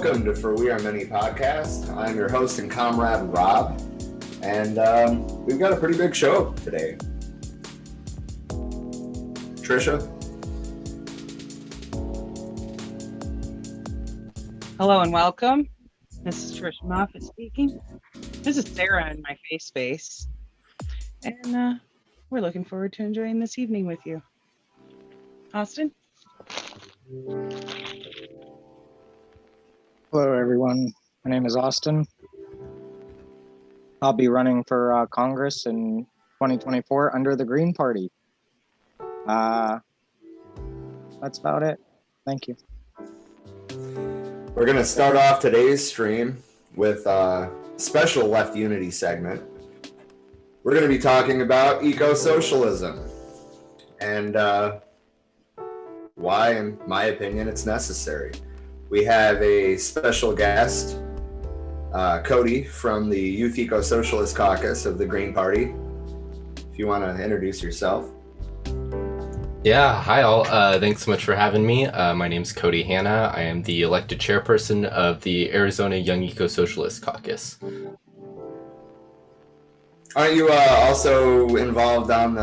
welcome to For We Are Many podcast. I'm your host and comrade, Rob, and we've got a pretty big show today. Trisha? Hello and welcome. This is Trisha Moffat speaking. This is Sarah in my face space. And we're looking forward to enjoying this evening with you. Austin? Hello, everyone. My name is Austin. I'll be running for Congress in 2024 under the Green Party. That's about it. Thank you. We're going to start off today's stream with a special Left Unity segment. We're going to be talking about ecosocialism and why, in my opinion, it's necessary. We have a special guest, Cody from the Youth Ecosocialist Caucus of the Green Party. If you want to introduce yourself. Yeah, hi all. Thanks so much for having me. My name's Cody Hanna. I am the elected chairperson of the Arizona Young Ecosocialist Caucus. Aren't you also involved in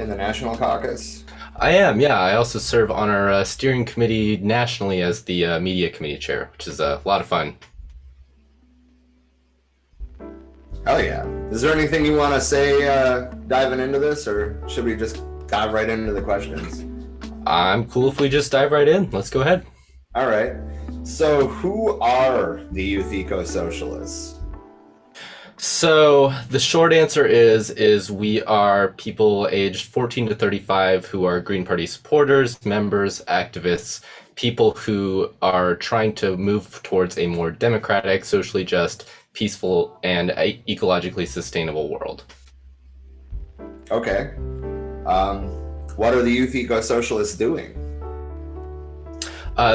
the National Caucus? I am, yeah. I also serve on our steering committee nationally as the media committee chair, which is a lot of fun. Hell yeah. Is there anything you want to say diving into this, or should we just dive right into the questions? I'm cool if we just dive right in. Let's go ahead. All right. So who are the Youth Ecosocialists? So the short answer is we are people aged 14 to 35 who are Green Party supporters, members, activists, people who are trying to move towards a more democratic, socially just, peaceful, and ecologically sustainable world. Okay. What are the Youth Ecosocialists doing?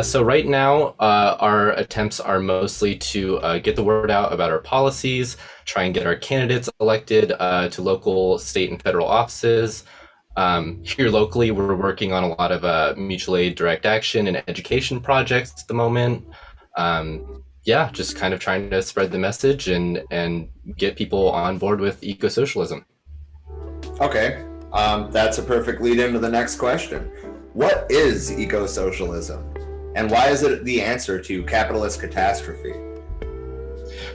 So right now, our attempts are mostly to get the word out about our policies, try and get our candidates elected to local, state, and federal offices. Here locally, we're working on a lot of mutual aid, direct action, and education projects at the moment. Yeah, just kind of trying to spread the message and get people on board with ecosocialism. Okay, that's a perfect lead into the next question. What is ecosocialism? And why is it the answer to capitalist catastrophe?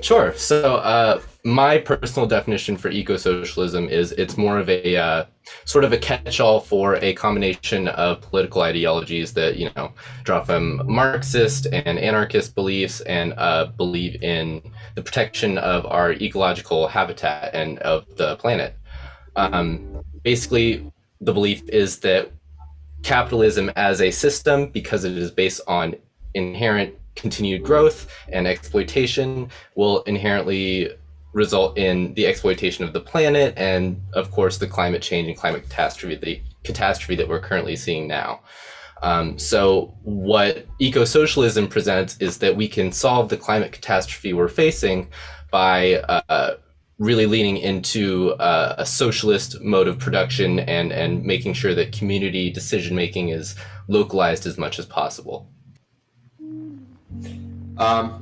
Sure. So my personal definition for ecosocialism is it's more of a sort of a catch-all for a combination of political ideologies that, draw from Marxist and anarchist beliefs and believe in the protection of our ecological habitat and of the planet. Basically, the belief is that capitalism as a system, because it is based on inherent continued growth and exploitation, will inherently result in the exploitation of the planet and, of course, the climate change and climate catastrophe that we're currently seeing now. So what ecosocialism presents is that we can solve the climate catastrophe we're facing by really leaning into a socialist mode of production and making sure that community decision-making is localized as much as possible.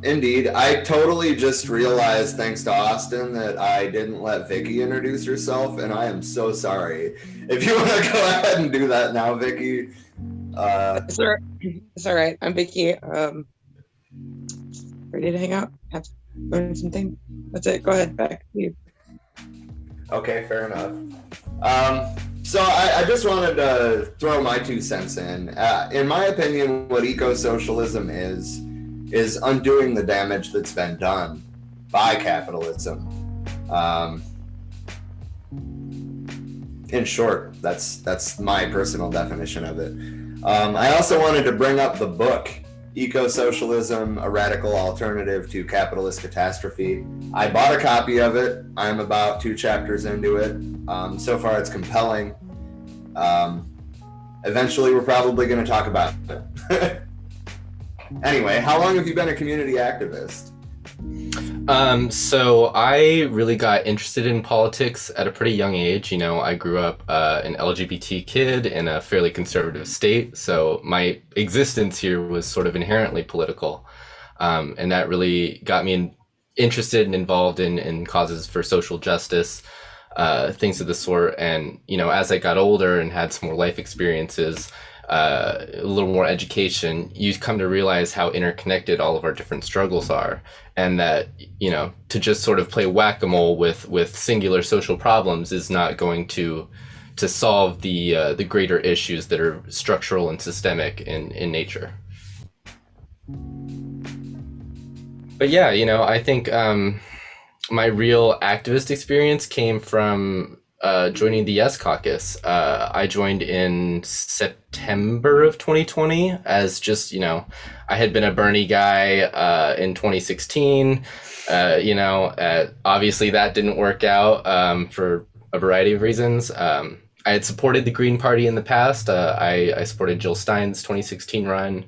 Indeed. I totally just realized, thanks to Austin, that I didn't let Vicky introduce herself, and I am so sorry. If you want to go ahead and do that now, Vicky. It's all right. I'm Vicky. Ready to hang out? Have learn something? That's it. Go ahead. Back to you. Okay, fair enough. So I just wanted to throw my 2 cents in. In my opinion, what ecosocialism is undoing the damage that's been done by capitalism. In short, that's my personal definition of it. I also wanted to bring up the book, Ecosocialism, A Radical Alternative to Capitalist Catastrophe. I bought a copy of it. I'm about 2 chapters into it. So far, it's compelling. Eventually, we're probably going to talk about it. Anyway, how long have you been a community activist? So I really got interested in politics at a pretty young age. I grew up an LGBT kid in a fairly conservative state, so my existence here was sort of inherently political. And that really got me interested and involved in causes for social justice, things of the sort. And, as I got older and had some more life experiences, a little more education, you come to realize how interconnected all of our different struggles are. And that, to just sort of play whack-a-mole with singular social problems is not going to solve the greater issues that are structural and systemic in nature. But yeah, I think my real activist experience came from joining the Yes Caucus. I joined in September of 2020 as just, I had been a Bernie guy in 2016. Obviously that didn't work out for a variety of reasons. I had supported the Green Party in the past. I supported Jill Stein's 2016 run.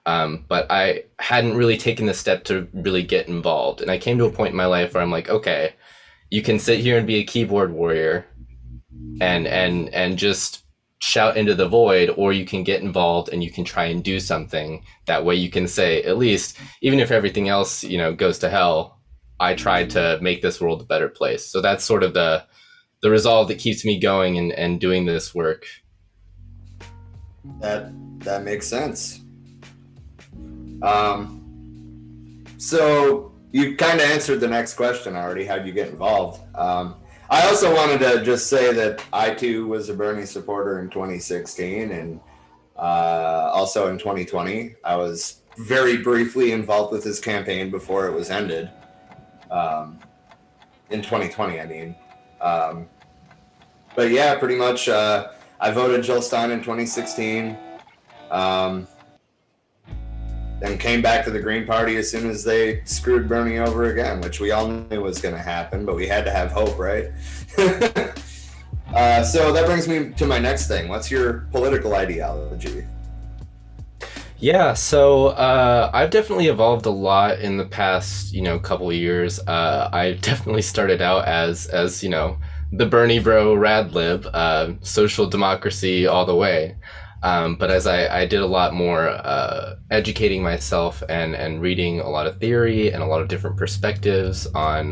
But I hadn't really taken the step to really get involved. And I came to a point in my life where I'm like, okay, you can sit here and be a keyboard warrior and just shout into the void, or you can get involved and you can try and do something. That way you can say, at least, even if everything else, goes to hell, I tried to make this world a better place. So that's sort of the resolve that keeps me going and doing this work. That makes sense. So you kind of answered the next question already. How'd you get involved? I also wanted to just say that I too was a Bernie supporter in 2016 and also in 2020. I was very briefly involved with his campaign before it was ended. In 2020, I mean. But yeah, pretty much I voted Jill Stein in 2016. Then came back to the Green Party as soon as they screwed Bernie over again, which we all knew was going to happen, but we had to have hope, right? So that brings me to my next thing. What's your political ideology? Yeah, so I've definitely evolved a lot in the past, couple of years. I definitely started out as the Bernie bro rad lib, social democracy all the way. But as I did a lot more educating myself and reading a lot of theory and a lot of different perspectives on,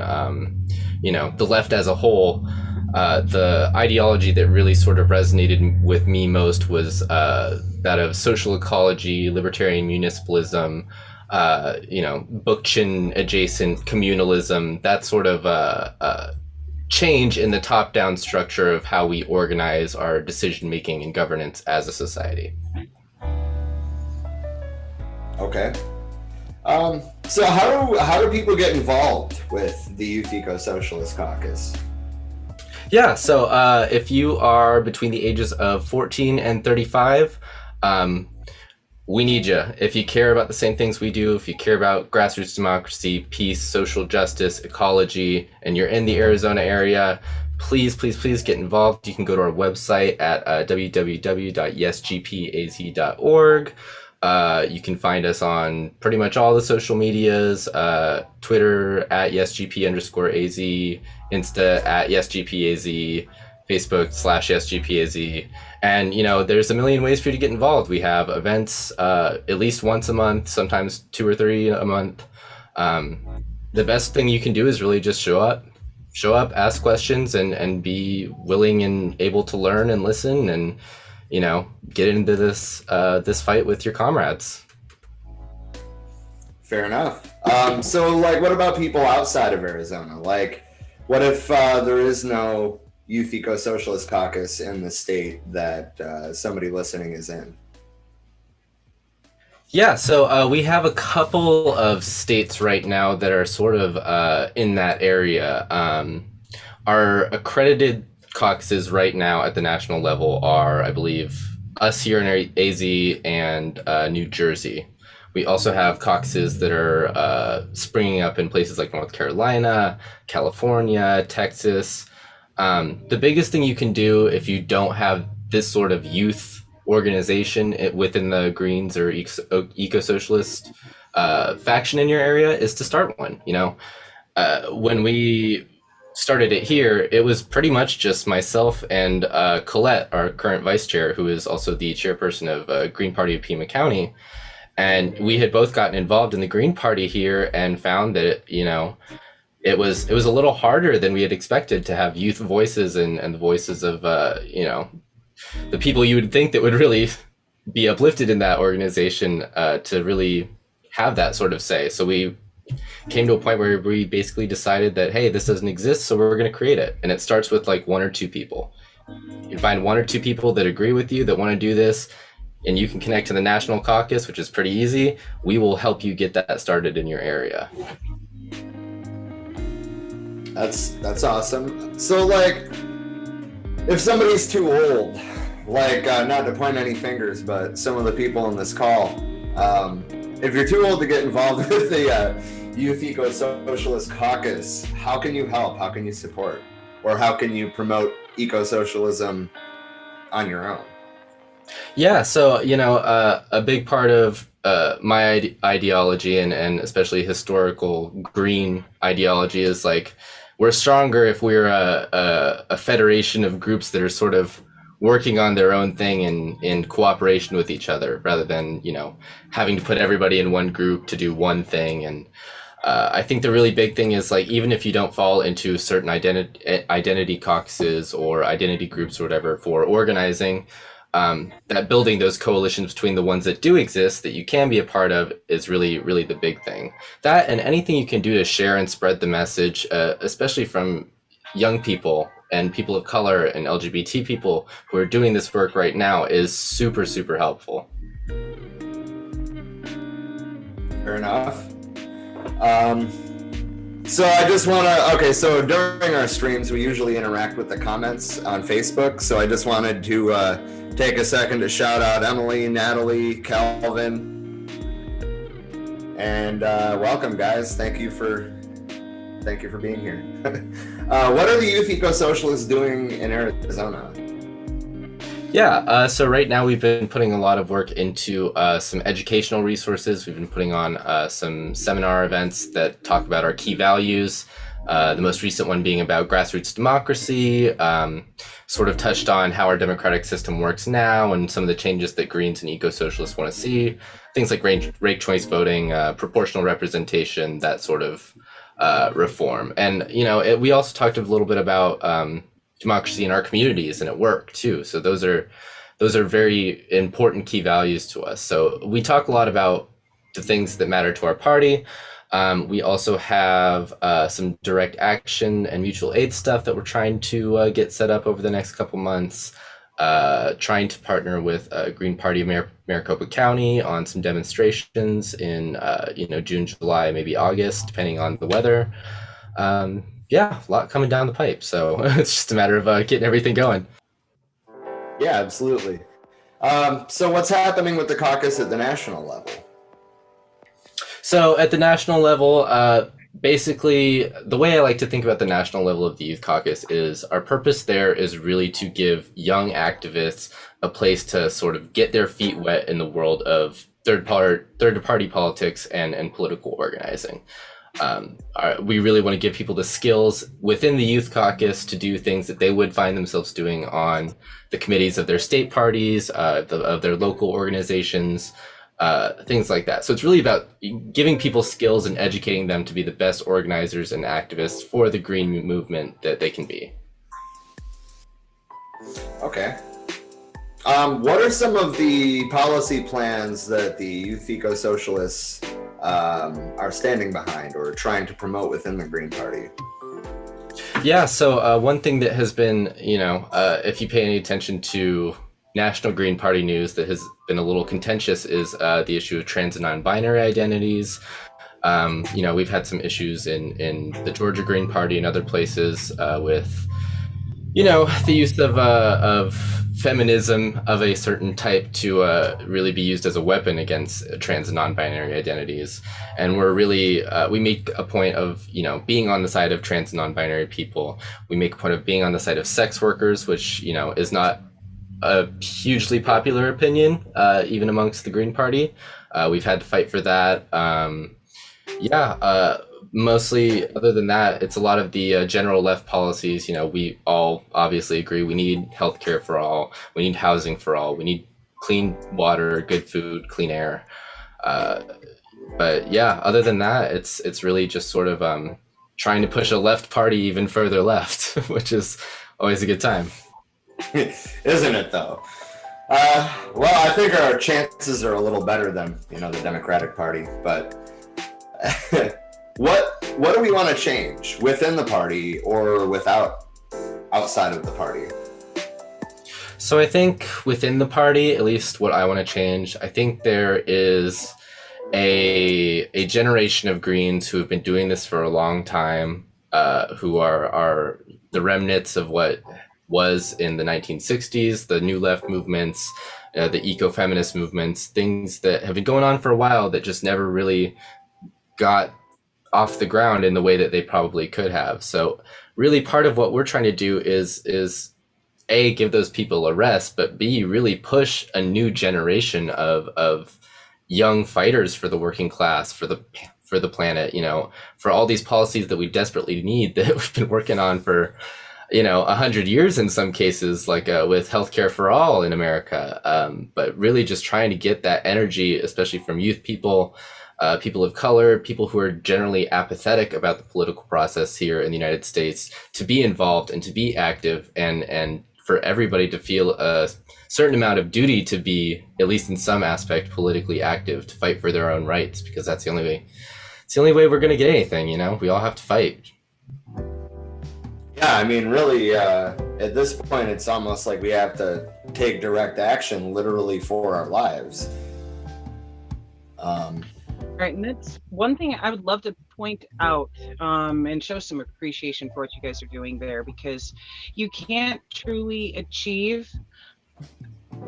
the left as a whole, the ideology that really sort of resonated with me most was that of social ecology, libertarian municipalism, Bookchin adjacent communalism, that sort of change in the top-down structure of how we organize our decision-making and governance as a society. Okay. So how do people get involved with the Youth Ecosocialist Caucus? Yeah, so if you are between the ages of 14 and 35, we need you. If you care about the same things we do, if you care about grassroots democracy, peace, social justice, ecology, and you're in the Arizona area, please get involved. You can go to our website at www.yesgpaz.org. You can find us on pretty much all the social medias, Twitter at yesgp_az, Insta at yesgpaz, Facebook /yesgpaz. And, there's a million ways for you to get involved. We have events at least once a month, sometimes 2 or 3 a month. The best thing you can do is really just show up, ask questions, and be willing and able to learn and listen and, get into this fight with your comrades. Fair enough. So, what about people outside of Arizona? What if there is no Youth Ecosocialist Caucus in the state that somebody listening is in? Yeah, so we have a couple of states right now that are sort of in that area. Our accredited caucuses right now at the national level are, I believe, us here in AZ and New Jersey. We also have caucuses that are springing up in places like North Carolina, California, Texas. The biggest thing you can do if you don't have this sort of youth organization within the Greens or Eco-Socialist faction in your area is to start one. When we started it here, it was pretty much just myself and Colette, our current vice chair, who is also the chairperson of Green Party of Pima County. And we had both gotten involved in the Green Party here and found that, it was a little harder than we had expected to have youth voices and the voices of, the people you would think that would really be uplifted in that organization to really have that sort of say. So we came to a point where we basically decided that, hey, this doesn't exist, so we're going to create it. And it starts with like one or two people. You can find one or two people that agree with you, that want to do this, and you can connect to the National Caucus, which is pretty easy. We will help you get that started in your area. That's awesome. So, like, if somebody's too old, like, not to point any fingers, but some of the people on this call, if you're too old to get involved with the Youth Ecosocialist Caucus, how can you help? How can you support? Or how can you promote ecosocialism on your own? Yeah, so, a big part of my ideology and especially historical green ideology is like, we're stronger if we're a federation of groups that are sort of working on their own thing in cooperation with each other, rather than, having to put everybody in one group to do one thing. And I think the really big thing is, like, even if you don't fall into certain identity caucuses or identity groups or whatever for organizing, that building those coalitions between the ones that do exist that you can be a part of is really, really the big thing. That and anything you can do to share and spread the message, especially from young people and people of color and LGBT people who are doing this work right now, is super, super helpful. Fair enough. So I just want to, so during our streams, we usually interact with the comments on Facebook. So I just wanted to take a second to shout out Emily, Natalie, Calvin, and welcome, guys. Thank you for being here. What are the Youth Ecosocialists doing in Arizona? Yeah, so right now we've been putting a lot of work into some educational resources. We've been putting on some seminar events that talk about our key values. The most recent one being about grassroots democracy, sort of touched on how our democratic system works now and some of the changes that Greens and eco-socialists want to see. Things like ranked choice voting, proportional representation, that sort of reform. And, we also talked a little bit about democracy in our communities and at work too. So those are very important key values to us. So we talk a lot about the things that matter to our party. We also have some direct action and mutual aid stuff that we're trying to get set up over the next couple months. Trying to partner with Green Party of Maricopa County on some demonstrations in June, July, maybe August, depending on the weather. A lot coming down the pipe. So it's just a matter of getting everything going. Yeah, absolutely. So what's happening with the caucus at the national level? So at the national level, basically, the way I like to think about the national level of the Youth Caucus is our purpose there is really to give young activists a place to sort of get their feet wet in the world of third-party politics and political organizing. We really want to give people the skills within the Youth Caucus to do things that they would find themselves doing on the committees of their state parties, of their local organizations, things like that. So it's really about giving people skills and educating them to be the best organizers and activists for the green movement that they can be. Okay. What are some of the policy plans that the Youth Ecosocialists are standing behind or trying to promote within the Green Party? Yeah, so one thing that has been, if you pay any attention to National Green Party news that has been a little contentious is the issue of trans and non-binary identities. We've had some issues in the Georgia Green Party and other places with, the use of feminism of a certain type to really be used as a weapon against trans and non-binary identities. And we're really, we make a point of, being on the side of trans and non-binary people. We make a point of being on the side of sex workers, which, is not a hugely popular opinion, even amongst the Green Party. We've had to fight for that. Mostly, other than that, it's a lot of the general left policies. We all obviously agree we need healthcare for all, we need housing for all, we need clean water, good food, clean air. But yeah, other than that, it's really just sort of trying to push a left party even further left, which is always a good time. Isn't it though? Well, I think our chances are a little better than the Democratic Party. But what do we want to change within the party or outside of the party? So I think within the party, at least what I want to change, I think there is a generation of Greens who have been doing this for a long time, who are the remnants of what was in the 1960s, the New Left movements, the eco-feminist movements, things that have been going on for a while that just never really got off the ground in the way that they probably could have. So really part of what we're trying to do is A, give those people a rest, but B, really push a new generation of young fighters for the working class, for the planet, for all these policies that we desperately need that we've been working on for 100 years in some cases, like with healthcare for all in America. But really just trying to get that energy, especially from youth people, people of color, people who are generally apathetic about the political process here in the United States, to be involved and to be active, and for everybody to feel a certain amount of duty to be, at least in some aspect, politically active, to fight for their own rights, because that's the only way. It's the only way we're going to get anything. We all have to fight. Yeah, I mean, really, at this point, it's almost like we have to take direct action, literally, for our lives. Right, and that's one thing I would love to point out and show some appreciation for what you guys are doing there, because you can't truly achieve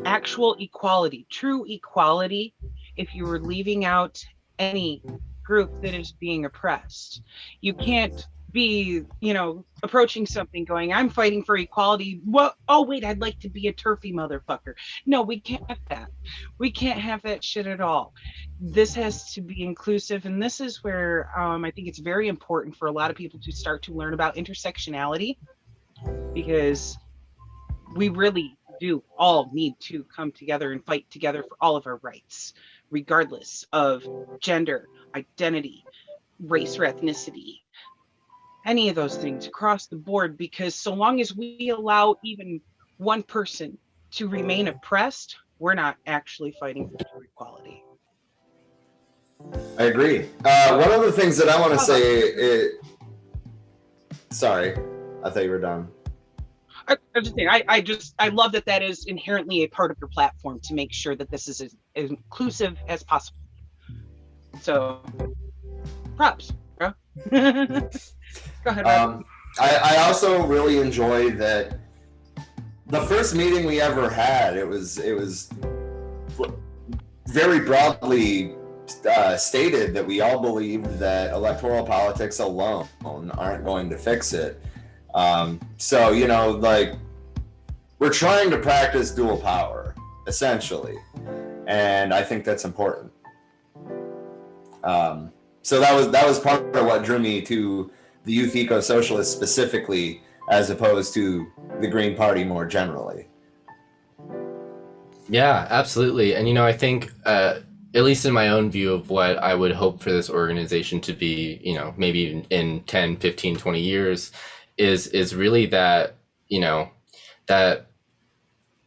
actual equality, true equality, if you were leaving out any group that is being oppressed. You can't be, approaching something going, I'm fighting for equality. What? Oh, wait, I'd like to be a turfy motherfucker. No, we can't have that. We can't have that shit at all. This has to be inclusive. And this is where I think it's very important for a lot of people to start to learn about intersectionality, because we really do all need to come together and fight together for all of our rights, regardless of gender, identity, race or ethnicity, any of those things across the board, because so long as we allow even one person to remain oppressed, we're not actually fighting for true equality. I agree. One of the things that I want to say is, sorry, I thought you were done. I'm just saying, I love that is inherently a part of your platform, to make sure that this is as inclusive as possible. So, props, bro. Go ahead, Rob. I also really enjoy that the first meeting we ever had, it was very broadly stated that we all believed that electoral politics alone aren't going to fix it. So, we're trying to practice dual power, essentially. And I think that's important. So that was part of what drew me to the Youth Ecosocialists specifically, as opposed to the Green Party more generally. Yeah, absolutely. And, I think, at least in my own view of what I would hope for this organization to be, maybe in 10, 15, 20 years, is really that, that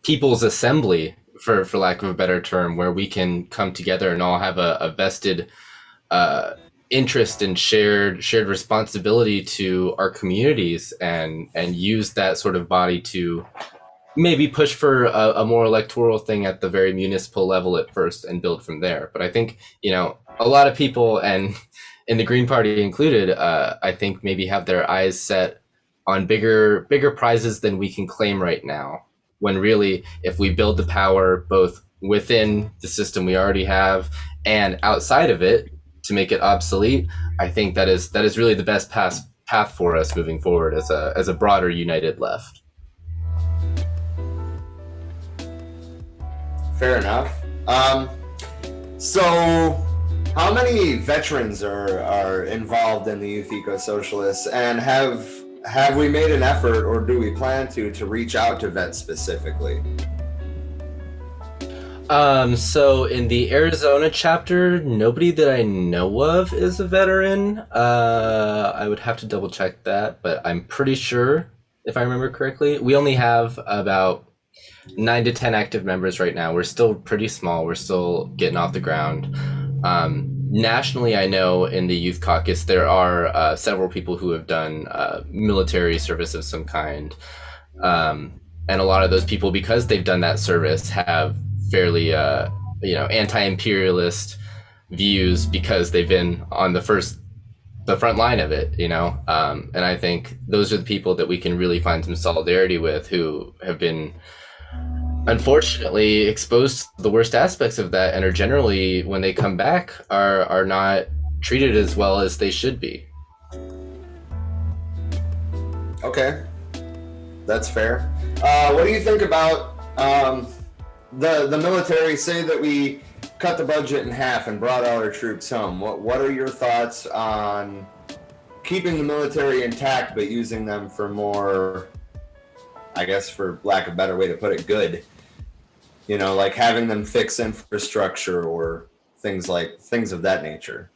people's assembly, for lack of a better term, where we can come together and all have a vested interest and shared responsibility to our communities, and use that sort of body to maybe push for a more electoral thing at the very municipal level at first, and build from there. But I think, a lot of people, and in the Green Party included, I think maybe have their eyes set on bigger prizes than we can claim right now, when really, if we build the power both within the system we already have and outside of it to make it obsolete, I think that is really the best path for us moving forward as a broader united left. Fair enough. So how many veterans are involved in the Youth Ecosocialists, and have we made an effort, or do we plan to reach out to vets specifically? So in the Arizona chapter, nobody that I know of is a veteran. I would have to double check that, but I'm pretty sure, if I remember correctly, we only have about 9 to 10 active members right now. We're still pretty small. We're still getting off the ground. Nationally, I know in the Youth Caucus, there are several people who have done military service of some kind. And a lot of those people, because they've done that service, have fairly, anti-imperialist views because they've been on the front line of it, and I think those are the people that we can really find some solidarity with, who have been unfortunately exposed to the worst aspects of that, and are generally, when they come back, are not treated as well as they should be. Okay, that's fair. What do you think about the military? Say that we cut the budget in half and brought all our troops home. What are your thoughts on keeping the military intact but using them for more, I guess, for lack of a better way to put it, good? Like having them fix infrastructure or things of that nature.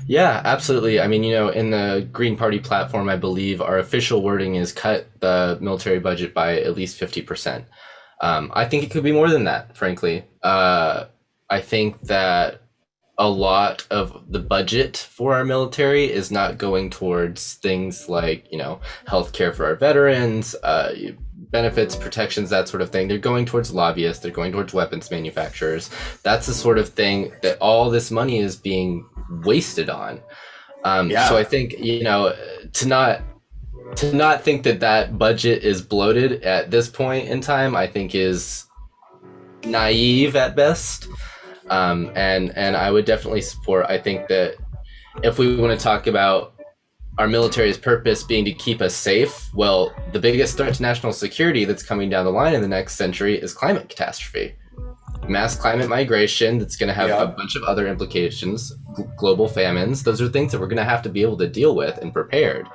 Yeah, absolutely. I mean, in the Green Party platform, I believe our official wording is cut the military budget by at least 50%. I think it could be more than that, frankly. I think that a lot of the budget for our military is not going towards things like, healthcare for our veterans, benefits, protections, that sort of thing. They're going towards lobbyists. They're going towards weapons manufacturers. That's the sort of thing that all this money is being wasted on. So I think, to not think that budget is bloated at this point in time, I think is naive at best. And I would definitely support, I think that if we want to talk about our military's purpose being to keep us safe, well, the biggest threat to national security that's coming down the line in the next century is climate catastrophe. Mass climate migration that's going to have a bunch of other implications, global famines. Those are things that we're going to have to be able to deal with and prepared.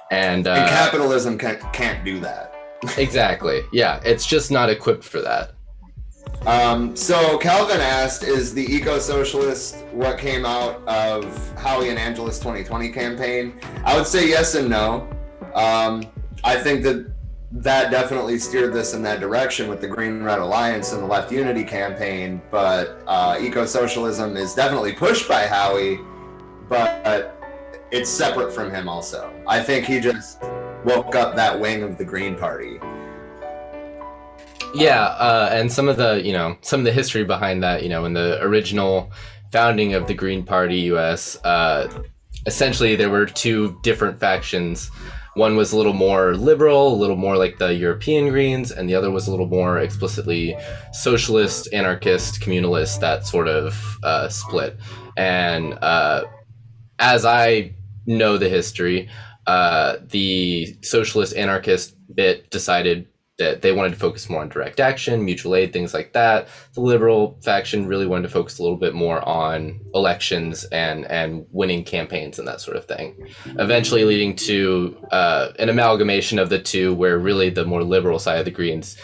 And capitalism can't do that. Exactly. Yeah, it's just not equipped for that. So Calvin asked, is the Ecosocialist what came out of Howie and Angela's 2020 campaign? I would say yes and no. I think that definitely steered this in that direction with the Green Red Alliance and the Left Unity campaign, but Ecosocialism is definitely pushed by Howie, but it's separate from him also. I think he just woke up that wing of the Green Party. Yeah, and some of the history behind that, in the original founding of the Green Party US, essentially there were two different factions. One was a little more liberal, a little more like the European Greens, and the other was a little more explicitly socialist, anarchist, communalist, that sort of split. And as I know the history, the socialist anarchist bit decided that they wanted to focus more on direct action, mutual aid, things like that. The liberal faction really wanted to focus a little bit more on elections and winning campaigns and that sort of thing, eventually leading to an amalgamation of the two, where really the more liberal side of the Greens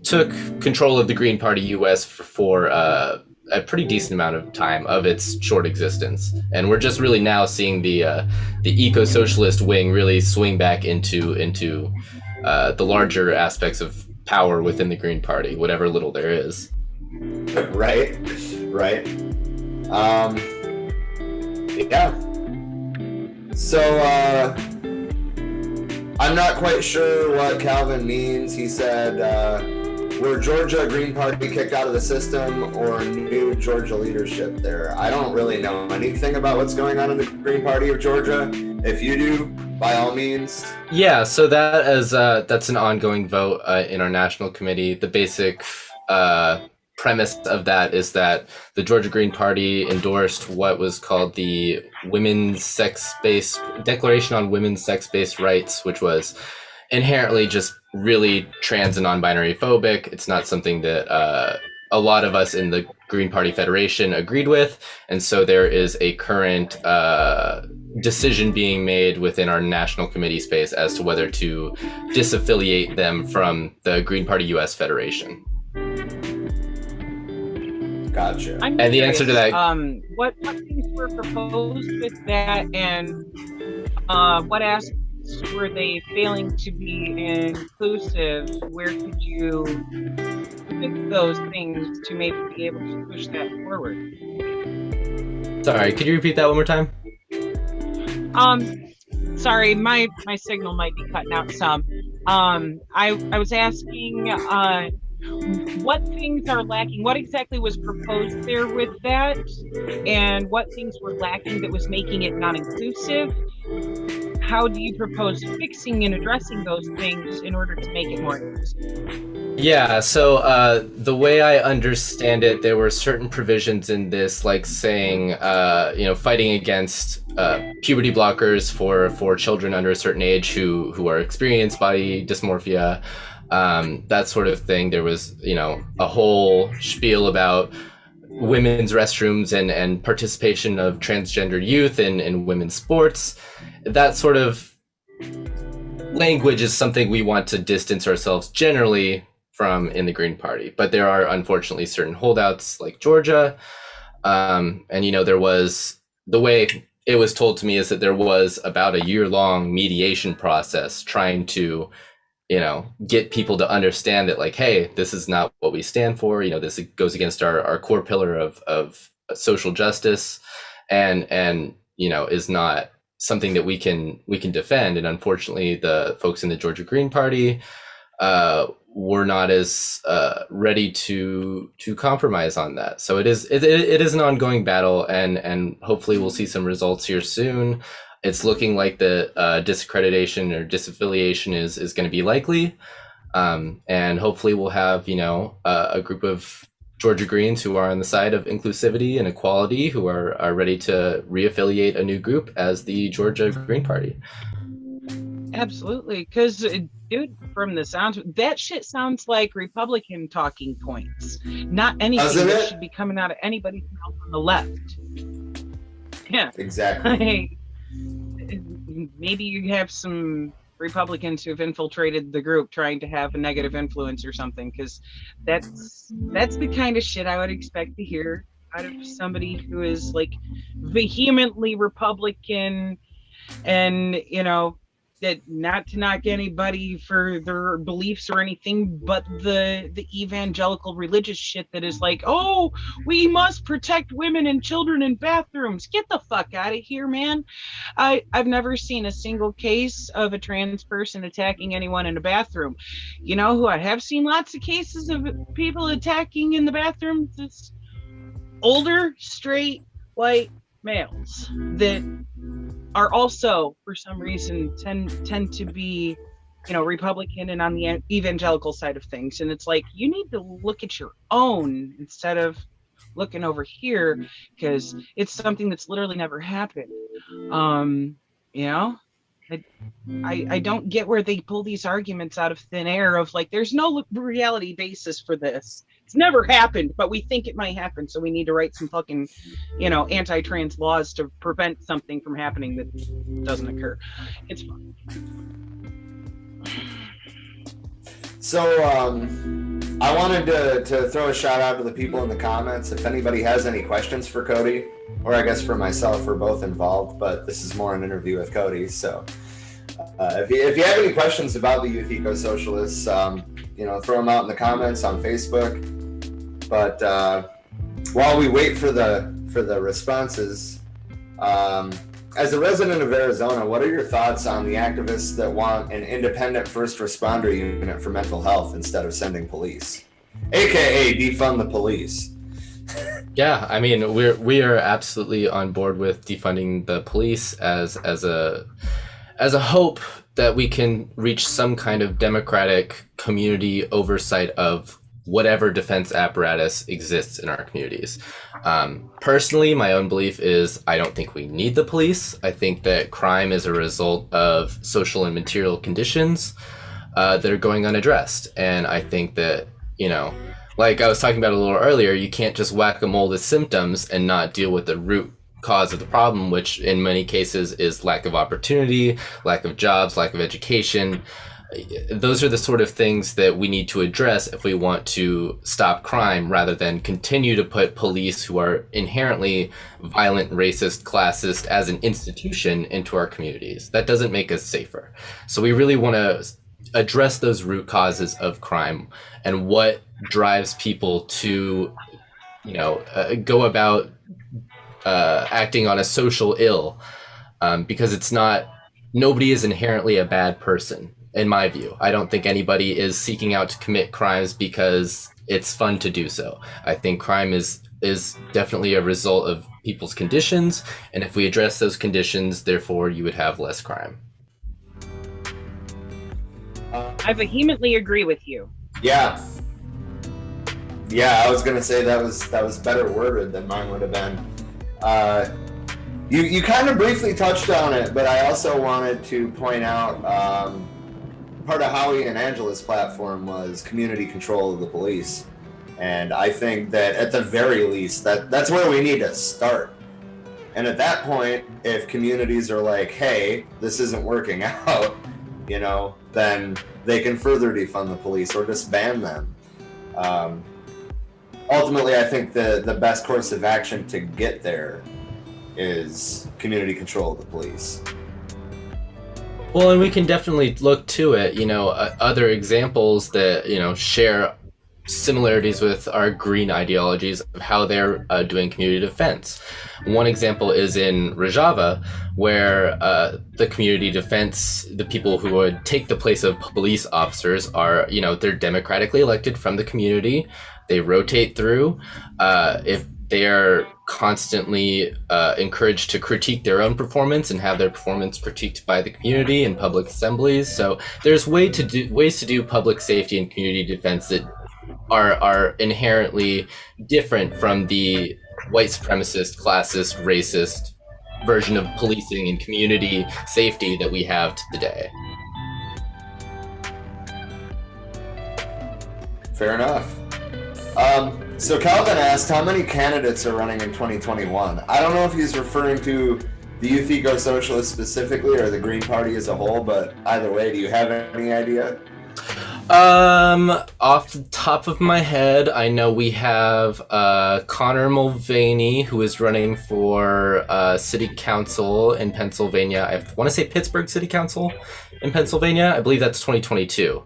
took control of the Green Party US for a pretty decent amount of time of its short existence. And we're just really now seeing the eco-socialist wing really swing back into the larger aspects of power within the Green Party, whatever little there is. Right. Yeah. So I'm not quite sure what Calvin means. He said, were Georgia Green Party kicked out of the system or new Georgia leadership there? I don't really know anything about what's going on in the Green Party of Georgia. If you do, by all means. Yeah, so that's an ongoing vote in our national committee. The basic premise of that is that the Georgia Green Party endorsed what was called the Declaration on Women's Sex-Based Rights, which was inherently just really trans and non-binary phobic. It's not something that a lot of us in the Green Party Federation agreed with, and so there is a current decision being made within our national committee space as to whether to disaffiliate them from the Green Party US Federation. Gotcha. I'm And the curious, answer to that- what things were proposed with that, and what aspects were they failing to be inclusive? Where could you fix those things to maybe be able to push that forward? Sorry, could you repeat that one more time? Sorry, my signal might be cutting out some. I was asking what things are lacking, what exactly was proposed there with that, and what things were lacking that was making it non-inclusive. How do you propose fixing and addressing those things in order to make it more inclusive? Yeah, so the way I understand it, there were certain provisions in this, like saying, fighting against puberty blockers for children under a certain age who are experiencing body dysmorphia, that sort of thing. There was, a whole spiel about women's restrooms and participation of transgender youth in women's sports. That sort of language is something we want to distance ourselves generally from in the Green Party. But there are unfortunately certain holdouts like Georgia. There was, the way it was told to me is that there was about a year-long mediation process trying to, get people to understand that, like, hey, this is not what we stand for. This goes against our core pillar of social justice and is not something that we can defend. And unfortunately, the folks in the Georgia Green Party were not as ready to compromise on that. So it is an ongoing battle, and hopefully we'll see some results here soon. It's looking like the disaccreditation or disaffiliation is going to be likely, and hopefully we'll have a group of Georgia Greens who are on the side of inclusivity and equality, who are ready to reaffiliate a new group as the Georgia Green Party. Absolutely, because dude, from the sounds, that shit sounds like Republican talking points, not anything that should be coming out of anybody's mouth on the left. Yeah, exactly. Maybe you have some Republicans who've infiltrated the group trying to have a negative influence or something, because that's the kind of shit I would expect to hear out of somebody who is like vehemently Republican, and that not to knock anybody for their beliefs or anything, but the evangelical religious shit that is like, oh, we must protect women and children in bathrooms. Get the fuck out of here, man. I've never seen a single case of a trans person attacking anyone in a bathroom. You know who I have seen lots of cases of people attacking in the bathrooms? It's older, straight, white males that are also, for some reason, tend to be, Republican and on the evangelical side of things. And it's like, you need to look at your own instead of looking over here, because it's something that's literally never happened. I don't get where they pull these arguments out of thin air of like, there's no reality basis for this. It's never happened, but we think it might happen, so we need to write some fucking, anti-trans laws to prevent something from happening that doesn't occur. It's fun. So I wanted to throw a shout out to the people in the comments. If anybody has any questions for Cody, or I guess for myself, we're both involved, but this is more an interview with Cody. So if you have any questions about the Youth Ecosocialists, throw them out in the comments on Facebook. But while we wait for the responses, as a resident of Arizona, what are your thoughts on the activists that want an independent first responder unit for mental health instead of sending police, aka defund the police? Yeah, I mean, we are absolutely on board with defunding the police as a hope that we can reach some kind of democratic community oversight of whatever defense apparatus exists in our communities. Personally, my own belief is I don't think we need the police. I think that crime is a result of social and material conditions that are going unaddressed. And I think that, like I was talking about a little earlier, you can't just whack-a-mole the symptoms and not deal with the root cause of the problem, which in many cases is lack of opportunity, lack of jobs, lack of education. those are the sort of things that we need to address if we want to stop crime, rather than continue to put police who are inherently violent, racist, classist as an institution into our communities. That doesn't make us safer. So we really want to address those root causes of crime and what drives people to, go about acting on a social ill, because nobody is inherently a bad person. In my view, I don't think anybody is seeking out to commit crimes because it's fun to do so. I think crime is definitely a result of people's conditions, and if we address those conditions, therefore you would have less crime. I vehemently agree with you. Yeah, I was gonna say that was better worded than mine would have been. You kind of briefly touched on it, but I also wanted to point out part of Howie and Angela's platform was community control of the police. And I think that at the very least, that's where we need to start. And at that point, if communities are like, hey, this isn't working out, then they can further defund the police or disband them. Ultimately, I think the best course of action to get there is community control of the police. Well, and we can definitely look to it, other examples that, share similarities with our green ideologies of how they're doing community defense. One example is in Rojava, where the community defense, the people who would take the place of police officers are, they're democratically elected from the community. They rotate through. If they are constantly encouraged to critique their own performance and have their performance critiqued by the community in public assemblies. So there's ways to do public safety and community defense that are inherently different from the white supremacist, classist, racist version of policing and community safety that we have today. Fair enough. So Calvin asked how many candidates are running in 2021. I don't know if he's referring to the Youth Ecosocialists specifically or the Green Party as a whole, but either way, do you have any idea? Off the top of my head, I know we have Connor Mulvaney, who is running for city council in Pennsylvania. I want to say Pittsburgh City Council in Pennsylvania. I believe that's 2022.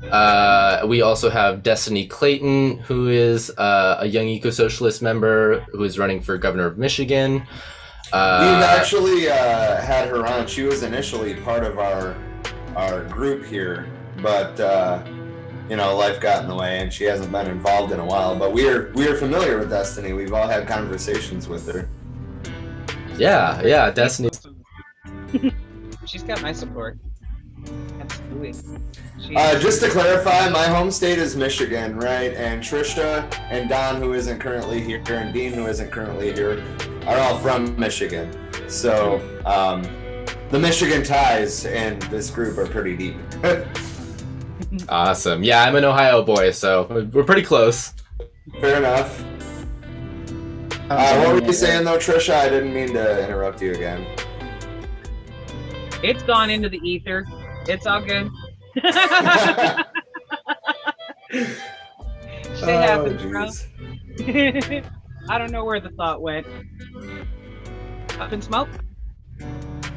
We also have Destiny Clayton, who is a young eco-socialist member who is running for governor of Michigan. We've actually had her on. She was initially part of our group here, but life got in the way, and she hasn't been involved in a while. But we are familiar with Destiny. We've all had conversations with her. Yeah, Destiny. She's got my support. Absolutely. Just to clarify, my home state is Michigan, right? And Trisha and Don, who isn't currently here, and Dean, who isn't currently here, are all from Michigan. So the Michigan ties in this group are pretty deep. Awesome. Yeah, I'm an Ohio boy, so we're pretty close. Fair enough. What were you saying, though, Trisha? I didn't mean to interrupt you again. It's gone into the ether. It's all good. Shit happens, bro. I don't know where the thought went. Up in smoke?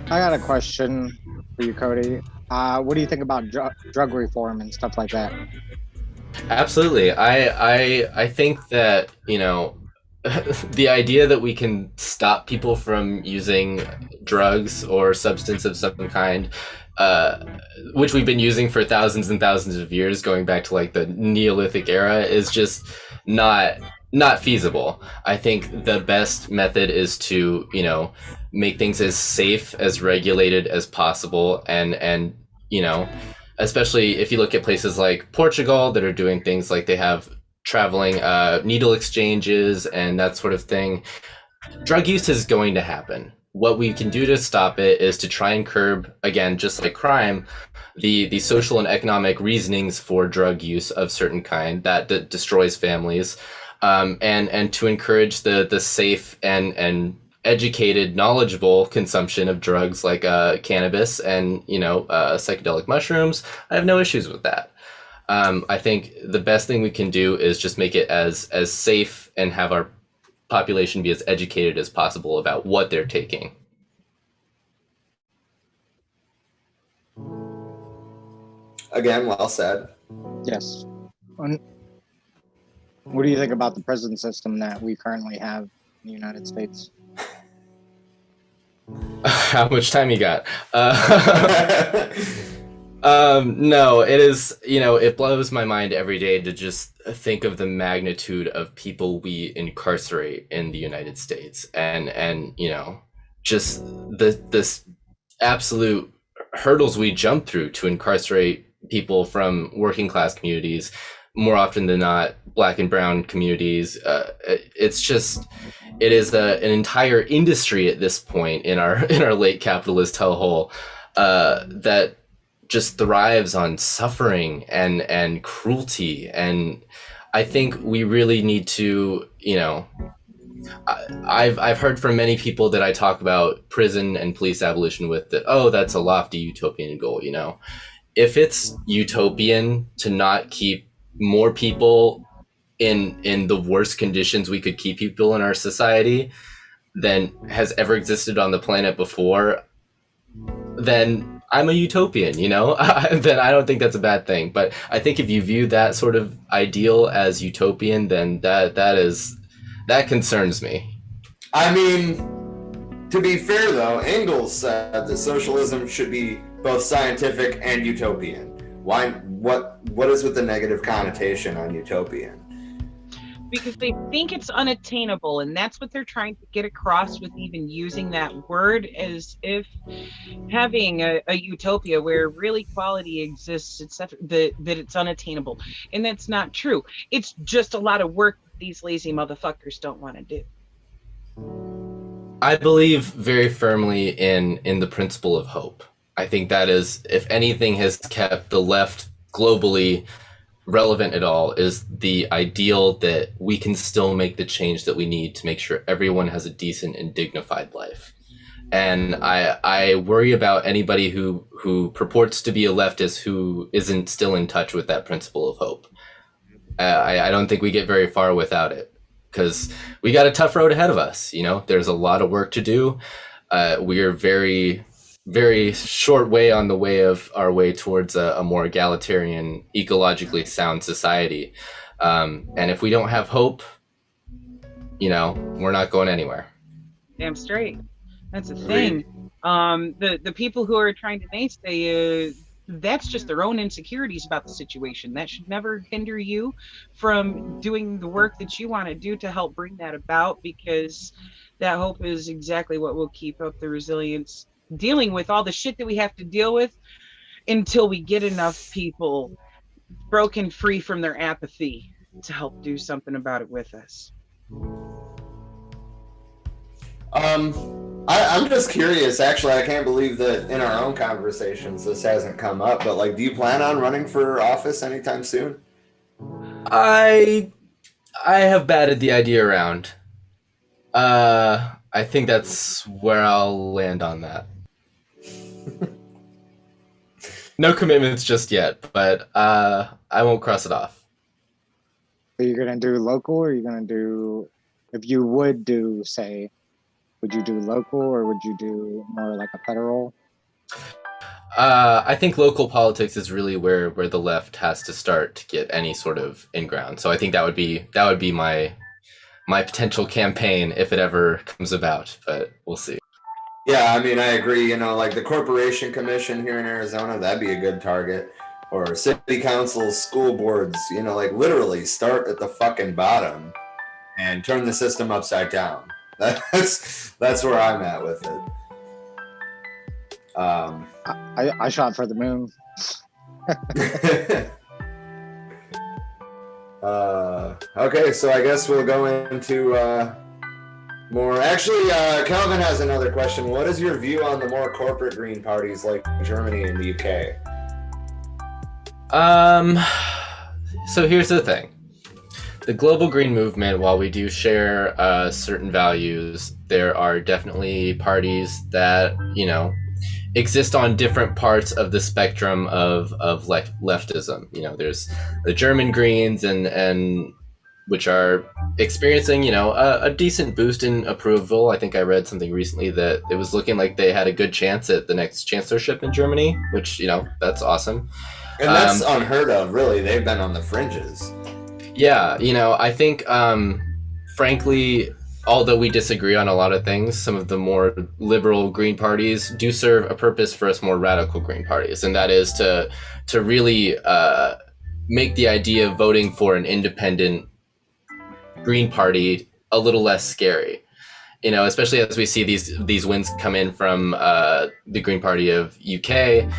I got a question for you, Cody. What do you think about drug reform and stuff like that? Absolutely. I think that, the idea that we can stop people from using drugs or substance of some kind, which we've been using for thousands and thousands of years, going back to like the Neolithic era, is just not feasible. I think the best method is to, make things as safe, as regulated as possible, and especially if you look at places like Portugal that are doing things like they have traveling needle exchanges and that sort of thing. Drug use is going to happen. What we can do to stop it is to try and curb, again, just like crime, the social and economic reasonings for drug use of certain kind that destroys families, and to encourage the safe and educated, knowledgeable consumption of drugs like cannabis and psychedelic mushrooms, I have no issues with that. I think the best thing we can do is just make it as safe and have our population be as educated as possible about what they're taking. Again, well said. Yes. What do you think about the prison system that we currently have in the United States? How much time you got? No, it is, it blows my mind every day to just think of the magnitude of people we incarcerate in the United States and just this absolute hurdles we jump through to incarcerate people from working class communities, more often than not Black and brown communities. It is an entire industry at this point in our late capitalist hellhole that just thrives on suffering and cruelty. And I think we really need to, I've heard from many people that I talk about prison and police abolition with that, oh, that's a lofty utopian goal. If it's utopian to not keep more people in the worst conditions we could keep people in our society than has ever existed on the planet before, then I'm a utopian, then I don't think that's a bad thing. But I think if you view that sort of ideal as utopian, then that concerns me. I mean, to be fair though, Engels said that socialism should be both scientific and utopian. Why? What is with the negative connotation on utopian? Because they think it's unattainable, and that's what they're trying to get across with even using that word, as if having a utopia where real equality exists, etc., that it's unattainable. And that's not true. It's just a lot of work these lazy motherfuckers don't want to do. I believe very firmly in the principle of hope. I think that is, if anything has kept the left globally relevant at all, is the ideal that we can still make the change that we need to make sure everyone has a decent and dignified life. And I worry about anybody who purports to be a leftist who isn't still in touch with that principle of hope. I don't think we get very far without it, because we got a tough road ahead of us. There's a lot of work to do. We are very, very short way on the way of our way towards a more egalitarian, ecologically sound society. And if we don't have hope, we're not going anywhere. Damn straight. That's the thing. The people who are trying to naysay, that's just their own insecurities about the situation. That should never hinder you from doing the work that you want to do to help bring that about, because that hope is exactly what will keep up the resilience, dealing with all the shit that we have to deal with until we get enough people broken free from their apathy to help do something about it with us. I'm just curious, actually. I can't believe that in our own conversations this hasn't come up, but do you plan on running for office anytime soon? I have batted the idea around. I think that's where I'll land on that. No commitments just yet, but I won't cross it off. Are you gonna do local, or are you gonna do, if you would do, say, would you do local, or would you do more like a federal? I think local politics is really where the left has to start to get any sort of in-ground. So I think that would be my potential campaign if it ever comes about, but we'll see. Yeah, I mean, I agree. The Corporation Commission here in Arizona, that'd be a good target. Or city councils, school boards, literally start at the fucking bottom and turn the system upside down. That's where I'm at with it. I shot for the moon. Okay, so I guess we'll go into more. Actually, Calvin has another question. What is your view on the more corporate green parties like Germany and the UK? So here's the thing. the global green movement, while we do share certain values, there are definitely parties that, exist on different parts of the spectrum of leftism. There's the German Greens and which are experiencing, a decent boost in approval. I think I read something recently that it was looking like they had a good chance at the next chancellorship in Germany, which, that's awesome. And that's unheard of, really. They've been on the fringes. Yeah, I think, frankly, although we disagree on a lot of things, some of the more liberal Green parties do serve a purpose for us more radical Green parties, and that is to really make the idea of voting for an independent Green party a little less scary. Especially as we see these wins come in from the Green Party of UK.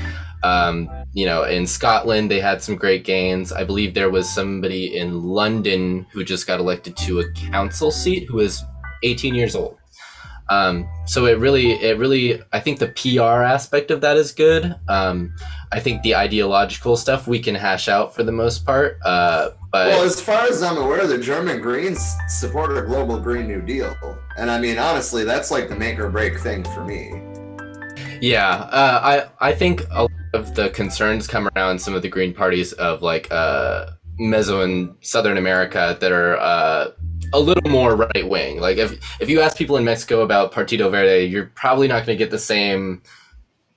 In Scotland, they had some great gains. I believe there was somebody in London who just got elected to a council seat who was 18 years old. So it really, I think the PR aspect of that is good. I think the ideological stuff we can hash out for the most part. Well, as far as I'm aware, the German Greens support a global Green New Deal. And I mean, honestly, that's like the make or break thing for me. Yeah, I think a lot of the concerns come around some of the Green parties of like Meso and Southern America that are a little more right wing. Like if you ask people in Mexico about Partido Verde, you're probably not going to get the same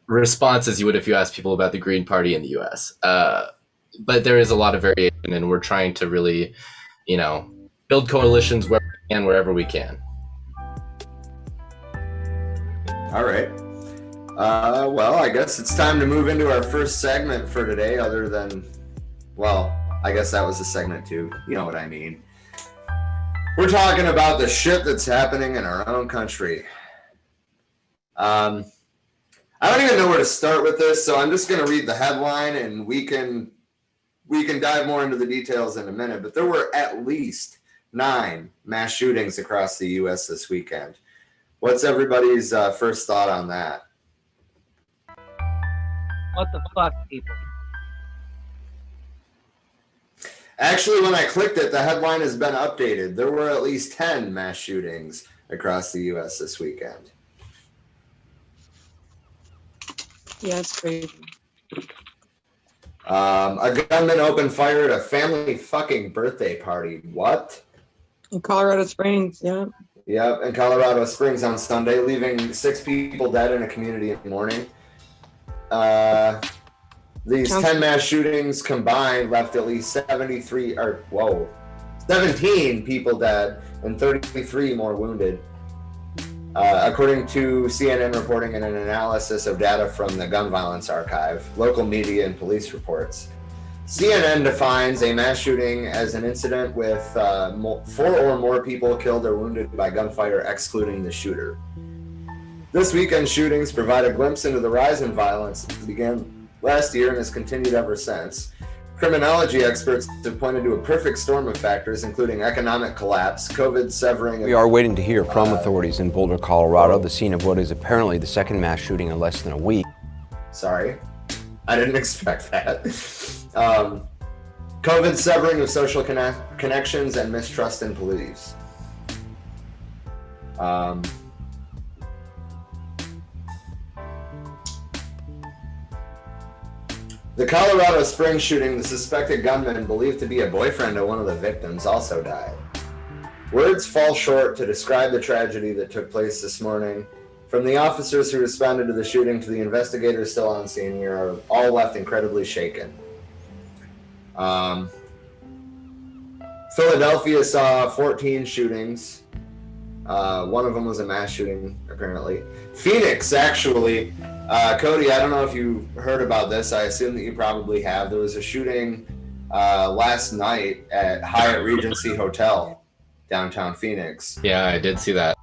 response as you would if you asked people about the Green Party in the US. But there is a lot of variation, and we're trying to really, build coalitions wherever we can. All right. Well, I guess it's time to move into our first segment for today, other than, well, I guess that was a segment too. You know what I mean. We're talking about the shit that's happening in our own country. I don't even know where to start with this, so I'm just going to read the headline, and we can dive more into the details in a minute. But there were at least 9 mass shootings across the U.S. this weekend. What's everybody's first thought on that? What the fuck, people? Actually, when I clicked it, the headline has been updated. There were at least 10 mass shootings across the U.S. this weekend. Yeah, it's crazy. A gunman opened fire at a family fucking birthday party. What? In Colorado Springs, yeah. Yep, in Colorado Springs on Sunday, leaving 6 people dead in a community in mourning. These 10 mass shootings combined left at least 17 people dead and 33 more wounded. According to CNN reporting and an analysis of data from the Gun Violence Archive, local media and police reports. CNN defines a mass shooting as an incident with 4 or more people killed or wounded by gunfire, excluding the shooter. This weekend's shootings provide a glimpse into the rise in violence that began last year and has continued ever since. Criminology experts have pointed to a perfect storm of factors, including economic collapse, COVID severing... We are waiting to hear from authorities in Boulder, Colorado, the scene of what is apparently the second mass shooting in less than a week. Sorry, I didn't expect that. COVID severing of social connections and mistrust in police. The Colorado Springs shooting, the suspected gunman, believed to be a boyfriend of one of the victims, also died. Words fall short to describe the tragedy that took place this morning. From the officers who responded to the shooting to the investigators still on scene, we are all left incredibly shaken. Philadelphia saw 14 shootings. One of them was a mass shooting, apparently. Phoenix, actually... Cody, I don't know if you heard about this. I assume that you probably have. There was a shooting last night at Hyatt Regency Hotel, downtown Phoenix. Yeah, I did see that.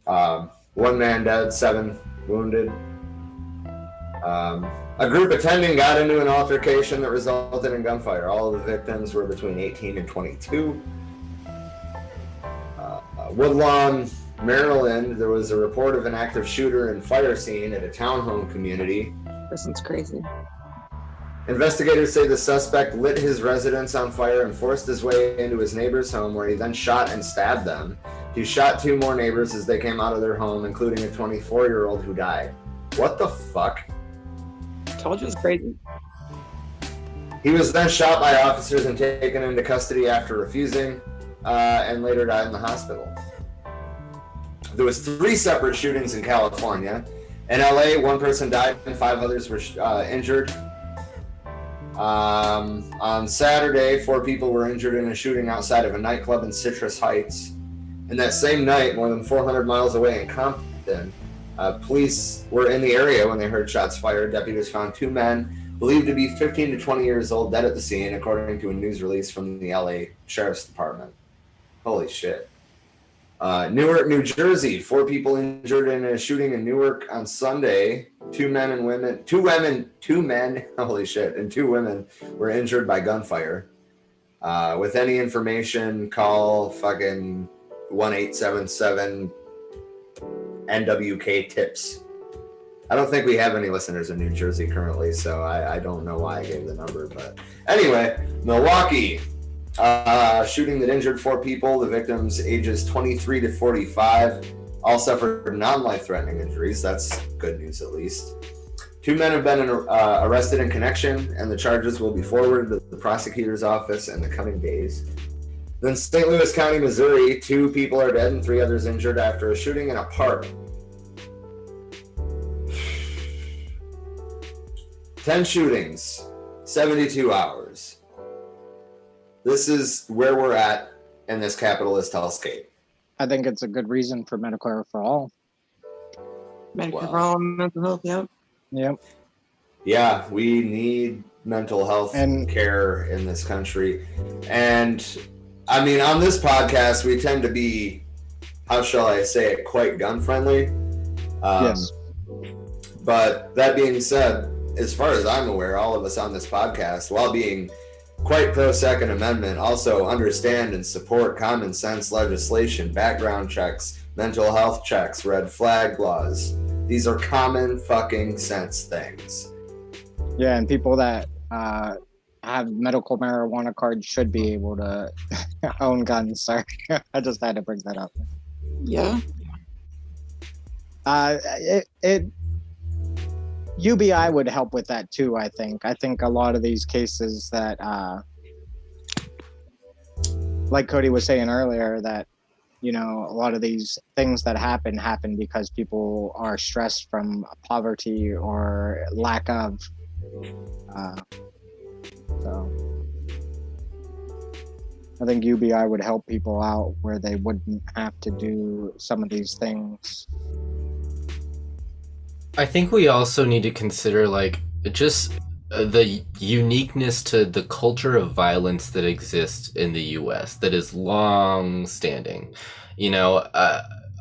1 man dead, 7 wounded. A group attending got into an altercation that resulted in gunfire. All of the victims were between 18 and 22. Woodlawn, Maryland, there was a report of an active shooter and fire scene at a townhome community. This one's crazy. Investigators say the suspect lit his residence on fire and forced his way into his neighbor's home, where he then shot and stabbed them. He shot 2 more neighbors as they came out of their home, including a 24-year-old who died. What the fuck? Told you it was crazy. He was then shot by officers and taken into custody after refusing, and later died in the hospital. There was 3 separate shootings in California. In LA, 1 person died and 5 others were injured. On Saturday, 4 people were injured in a shooting outside of a nightclub in Citrus Heights. And that same night, more than 400 miles away in Compton, police were in the area when they heard shots fired. Deputies found 2 men believed to be 15 to 20 years old dead at the scene, according to a news release from the LA Sheriff's Department. Holy shit. Newark, New Jersey, 4 people injured in a shooting in Newark on Sunday. 2 men, holy shit, and 2 women were injured by gunfire. With any information, call fucking 1-877 NWK tips. I don't think we have any listeners in New Jersey currently, so I don't know why I gave the number. But anyway, Milwaukee, shooting that injured 4 people. The victims, ages 23 to 45, all suffered non-life-threatening injuries. That's good news, at least. 2 men have been arrested in connection, and the charges will be forwarded to the prosecutor's office in the coming days. Then St. Louis County, Missouri, 2 people are dead and 3 others injured after a shooting in a park. 10 shootings, 72 hours. This is where we're at in this capitalist hellscape. I think it's a good reason for Medicare for all. Medicare for all, mental health, yep. Yep. Yeah, we need mental health care in this country. And I mean, on this podcast, we tend to be, how shall I say it, quite gun friendly. Yes. But that being said, as far as I'm aware, all of us on this podcast, while being quite pro-Second Amendment, also understand and support common sense legislation, background checks, mental health checks, red flag laws. These are common fucking sense things. Yeah, and people that have medical marijuana cards should be able to own guns. Sorry, I just had to bring that up. Yeah. UBI would help with that too, I think. I think a lot of these cases that, like Cody was saying earlier, that, you know, a lot of these things that happen because people are stressed from poverty or lack of. So I think UBI would help people out where they wouldn't have to do some of these things. I think we also need to consider like just the uniqueness to the culture of violence that exists in the US that is long standing. You know,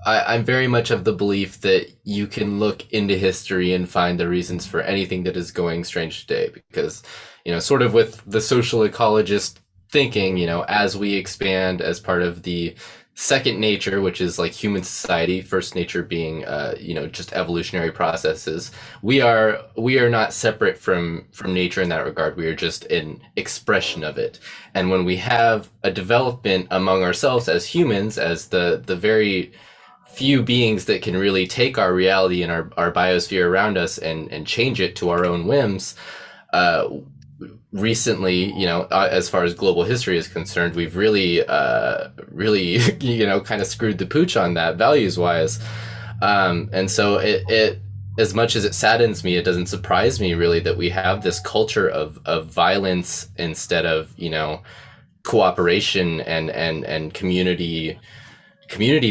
I'm very much of the belief that you can look into history and find the reasons for anything that is going strange today, because, you know, sort of with the social ecologist thinking, you know, as we expand as part of the second nature, which is like human society, first nature being you know, just evolutionary processes, we are not separate from nature in that regard. We are just an expression of it. And when we have a development among ourselves as humans, as the very few beings that can really take our reality and our biosphere around us and change it to our own whims, recently, you know, as far as global history is concerned, we've really, you know, kind of screwed the pooch on that values wise. And so it, as much as it saddens me, it doesn't surprise me really that we have this culture of violence instead of, you know, cooperation and community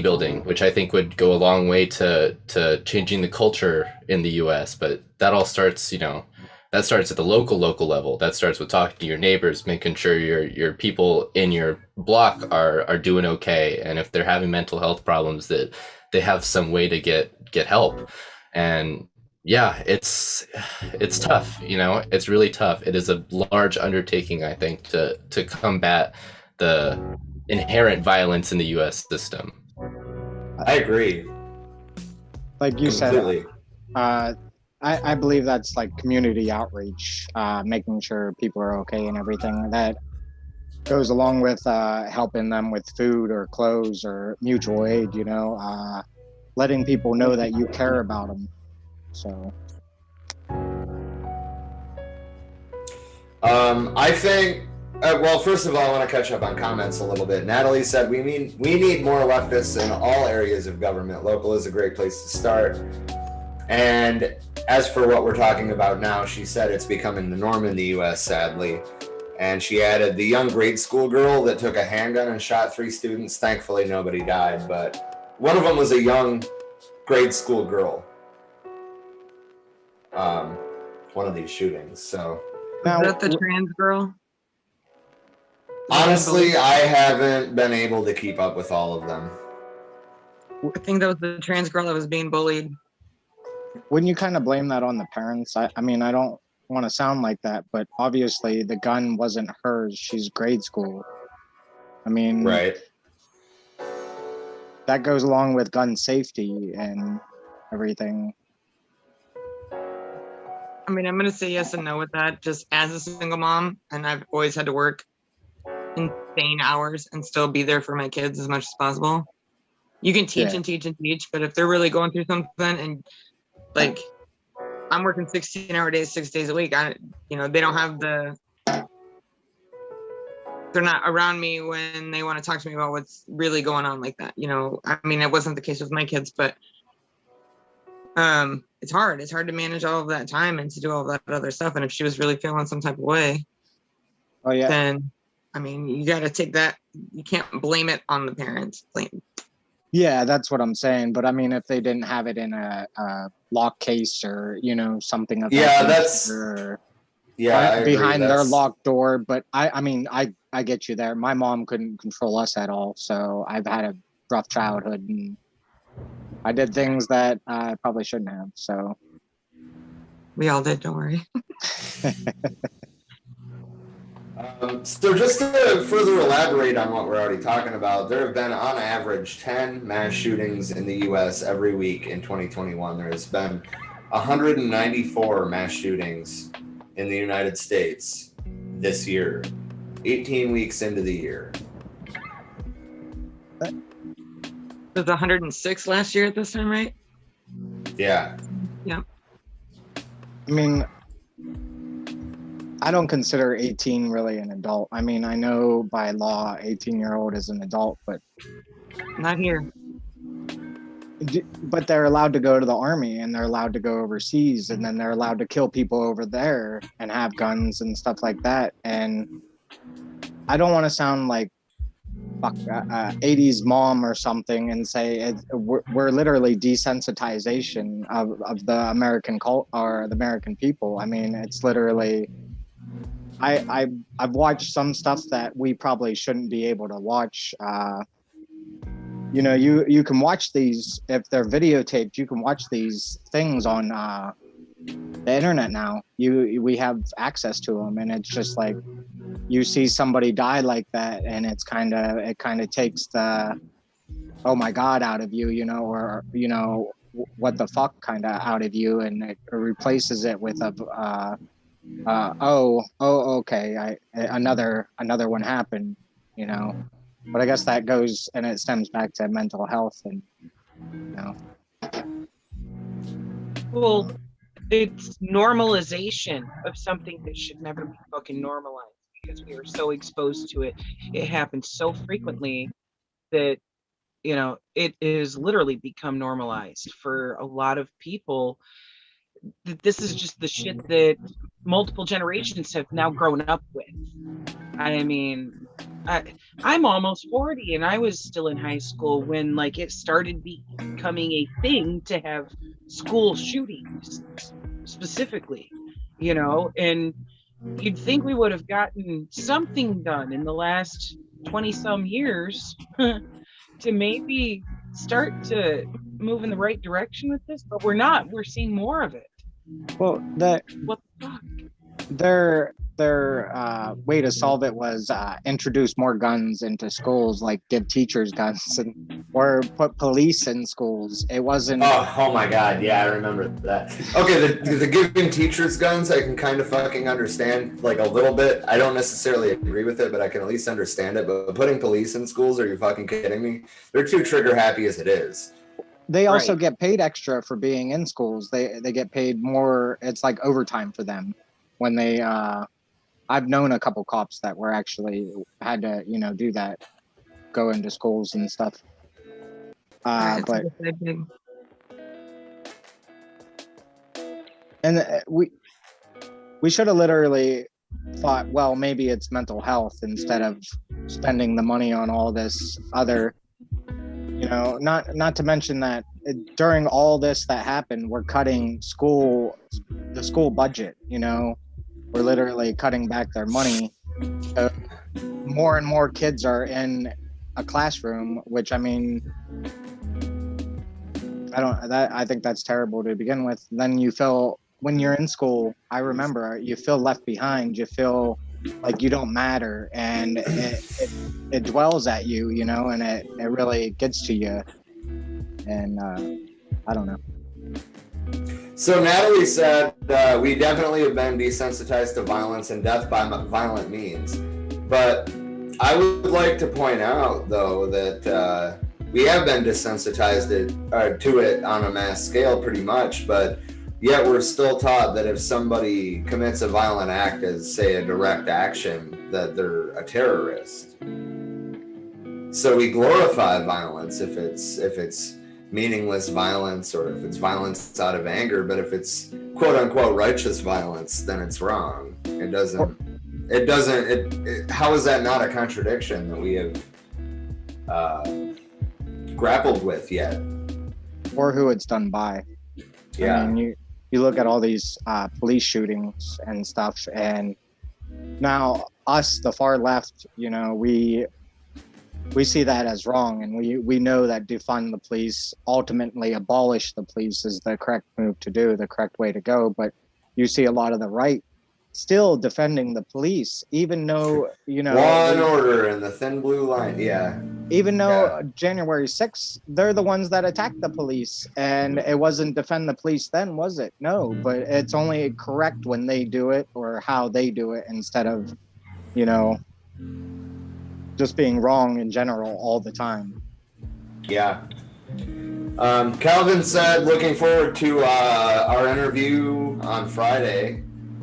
building, which I think would go a long way to changing the culture in the US. But that all starts, you know, that starts at the local level. That starts with talking to your neighbors, making sure your people in your block are doing okay, and if they're having mental health problems, that they have some way to get help. And yeah, it's tough, you know, it's really tough. It is a large undertaking, I think, to combat the inherent violence in the US system. I agree. Like you completely. said, I believe that's like community outreach, making sure people are okay and everything. That goes along with helping them with food or clothes or mutual aid, you know, letting people know that you care about them. So. I think, well, first of all, I want to catch up on comments a little bit. Natalie said we need more leftists in all areas of government. Local is a great place to start. And as for what we're talking about now, she said it's becoming the norm in the U.S., sadly. And she added, the young grade school girl that took a handgun and shot 3 students, thankfully nobody died, but one of them was a young grade school girl. One of these shootings, so. Now, is that the trans girl? Honestly, I haven't been able to keep up with all of them. I think that was the trans girl that was being bullied. Wouldn't you kind of blame that on the parents? I mean, I don't want to sound like that, but obviously the gun wasn't hers. She's grade school. I mean, right. That goes along with gun safety and everything. I mean, I'm going to say yes and no with that, just as a single mom, and I've always had to work insane hours and still be there for my kids as much as possible. You can teach and teach and teach, but if they're really going through something and like I'm working 16-hour days, 6 days a week, they don't have they're not around me when they want to talk to me about what's really going on like that. You know, I mean, it wasn't the case with my kids, but it's hard. It's hard to manage all of that time and to do all that other stuff. And if she was really feeling some type of way, then, I mean, you got to take that. You can't blame it on the parents. Yeah, that's what I'm saying. But I mean, if they didn't have it in a lock case or, you know, something of that behind their locked door. But I mean, I get you there. My mom couldn't control us at all. So I've had a rough childhood and I did things that I probably shouldn't have. So we all did, don't worry. So just to further elaborate on what we're already talking about, there have been on average 10 mass shootings in the U.S. every week in 2021. There has been 194 mass shootings in the United States this year, 18 weeks into the year. It was 106 last year at this time, right? Yeah. Yeah. I mean, I don't consider 18 really an adult. I mean, I know by law, 18-year-old is an adult, but not here. But they're allowed to go to the army and they're allowed to go overseas and then they're allowed to kill people over there and have guns and stuff like that. And I don't want to sound like 80s mom or something and say we're literally desensitization of the American cult or the American people. I mean, it's literally I've watched some stuff that we probably shouldn't be able to watch. You know, you can watch these if they're videotaped. You can watch these things on the internet now. We have access to them, and it's just like you see somebody die like that, and it kind of takes the oh my god out of you, you know, or you know what the fuck kind of out of you, and it replaces it with a okay, another one happened, you know. But I guess that goes and it stems back to mental health and, you know. Well, it's normalization of something that should never be fucking normalized because we are so exposed to it. It happens so frequently that, you know, it is literally become normalized for a lot of people. This is just the shit that multiple generations have now grown up with. I mean, I'm almost 40 and I was still in high school when like it started becoming a thing to have school shootings specifically, you know, and you'd think we would have gotten something done in the last 20 some years to maybe start to move in the right direction with this, but we're not. We're seeing more of it. Well, what the fuck? their way to solve it was introduce more guns into schools, like give teachers guns, or put police in schools. It wasn't. Oh my God, yeah, I remember that. Okay, the giving teachers guns, I can kind of fucking understand, like, a little bit. I don't necessarily agree with it, but I can at least understand it. But putting police in schools, are you fucking kidding me? They're too trigger happy as it is. They also get paid extra for being in schools. They get paid more. It's like overtime for them when they. I've known a couple cops that were actually had to, do that, go into schools and stuff. But and we should have literally thought, well, maybe it's mental health instead of spending the money on all this other. Not to mention that during all this that happened, we're cutting the school budget. We're literally cutting back their money. So more and more kids are in a classroom, which I think that's terrible to begin with. Then you feel, when you're in school, I remember, you feel left behind. You feel like you don't matter, and it dwells at you, and it really gets to you. And I don't know. So Natalie said, we definitely have been desensitized to violence and death by violent means. But I would like to point out, though, that we have been desensitized to it on a mass scale pretty much, but yet we're still taught that if somebody commits a violent act as, say, a direct action, that they're a terrorist. So we glorify violence if it's meaningless violence, or if it's violence out of anger, but if it's quote unquote righteous violence, then it's wrong. How is that not a contradiction that we have grappled with yet? Or who it's done by. Yeah. I mean, you look at all these police shootings and stuff, and now us, the far left, we see that as wrong, and we know that defund the police, ultimately abolish the police, is the correct move to do, the correct way to go. But you see a lot of the right still defending the police, even though, law and order and the thin blue line. Yeah. Even though January 6th, they're the ones that attacked the police, and it wasn't defend the police then, was it? No, but it's only correct when they do it, or how they do it, instead of, just being wrong in general all the time. Yeah. Calvin said, looking forward to our interview on Friday.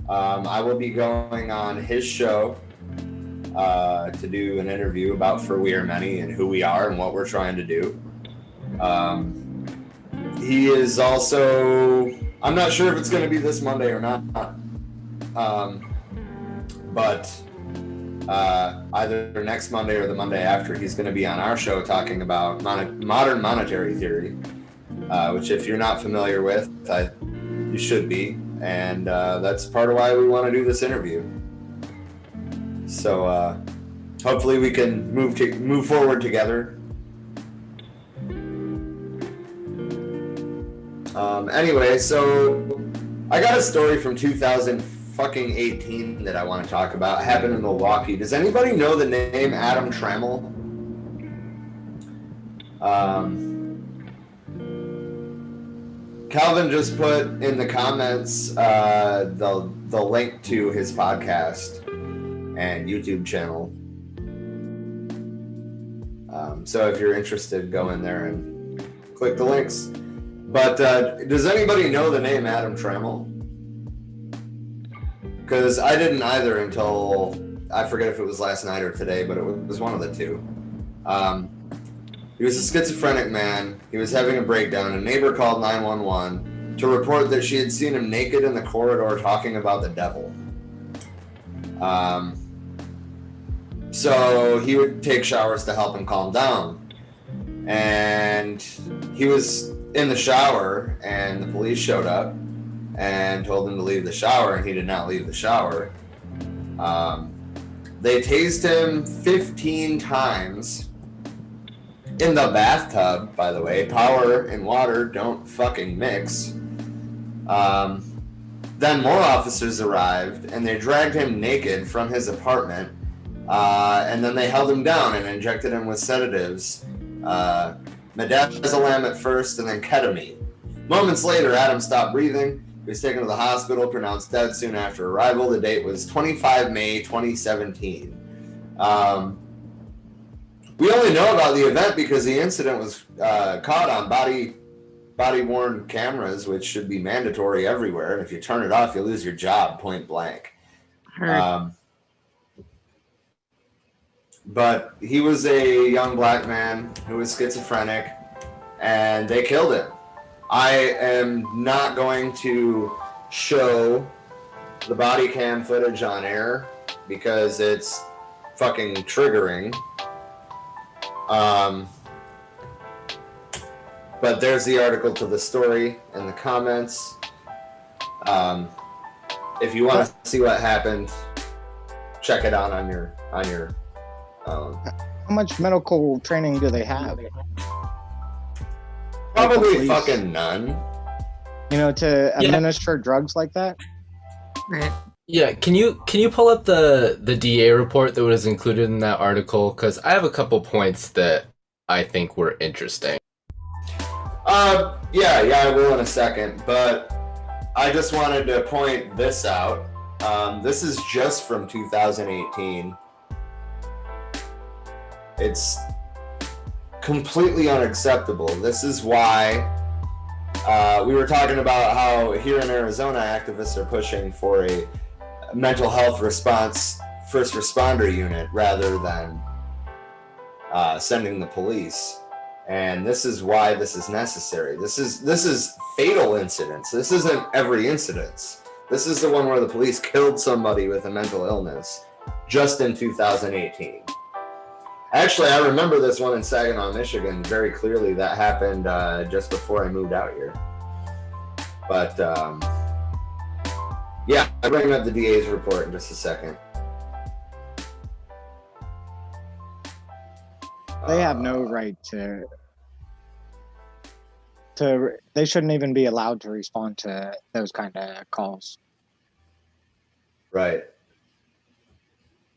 I will be going on his show to do an interview about For We Are Many and who we are and what we're trying to do. He is also, I'm not sure if it's going to be this Monday or not, but either next Monday or the Monday after, he's going to be on our show talking about modern monetary theory, which, if you're not familiar with, you should be. And that's part of why we want to do this interview. So hopefully we can move forward together. Anyway, so I got a story from 2018 that I want to talk about. It happened in Milwaukee. Does anybody know the name Adam Trammell? Calvin just put in the comments the link to his podcast and YouTube channel. So if you're interested, go in there and click the links. But does anybody know the name Adam Trammell? Because I didn't either until, I forget if it was last night or today, but it was one of the two. He was a schizophrenic man. He was having a breakdown. A neighbor called 911 to report that she had seen him naked in the corridor talking about the devil. So he would take showers to help him calm down. And he was in the shower, and the police showed up and told him to leave the shower, and he did not leave the shower. They tased him 15 times in the bathtub, by the way. Power and water don't fucking mix. Then more officers arrived, and they dragged him naked from his apartment, and then they held him down and injected him with sedatives, midazolam at first, and then ketamine. Moments later, Adam stopped breathing. He was taken to the hospital, pronounced dead soon after arrival. The date was 25 May 2017. We only know about the event because the incident was caught on body-worn cameras, which should be mandatory everywhere. And if you turn it off, you lose your job, point blank. But he was a young black man who was schizophrenic, and they killed him. I am not going to show the body cam footage on air because it's fucking triggering. But there's the article to the story in the comments. If you want to see what happened, check it out on your How much medical training do they have? Probably fucking none. You know, to administer drugs like that? Right. Yeah, can you pull up the DA report that was included in that article? Because I have a couple points that I think were interesting. Yeah, I will in a second, but I just wanted to point this out. This is just from 2018. It's completely unacceptable. This is why we were talking about how here in Arizona, activists are pushing for a mental health response first responder unit rather than sending the police. And this is why this is necessary. This is fatal incidents. This isn't every incident. This is the one where the police killed somebody with a mental illness just in 2018. Actually, I remember this one in Saginaw, Michigan very clearly. That happened just before I moved out here. But yeah, I'll bring up the DA's report in just a second. They have no right to. They shouldn't even be allowed to respond to those kind of calls. Right.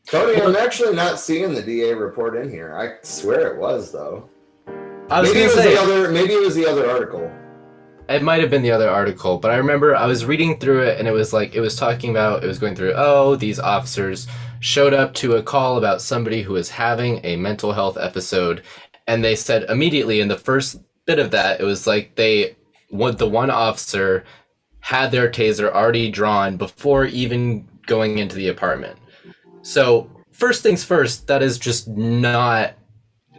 Cody, I'm actually not seeing the DA report in here. I swear it was, though. Maybe it was the other article. It might have been the other article, but I remember I was reading through it, and it was going through, these officers showed up to a call about somebody who was having a mental health episode, and they said immediately in the first bit of that, it was like the one officer had their taser already drawn before even going into the apartment. So first things first, that is just not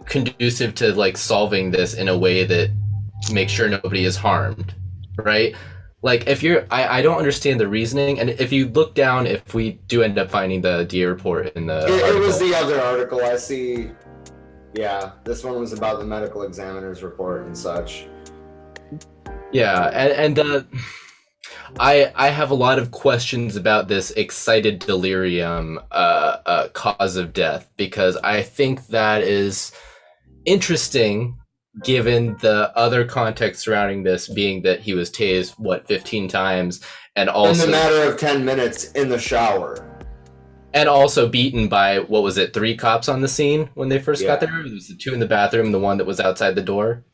conducive to like solving this in a way that makes sure nobody is harmed, right? Like if I don't understand the reasoning, and if you look down, if we do end up finding the DA report in the it was the other article I see. Yeah, this one was about the medical examiner's report and such. Yeah, and I have a lot of questions about this excited delirium cause of death, because I think that is interesting given the other context surrounding this, being that he was tased 15 times, and also in the matter of 10 minutes in the shower, and also beaten by 3 cops on the scene when they first got there. There was the 2 in the bathroom and the one that was outside the door.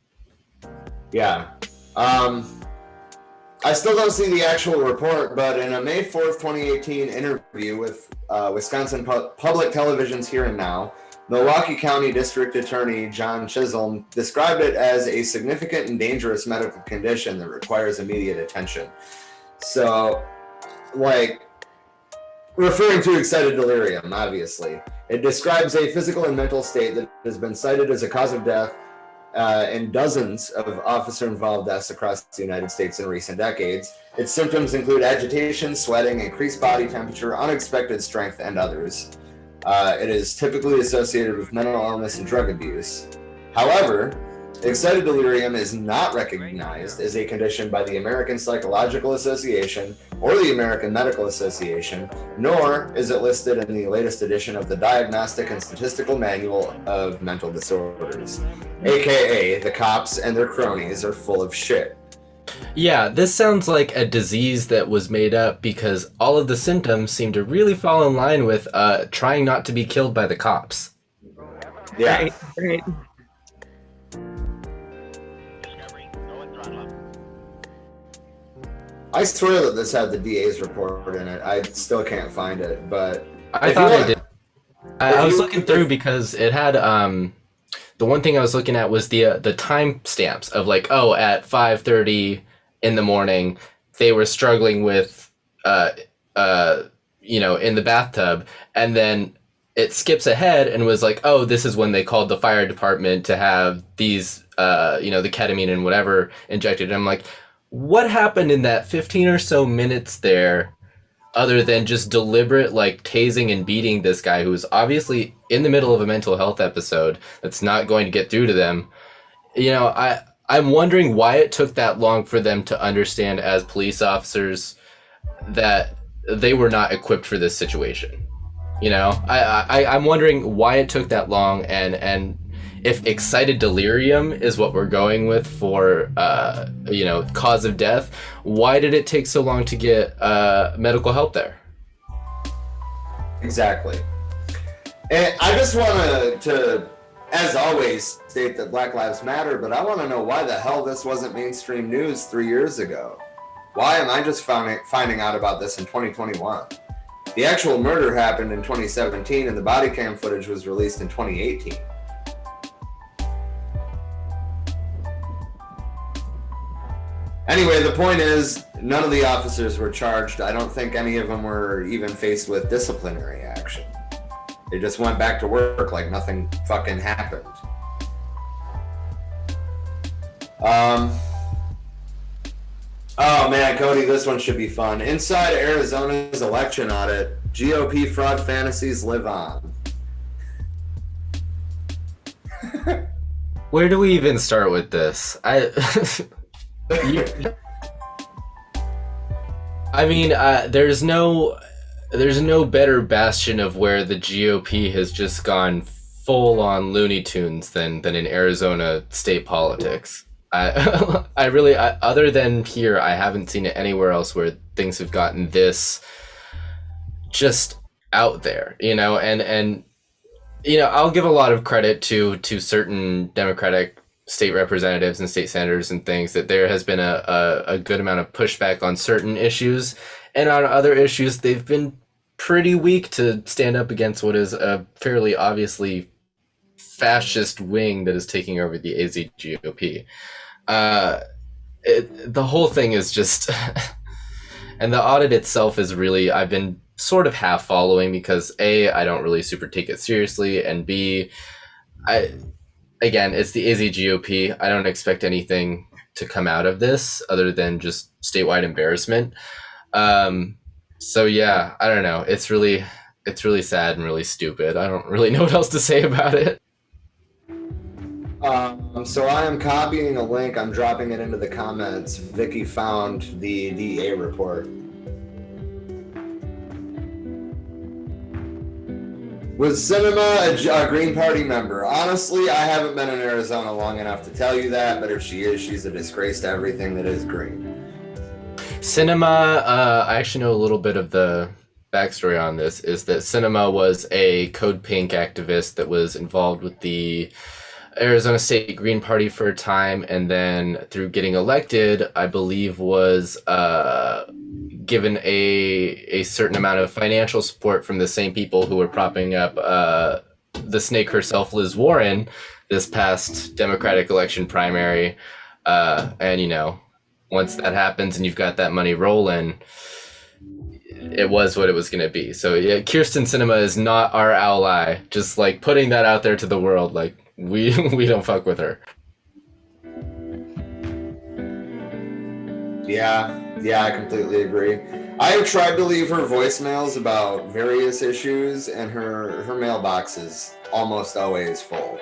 Yeah. I still don't see the actual report, but in a May 4th, 2018 interview with Wisconsin Public Television's Here and Now, Milwaukee County District Attorney John Chisholm described it as a significant and dangerous medical condition that requires immediate attention. So, referring to excited delirium, obviously. It describes a physical and mental state that has been cited as a cause of death in dozens of officer-involved deaths across the United States in recent decades. Its symptoms include agitation, sweating, increased body temperature, unexpected strength, and others. It is typically associated with mental illness and drug abuse. However, excited delirium is not recognized as a condition by the American Psychological Association or the American Medical Association, nor is it listed in the latest edition of the Diagnostic and Statistical Manual of Mental Disorders, aka the cops and their cronies are full of shit. Yeah, this sounds like a disease that was made up because all of the symptoms seem to really fall in line with trying not to be killed by the cops. Yeah. Right, right. I swear that this had the DA's report in it. I still can't find it, but I if thought you I want- did. I was looking through because it had the one thing I was looking at was the time stamps of like, oh, at 5:30 in the morning they were struggling with in the bathtub, and then it skips ahead and was like, oh, this is when they called the fire department to have these the ketamine and whatever injected. And I'm like, what happened in that 15 or so minutes there other than just deliberate like tasing and beating this guy who's obviously in the middle of a mental health episode that's not going to get through to them? I'm wondering why it took that long for them to understand as police officers that they were not equipped for this situation. I'm wondering why it took that long, and if excited delirium is what we're going with for cause of death, why did it take so long to get medical help there? Exactly. And I just want to, as always, state that Black Lives Matter, but I want to know why the hell this wasn't mainstream news 3 years ago. Why am I just finding out about this in 2021? The actual murder happened in 2017, and the body cam footage was released in 2018. Anyway, the point is, none of the officers were charged. I don't think any of them were even faced with disciplinary action. They just went back to work like nothing fucking happened. Oh man, Cody, this one should be fun. Inside Arizona's election audit, GOP fraud fantasies live on. Where do we even start with this? There's no better bastion of where the GOP has just gone full on Looney Tunes than in Arizona state politics. Other than here, I haven't seen it anywhere else where things have gotten this just out there, and I'll give a lot of credit to certain Democratic state representatives and state senators and things, that there has been a good amount of pushback on certain issues, and on other issues they've been pretty weak to stand up against what is a fairly obviously fascist wing that is taking over the AZ GOP. The whole thing is just and the audit itself is really, I've been sort of half following because A, I don't really super take it seriously, and B, it's the AZ GOP. I don't expect anything to come out of this other than just statewide embarrassment. So yeah, I don't know. It's really sad and really stupid. I don't really know what else to say about it. So I am copying a link. I'm dropping it into the comments. Vicky found the DA report. Was Cinema a Green Party member? Honestly, I haven't been in Arizona long enough to tell you that, but if she is, she's a disgrace to everything that is green. Cinema, I actually know a little bit of the backstory on this, is that Cinema was a Code Pink activist that was involved with the Arizona State Green Party for a time, and then through getting elected, I believe was given a certain amount of financial support from the same people who were propping up the snake herself, Liz Warren, this past Democratic election primary. And once that happens and you've got that money rolling, it was what it was going to be. So yeah, Kirsten Cinema is not our ally. Just like putting that out there to the world, like we don't fuck with her. Yeah, I completely agree. I have tried to leave her voicemails about various issues, and her mailbox is almost always full.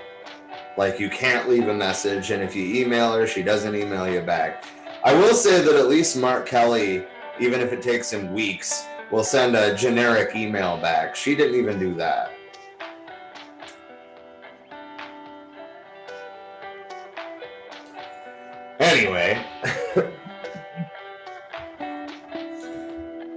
Like, you can't leave a message, and if you email her, she doesn't email you back. I will say that at least Mark Kelly, even if it takes him weeks, will send a generic email back. She didn't even do that. Anyway,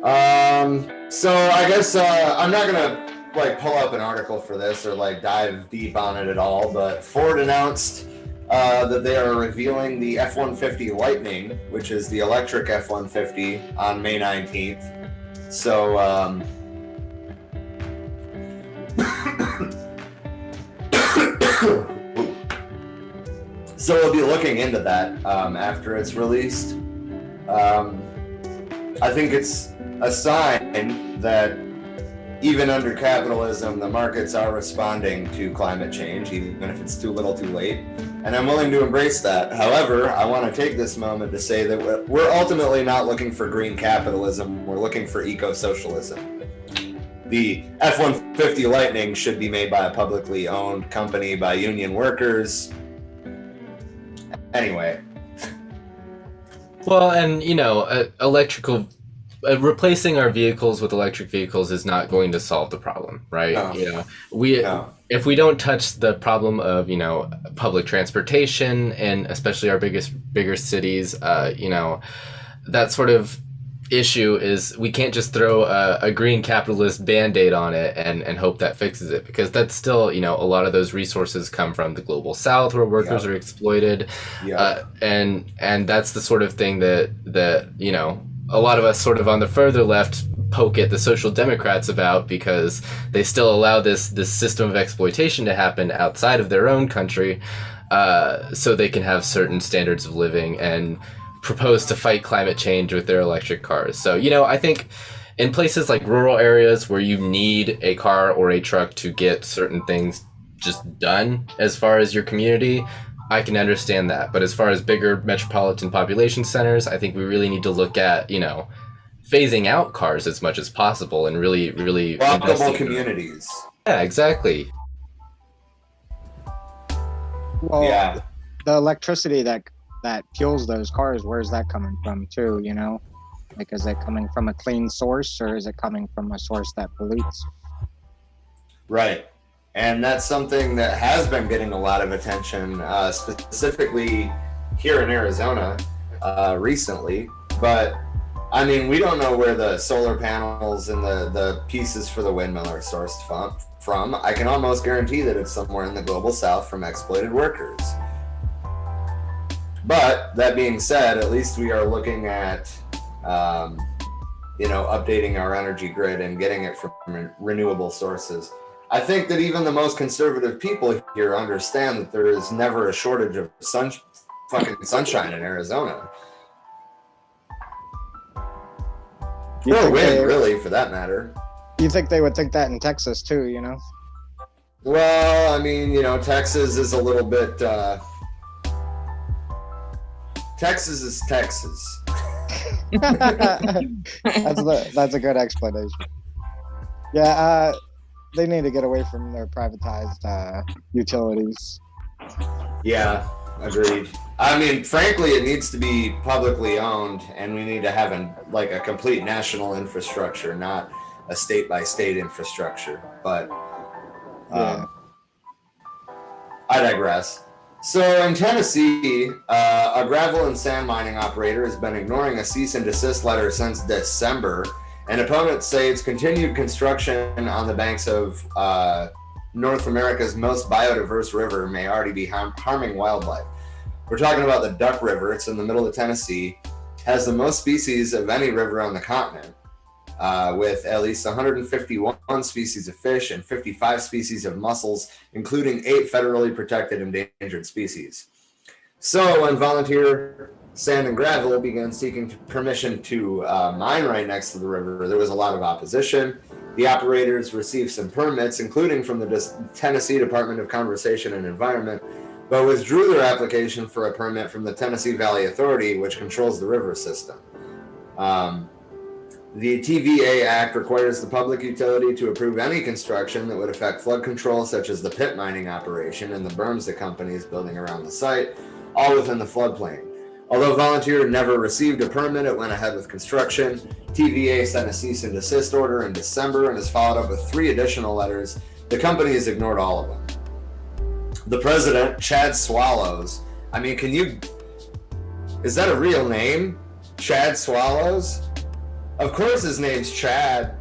So I guess I'm not gonna like pull up an article for this or like dive deep on it at all, but Ford announced that they are revealing the F-150 Lightning, which is the electric F-150, on May 19th. So so we'll be looking into that after it's released. I think it's a sign that even under capitalism, the markets are responding to climate change, even if it's too little too late. And I'm willing to embrace that. However, I want to take this moment to say that we're ultimately not looking for green capitalism. We're looking for eco-socialism. The F-150 Lightning should be made by a publicly owned company by union workers. Anyway. Well, and replacing our vehicles with electric vehicles is not going to solve the problem, right? No. If we don't touch the problem of public transportation, and especially our bigger cities, that sort of issue is we can't just throw a green capitalist band-aid on it and hope that fixes it, because that's still a lot of those resources come from the global south where workers are exploited. And that's the sort of thing that a lot of us sort of on the further left poke at the Social Democrats about, because they still allow this system of exploitation to happen outside of their own country, so they can have certain standards of living and propose to fight climate change with their electric cars. So, I think in places like rural areas where you need a car or a truck to get certain things just done as far as your community, I can understand that. But as far as bigger metropolitan population centers, I think we really need to look at, phasing out cars as much as possible and really walkable communities. Yeah, exactly. Well, the electricity that fuels those cars, where's that coming from too, Like, is it coming from a clean source, or is it coming from a source that pollutes? Right. And that's something that has been getting a lot of attention, specifically here in Arizona recently. But I mean, we don't know where the solar panels and the pieces for the windmill are sourced from. I can almost guarantee that it's somewhere in the global south from exploited workers. But that being said, at least we are looking at, updating our energy grid and getting it from renewable sources. I think that even the most conservative people here understand that there is never a shortage of sunshine in Arizona. Or wind, really, for that matter. You think they would think that in Texas too, Well, I mean, Texas is a little bit... Texas is Texas. That's a good explanation. Yeah, they need to get away from their privatized utilities. Yeah, agreed. I mean, frankly, it needs to be publicly owned, and we need to have a complete national infrastructure, not a state-by-state infrastructure. But I digress. So in Tennessee, a gravel and sand mining operator has been ignoring a cease and desist letter since December, and opponents say its continued construction on the banks of North America's most biodiverse river may already be harming wildlife. We're talking about the Duck River. It's in the middle of Tennessee, has the most species of any river on the continent, with at least 151 species of fish and 55 species of mussels, including 8 federally protected endangered species. So when Volunteer Sand and Gravel began seeking permission to mine right next to the river, there was a lot of opposition. The operators received some permits, including from the Tennessee Department of Conservation and Environment, but withdrew their application for a permit from the Tennessee Valley Authority, which controls the river system. The Tva Act requires the public utility to approve any construction that would affect flood control, such as the pit mining operation and the berms the company is building around the site, all within the floodplain. Although Volunteer never received a permit, it went ahead with construction. TVA sent a cease and desist order in December and has followed up with 3 additional letters. The company has ignored all of them. The president, Chad Swallows, I mean, is that a real name? Chad Swallows? Of course his name's Chad.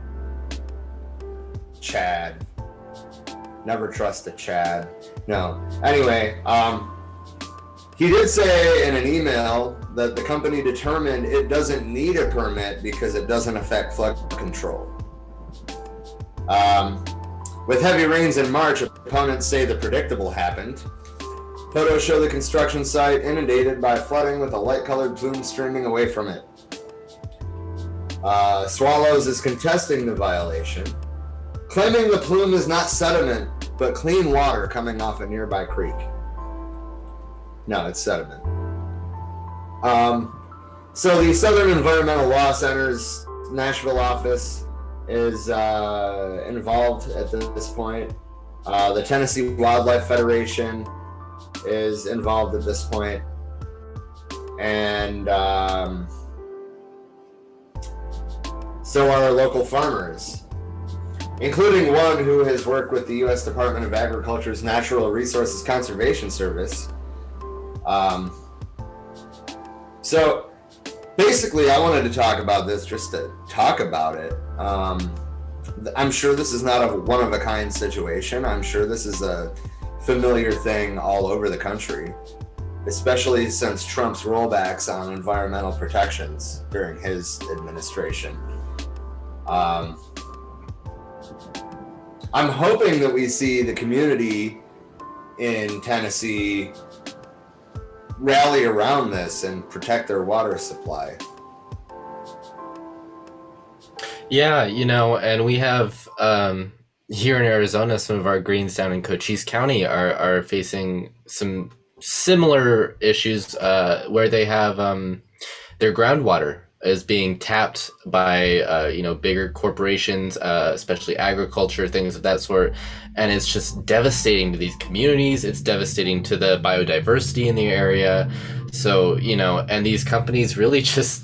Chad. Never trust a Chad. No. Anyway, he did say in an email that the company determined it doesn't need a permit because it doesn't affect flood control. With heavy rains in March, opponents say the predictable happened. Photos show the construction site inundated by flooding with a light-colored plume streaming away from it. Swallows is contesting the violation, claiming the plume is not sediment, but clean water coming off a nearby creek. No, it's sediment. So the Southern Environmental Law Center's Nashville office is involved at this point. The Tennessee Wildlife Federation is involved at this point. And so are local farmers, including one who has worked with the U.S. Department of Agriculture's Natural Resources Conservation Service. So basically, I wanted to talk about this just to talk about it. I'm sure this is not a one-of-a-kind situation. I'm sure this is a familiar thing all over the country, especially since Trump's rollbacks on environmental protections during his administration. I'm hoping that we see the community in Tennessee rally around this and protect their water supply. Yeah, and we have here in Arizona, some of our greens down in Cochise County are facing some similar issues where they have their groundwater is being tapped by bigger corporations, especially agriculture, things of that sort, and it's just devastating to these communities. It's devastating to the biodiversity in the area. So and these companies really just,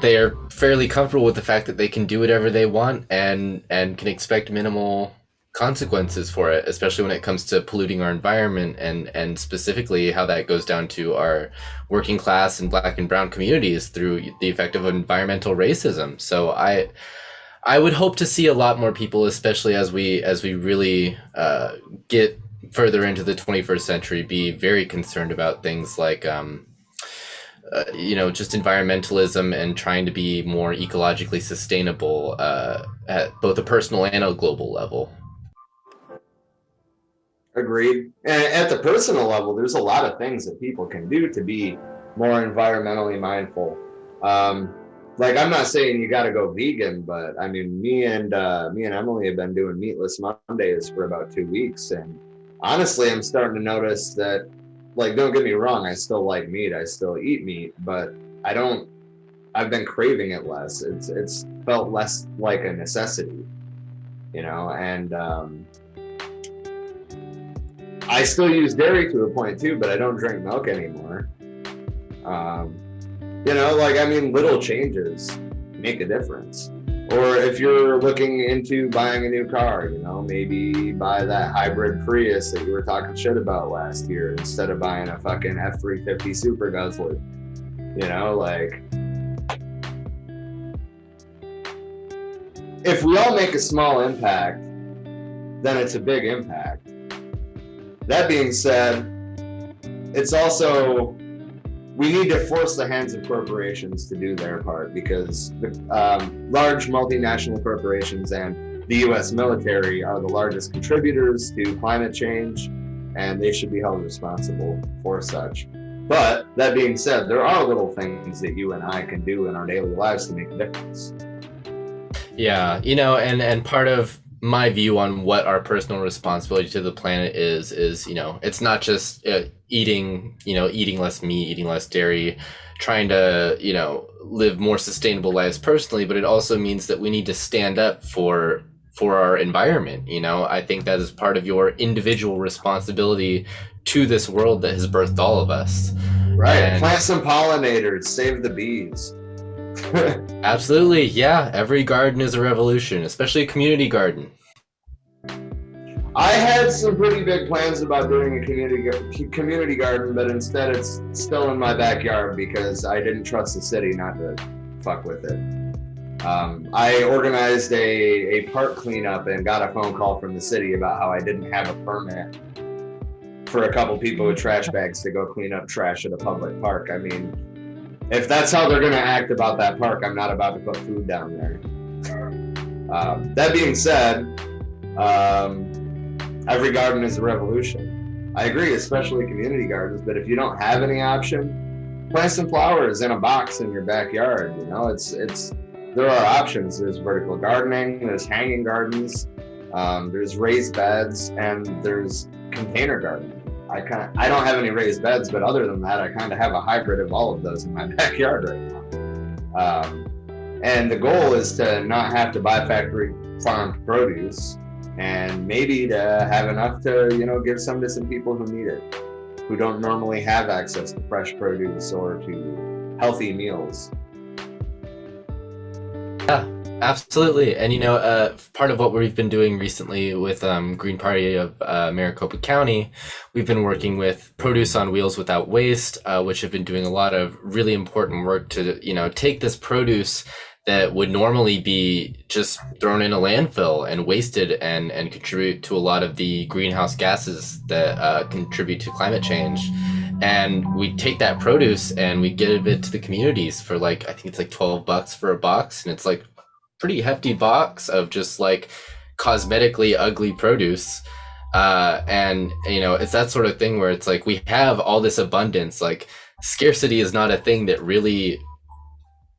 they're fairly comfortable with the fact that they can do whatever they want and can expect minimal consequences for it, especially when it comes to polluting our environment and specifically how that goes down to our working class and Black and brown communities through the effect of environmental racism. So I would hope to see a lot more people, especially as we really get further into the 21st century, be very concerned about things like just environmentalism and trying to be more ecologically sustainable at both a personal and a global level. Agreed. And at the personal level, there's a lot of things that people can do to be more environmentally mindful. Like, I'm not saying you got to go vegan, but I mean, me and Emily have been doing meatless Mondays for about 2 weeks, and honestly, I'm starting to notice that, like, don't get me wrong, I still like meat, I still eat meat, but I've been craving it less. It's felt less like a necessity, and I still use dairy to a point too, but I don't drink milk anymore. Little changes make a difference. Or if you're looking into buying a new car, maybe buy that hybrid Prius that you were talking shit about last year instead of buying a fucking F-350 Super Guzzler. If we all make a small impact, then it's a big impact. That being said, it's also, we need to force the hands of corporations to do their part, because the large multinational corporations and the U.S. military are the largest contributors to climate change, and they should be held responsible for such. But that being said, there are little things that you and I can do in our daily lives to make a difference. Yeah, and part of my view on what our personal responsibility to the planet is it's not just eating less meat, eating less dairy, trying to live more sustainable lives personally, but it also means that we need to stand up for our environment. I think that is part of your individual responsibility to this world that has birthed all of us. Right. And plant some pollinators, save the bees. Absolutely, yeah. Every garden is a revolution, especially a community garden. I had some pretty big plans about doing a community garden, but instead it's still in my backyard because I didn't trust the city not to fuck with it. I organized a park cleanup and got a phone call from the city about how I didn't have a permit for a couple people with trash bags to go clean up trash at a public park. I mean, if that's how they're going to act about that park, I'm not about to put food down there. That being said, every garden is a revolution. I agree, especially community gardens, but if you don't have any option, plant some flowers in a box in your backyard. You know, there are options. There's vertical gardening, there's hanging gardens, there's raised beds, and there's container gardening. I don't have any raised beds, but other than that, I kind of have a hybrid of all of those in my backyard right now. And the goal is to not have to buy factory farmed produce, and maybe to have enough to, you know, give some to some people who need it, who don't normally have access to fresh produce or to healthy meals. Yeah, absolutely. And, you know, part of what we've been doing recently with Green Party of Maricopa County, we've been working with Produce on Wheels Without Waste, which have been doing a lot of really important work to, you know, take this produce that would normally be just thrown in a landfill and wasted and contribute to a lot of the greenhouse gases that contribute to climate change. And we take that produce and we give it to the communities for like, I think it's like $12 for a box. And it's like a pretty hefty box of just like cosmetically ugly produce. And, you know, it's that sort of thing where it's like, we have all this abundance. Like, scarcity is not a thing that really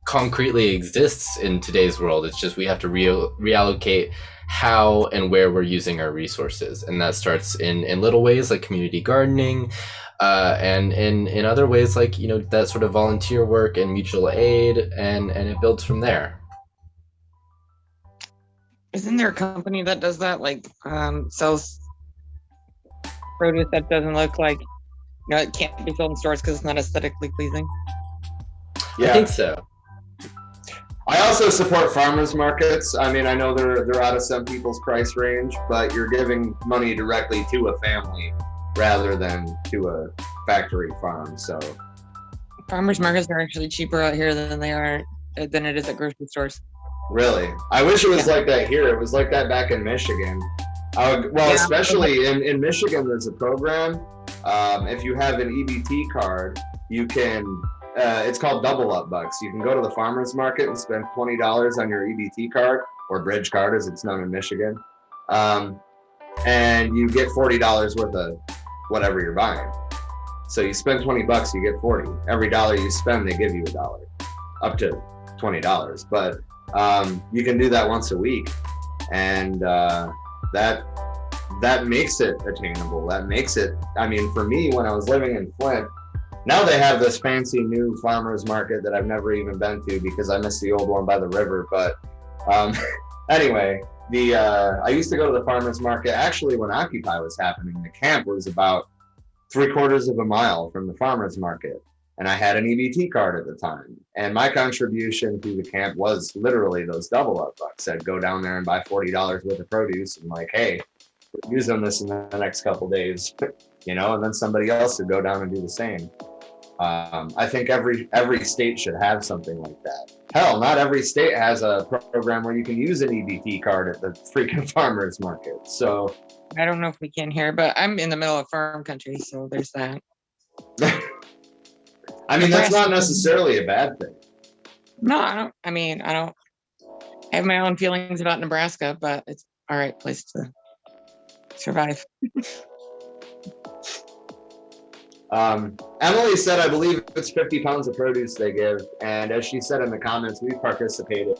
concretely exists in today's world. It's just we have to reallocate how and where we're using our resources, and that starts in little ways like community gardening, and in other ways like, you know, that sort of volunteer work and mutual aid, and it builds from there. Isn't there a company that does that, like sells produce that doesn't look like, you know, it can't be sold in stores because it's not aesthetically pleasing? Yeah. I think so. I also support farmers markets. I mean, I know they're out of some people's price range, but you're giving money directly to a family rather than to a factory farm. So Farmers markets are actually cheaper out here than it is at grocery stores. Really? I wish it was like that here. It was like that back in Michigan. Especially in Michigan, there's a program. If you have an EBT card, you can, it's called Double Up Bucks. You can go to the farmer's market and spend $20 on your EBT card, or bridge card as it's known in Michigan. And you get $40 worth of whatever you're buying. So you spend $20, you get 40. Every dollar you spend, they give you $1, up to $20. But you can do that once a week, and that makes it attainable. That makes it, I mean, for me, when I was living in Flint, now they have this fancy new farmers market that I've never even been to because I miss the old one by the river. But anyway, I used to go to the farmers market actually when Occupy was happening. The camp was about 3/4 of a mile from the farmers market, and I had an EBT card at the time. And my contribution to the camp was literally those Double Up Bucks. I'd go down there and buy $40 worth of produce and like, hey, we're using this in the next couple days, you know, and then somebody else would go down and do the same. I think every state should have something like that. Hell, not every state has a program where you can use an EBT card at the freaking farmers market. So I don't know if we can here, but I'm in the middle of farm country, so there's that. I mean, that's not necessarily a bad thing. No, I don't. I have my own feelings about Nebraska, but it's all right place to survive. Emily said, I believe it's 50 pounds of produce they give. And as she said in the comments, we've participated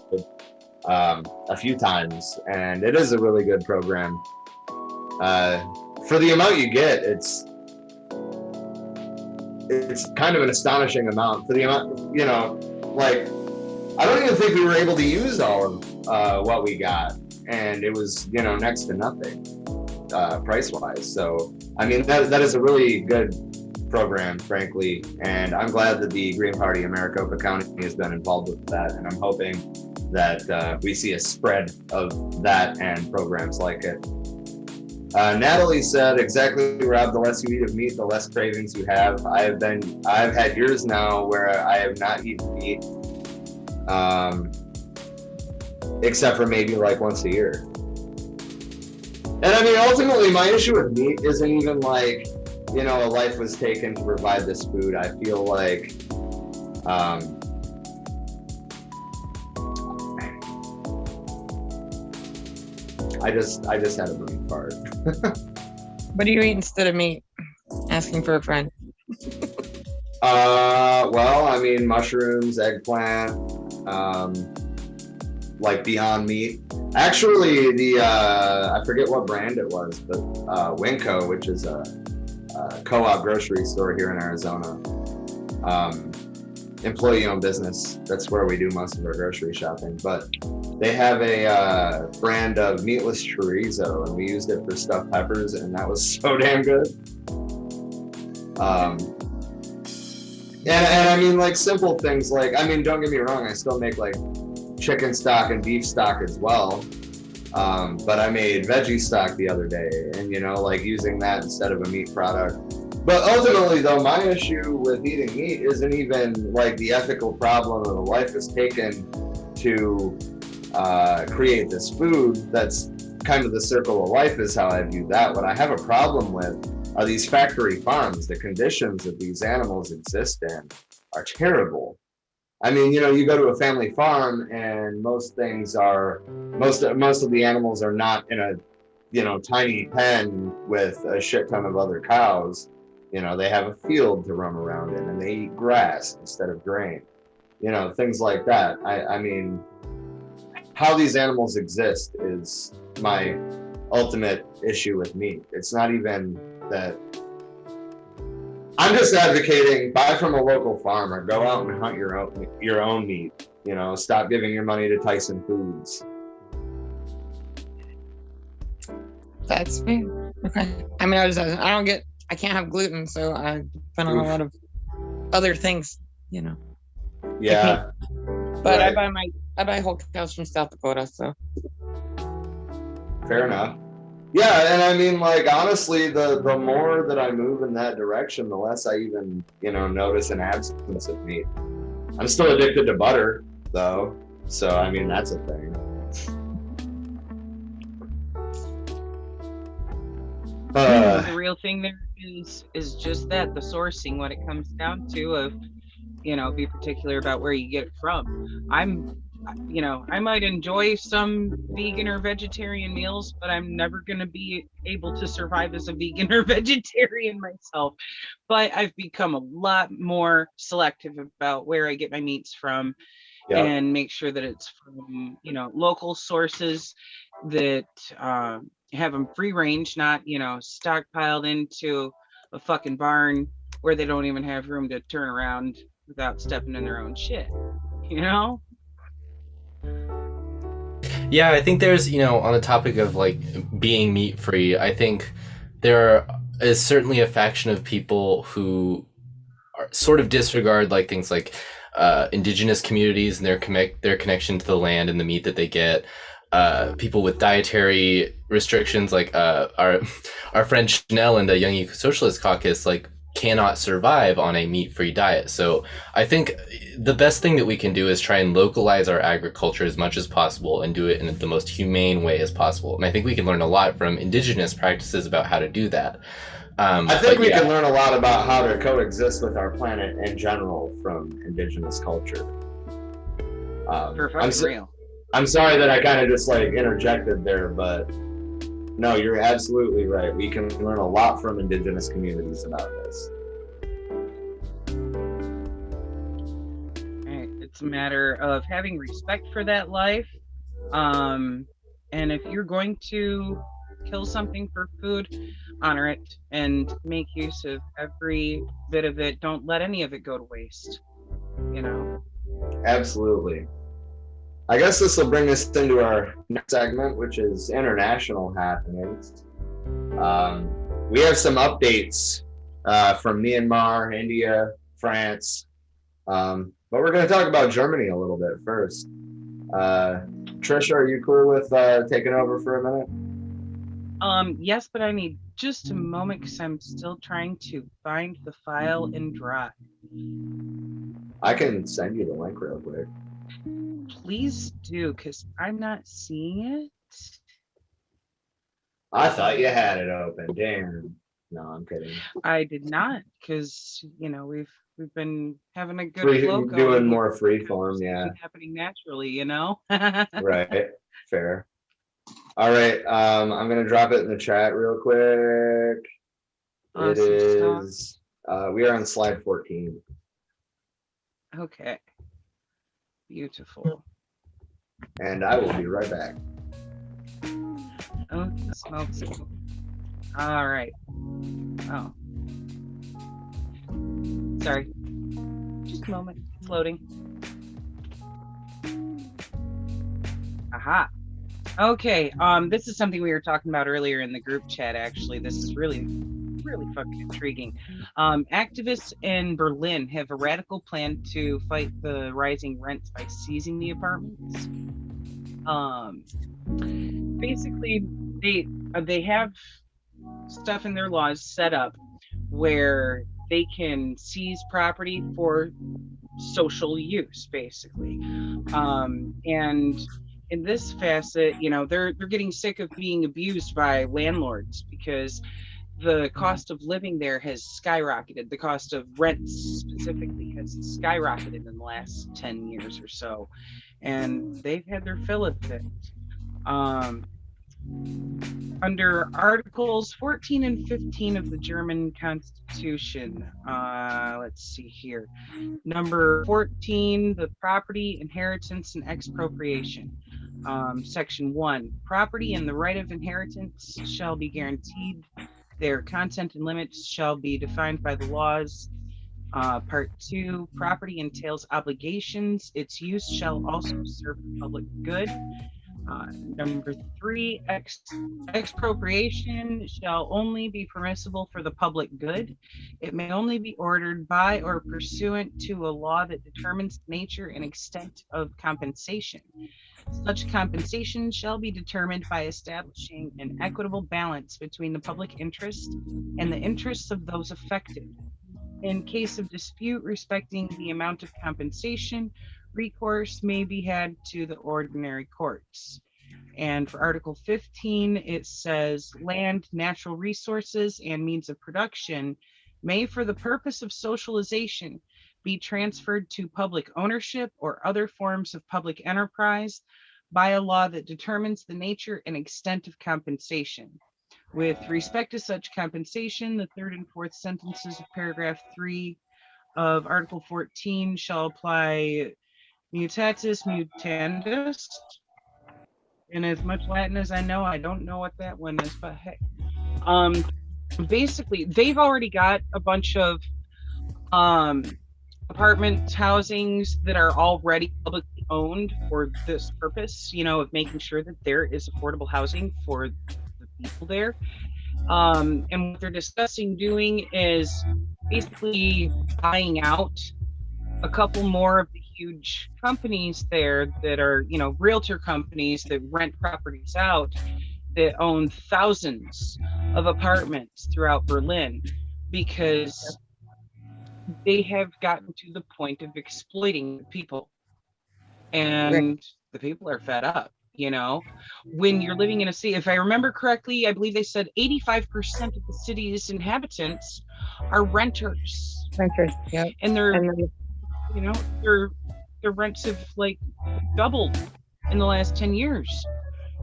a few times, and it is a really good program. For the amount you get, it's kind of an astonishing amount. For the amount, you know, like, I don't even think we were able to use all of what we got. And it was, you know, next to nothing price-wise. So, I mean, that is a really good program, frankly, and I'm glad that the Green Party of Maricopa County has been involved with that, and I'm hoping that we see a spread of that and programs like it. Natalie said, exactly, Rob, the less you eat of meat, the less cravings you have. I've had years now where I have not eaten meat, except for maybe like once a year. And I mean, ultimately, my issue with meat isn't even like, you know, a life was taken to provide this food. I feel like, I just had a brain fart. What do you eat instead of meat? Asking for a friend. Well, I mean, mushrooms, eggplant, like Beyond Meat. Actually, the I forget what brand it was, but Winco, which is a co-op grocery store here in Arizona, employee-owned business. That's where we do most of our grocery shopping. But they have a brand of meatless chorizo, and we used it for stuffed peppers, and that was so damn good. And I mean, like, simple things like, I mean, don't get me wrong, I still make like chicken stock and beef stock as well. But I made veggie stock the other day, and, you know, like using that instead of a meat product. But ultimately, though, my issue with eating meat isn't even like the ethical problem that a life has taken to create this food. That's kind of the circle of life is how I view that. What I have a problem with are these factory farms. The conditions that these animals exist in are terrible. I mean, you know, you go to a family farm and most things are, most of the animals are not in a, you know, tiny pen with a shit ton of other cows. You know, they have a field to roam around in, and they eat grass instead of grain. You know, things like that. I mean, how these animals exist is my ultimate issue with meat. It's not even that. I'm just advocating buy from a local farmer, go out and hunt your own meat. You know, stop giving your money to Tyson Foods. That's fair. Okay. I mean, I can't have gluten, so I depend on a lot of other things, you know. Yeah. But right. I buy whole cows from South Dakota, so. Fair enough. Yeah, and I mean, like, honestly, the more that I move in that direction, the less I even, you know, notice an absence of meat. I'm still addicted to butter, though, so I mean, that's a thing. The real thing there is just that, the sourcing, what it comes down to, of, you know, be particular about where you get it from. You know, I might enjoy some vegan or vegetarian meals, but I'm never going to be able to survive as a vegan or vegetarian myself. But I've become a lot more selective about where I get my meats from. Yep. And make sure that it's from, you know, local sources that have them free range, not, you know, stockpiled into a fucking barn where they don't even have room to turn around without stepping in their own shit, you know? Yeah, I think there's, you know, on the topic of like being meat free, I think there is certainly a faction of people who sort of disregard like things like indigenous communities and their connection to the land and the meat that they get. People with dietary restrictions, like our friend Chanel and the Young Ecosocialist Caucus, like cannot survive on a meat-free diet. So I think the best thing that we can do is try and localize our agriculture as much as possible and do it in the most humane way as possible. And I think we can learn a lot from indigenous practices about how to do that. I think we can learn a lot about how to coexist with our planet in general from indigenous culture. I'm sorry that I kind of just like interjected there, but no, you're absolutely right. We can learn a lot from indigenous communities about this. It's a matter of having respect for that life. And if you're going to kill something for food, honor it and make use of every bit of it. Don't let any of it go to waste, you know? Absolutely. I guess this will bring us into our next segment, which is international happenings. We have some updates from Myanmar, India, France, but we're going to talk about Germany a little bit first. Trisha, are you cool with taking over for a minute? Yes, but I need just a moment because I'm still trying to find the file in Drive. I can send you the link real quick. Please do, because I'm not seeing it. I thought you had it open. Damn. No, I'm kidding. I did not, because we've been having a good flow going. Doing more free form, yeah. Happening naturally, Right. Fair. All right. I'm gonna drop it in the chat real quick. It Awesome is. We are on slide 14. Okay. Beautiful. And I will be right back. Oh, it smells so. All right. Oh. Sorry. Just a moment. It's loading. Aha. Okay. This is something we were talking about earlier in the group chat, actually. This is really fucking intriguing. Activists in Berlin have a radical plan to fight the rising rents by seizing the apartments. Basically, they have stuff in their laws set up where they can seize property for social use, basically. And in this facet, they're getting sick of being abused by landlords because the cost of living there has skyrocketed. The cost of rent specifically has skyrocketed in the last 10 years or so. And they've had their fill of it. Under Articles 14 and 15 of the German Constitution, let's see here. Number 14, the property, inheritance, and expropriation. Section 1, property and the right of inheritance shall be guaranteed. Their content and limits shall be defined by the laws. Part 2, property entails obligations. Its use shall also serve the public good. Number 3, expropriation shall only be permissible for the public good. It may only be ordered by or pursuant to a law that determines the nature and extent of compensation. Such compensation shall be determined by establishing an equitable balance between the public interest and the interests of those affected. In case of dispute respecting the amount of compensation, recourse may be had to the ordinary courts. And for Article 15, it says land, natural resources, and means of production may, for the purpose of socialization, be transferred to public ownership or other forms of public enterprise by a law that determines the nature and extent of compensation. With respect to such compensation, the third and fourth sentences of paragraph 3 of Article 14 shall apply mutatis mutandis. And as much Latin as I know, I don't know what that one is, but hey. Basically, they've already got a bunch of apartment housings that are already publicly owned for this purpose, of making sure that there is affordable housing for the people there. And what they're discussing doing is basically buying out a couple more of the huge companies there that are, realtor companies that rent properties out, that own thousands of apartments throughout Berlin, because they have gotten to the point of exploiting the people. And the people are fed up, When you're living in a city, if I remember correctly, I believe they said 85% of the city's inhabitants are renters. Yeah. And their rents have doubled in the last 10 years.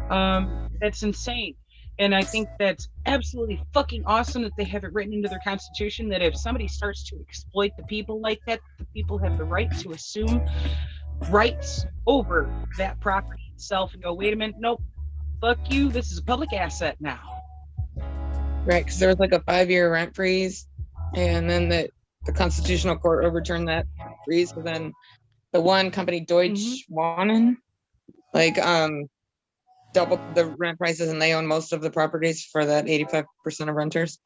That's insane. And I think that's absolutely fucking awesome that they have it written into their constitution that if somebody starts to exploit the people like that, the people have the right to assume rights over that property itself and go, wait a minute, nope, fuck you, this is a public asset now. Right, because there was a 5-year rent freeze, and then the Constitutional Court overturned that freeze. So then the one company, Deutsche Wohnen, doubled the rent prices, and they own most of the properties for that 85% of renters.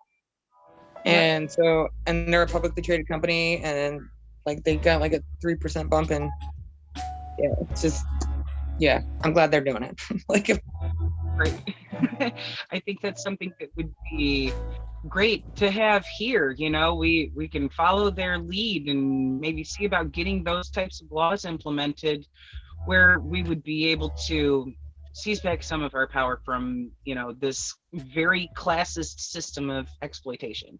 And so, and they're a publicly traded company, and they got a 3% bump in. Yeah, it's just, I'm glad they're doing it. Right. I think that's something that would be great to have here. We can follow their lead and maybe see about getting those types of laws implemented where we would be able to seize back some of our power from, this very classist system of exploitation.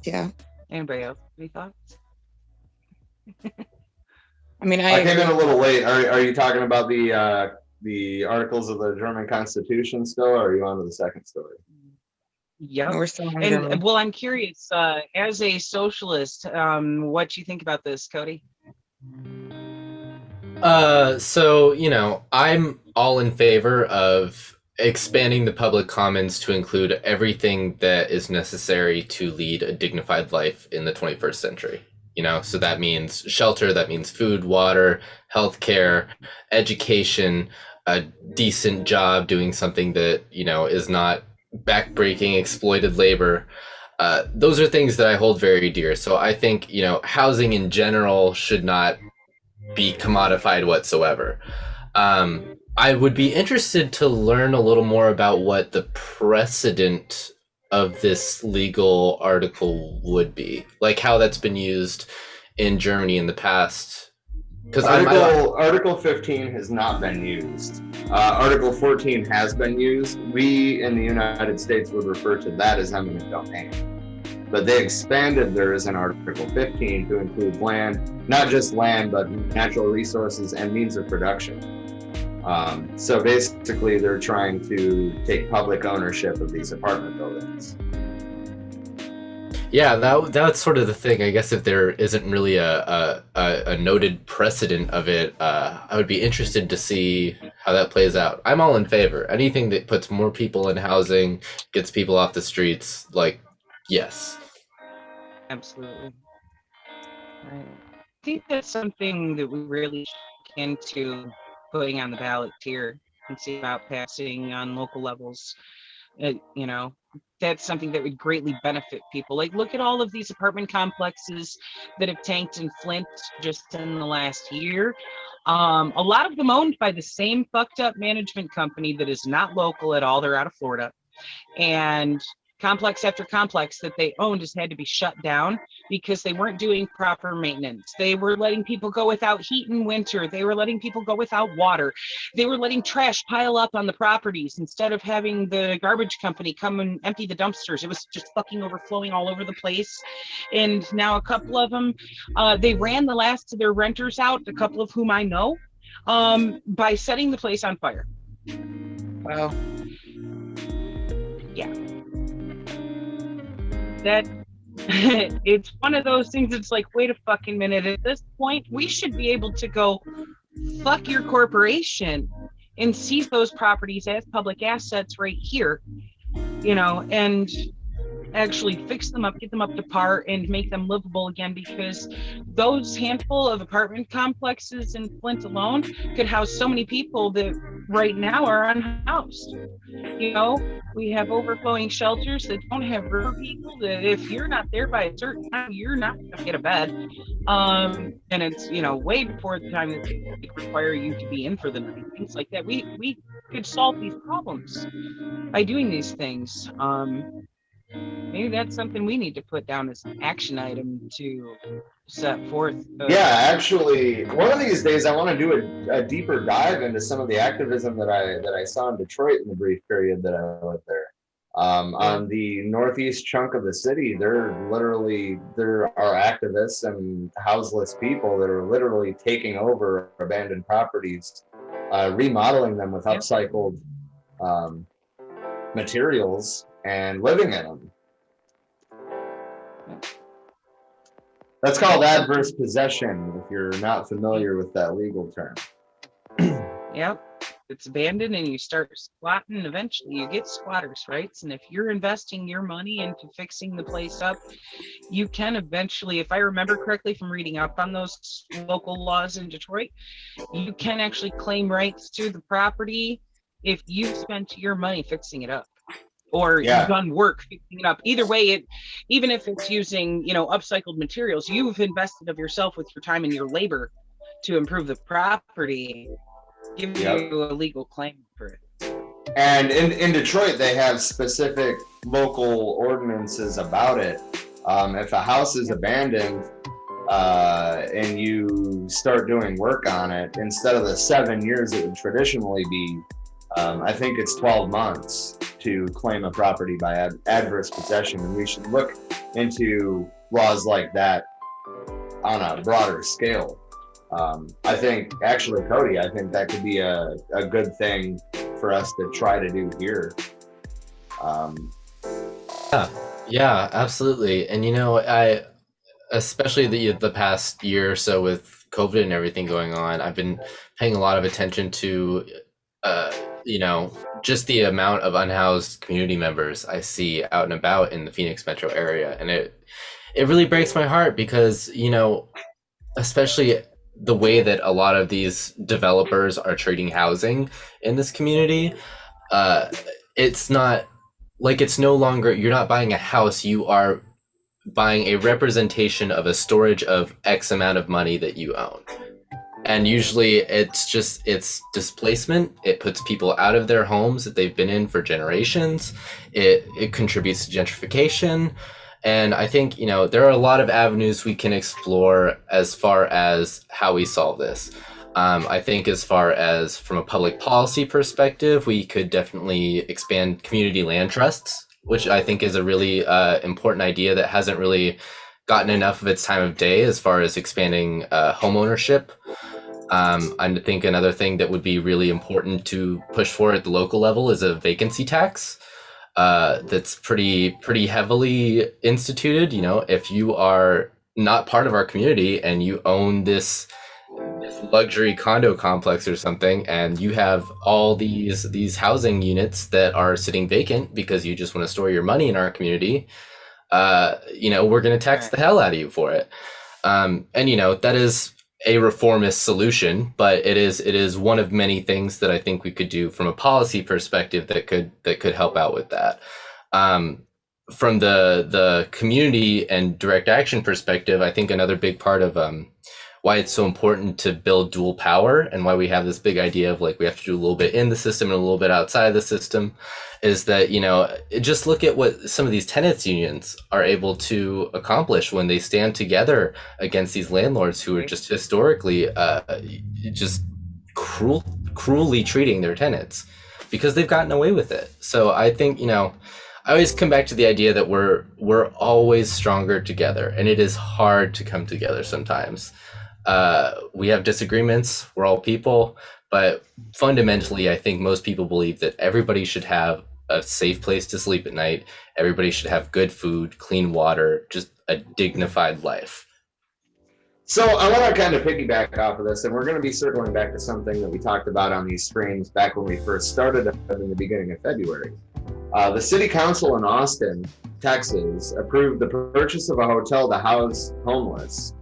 Yeah. Anybody else? Any thoughts? I mean, I came in a little late. Are you talking about the articles of the German Constitution still, or are you on to the second story? Yeah, we're still on and German. well, I'm curious, as a socialist, what you think about this, Cody? So, I'm all in favor of expanding the public commons to include everything that is necessary to lead a dignified life in the 21st century. So that means shelter, that means food, water, healthcare, education, a decent job, doing something that, is not backbreaking, exploited labor. Those are things that I hold very dear. So I think, housing in general should not be commodified whatsoever. I would be interested to learn a little more about what the precedent of this legal article would be, like how that's been used in Germany in the past. Because Article 15 has not been used. Article 14 has been used. We in the United States would refer to that as eminent domain. But they expanded theirs in Article 15 to include land, not just land, but natural resources and means of production. So basically, they're trying to take public ownership of these apartment buildings. Yeah, that's sort of the thing. I guess if there isn't really a noted precedent of it, I would be interested to see how that plays out. I'm all in favor. Anything that puts more people in housing, gets people off the streets, yes. Absolutely. Right. I think that's something that we really should look into putting on the ballot here and see about passing on local levels. That's something that would greatly benefit people. Like, look at all of these apartment complexes that have tanked in Flint just in the last year. A lot of them owned by the same fucked up management company that is not local at all. They're out of Florida. And complex after complex that they owned has had to be shut down because they weren't doing proper maintenance. They were letting people go without heat in winter. They were letting people go without water. They were letting trash pile up on the properties instead of having the garbage company come and empty the dumpsters. It was just fucking overflowing all over the place. And now a couple of them, they ran the last of their renters out, a couple of whom I know, by setting the place on fire. Wow. Yeah. That it's one of those things that's like, wait a fucking minute, at this point we should be able to go fuck your corporation and seize those properties as public assets right here, and actually fix them up, get them up to par, and make them livable again, because those handful of apartment complexes in Flint alone could house so many people that right now are unhoused. We have overflowing shelters that don't have river people, that if you're not there by a certain time, you're not going to get a bed. And it's, way before the time that they require you to be in for the night, things like that. We could solve these problems by doing these things. Maybe that's something we need to put down as an action item to set forth. Yeah, actually, one of these days I want to do a deeper dive into some of the activism that I saw in Detroit in the brief period that I lived there. On the northeast chunk of the city, there are activists and houseless people that are literally taking over abandoned properties, remodeling them with upcycled materials and living in them. That's called adverse possession, if you're not familiar with that legal term. Yep. It's abandoned and you start squatting, and eventually you get squatters' rights. And if you're investing your money into fixing the place up, you can eventually, if I remember correctly from reading up on those local laws in Detroit, you can actually claim rights to the property if you've spent your money fixing it up. Or you've done work fixing it up. Either way, even if it's using, upcycled materials, you've invested of yourself with your time and your labor to improve the property, give you a legal claim for it. And in Detroit, they have specific local ordinances about it. If a house is abandoned and you start doing work on it, instead of the 7 years it would traditionally be, I think it's 12 months to claim a property by adverse possession. And we should look into laws like that on a broader scale. I think, actually, Cody, I think that could be a good thing for us to try to do here. Yeah, absolutely. And I, especially the past year or so with COVID and everything going on, I've been paying a lot of attention to, just the amount of unhoused community members I see out and about in the Phoenix metro area. And it really breaks my heart because, especially the way that a lot of these developers are treating housing in this community, it's not like, it's no longer, you're not buying a house, you are buying a representation of a storage of X amount of money that you own. And usually it's displacement. It puts people out of their homes that they've been in for generations. It contributes to gentrification. And I think, there are a lot of avenues we can explore as far as how we solve this. I think as far as from a public policy perspective, we could definitely expand community land trusts, which I think is a really important idea that hasn't really gotten enough of its time of day as far as expanding home ownership. I think another thing that would be really important to push for at the local level is a vacancy tax that's pretty heavily instituted. If you are not part of our community and you own this luxury condo complex or something, and you have all these housing units that are sitting vacant because you just want to store your money in our community, we're going to tax the hell out of you for it. And that is a reformist solution, but it is one of many things that I think we could do from a policy perspective that could help out with that. From the community and direct action perspective, I think another big part of why it's so important to build dual power and why we have this big idea of like we have to do a little bit in the system and a little bit outside the system is that, just look at what some of these tenants unions are able to accomplish when they stand together against these landlords who are just historically just cruelly treating their tenants because they've gotten away with it. So I think, I always come back to the idea that we're always stronger together, and it is hard to come together sometimes. We have disagreements, we're all people, but fundamentally, I think most people believe that everybody should have a safe place to sleep at night. Everybody should have good food, clean water, just a dignified life. So I want to kind of piggyback off of this, and we're going to be circling back to something that we talked about on these streams back when we first started in the beginning of February. The city council in Austin, Texas, approved the purchase of a hotel to house homeless.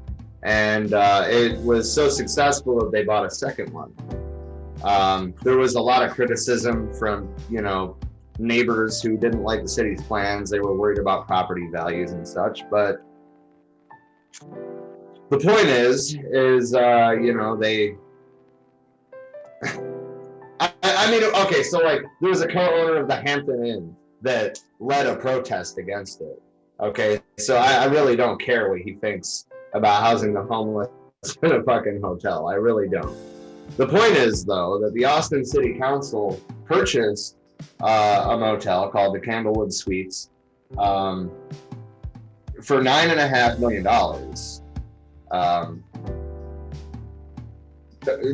And it was so successful that they bought a second one. There was a lot of criticism from, neighbors who didn't like the city's plans. They were worried about property values and such. But the point is they. Okay, so like there was a co-owner of the Hampton Inn that led a protest against it. Okay, so I really don't care what he thinks about housing the homeless in a fucking hotel. I really don't. The point is, though, that the Austin City Council purchased a motel called the Candlewood Suites for $9.5 million.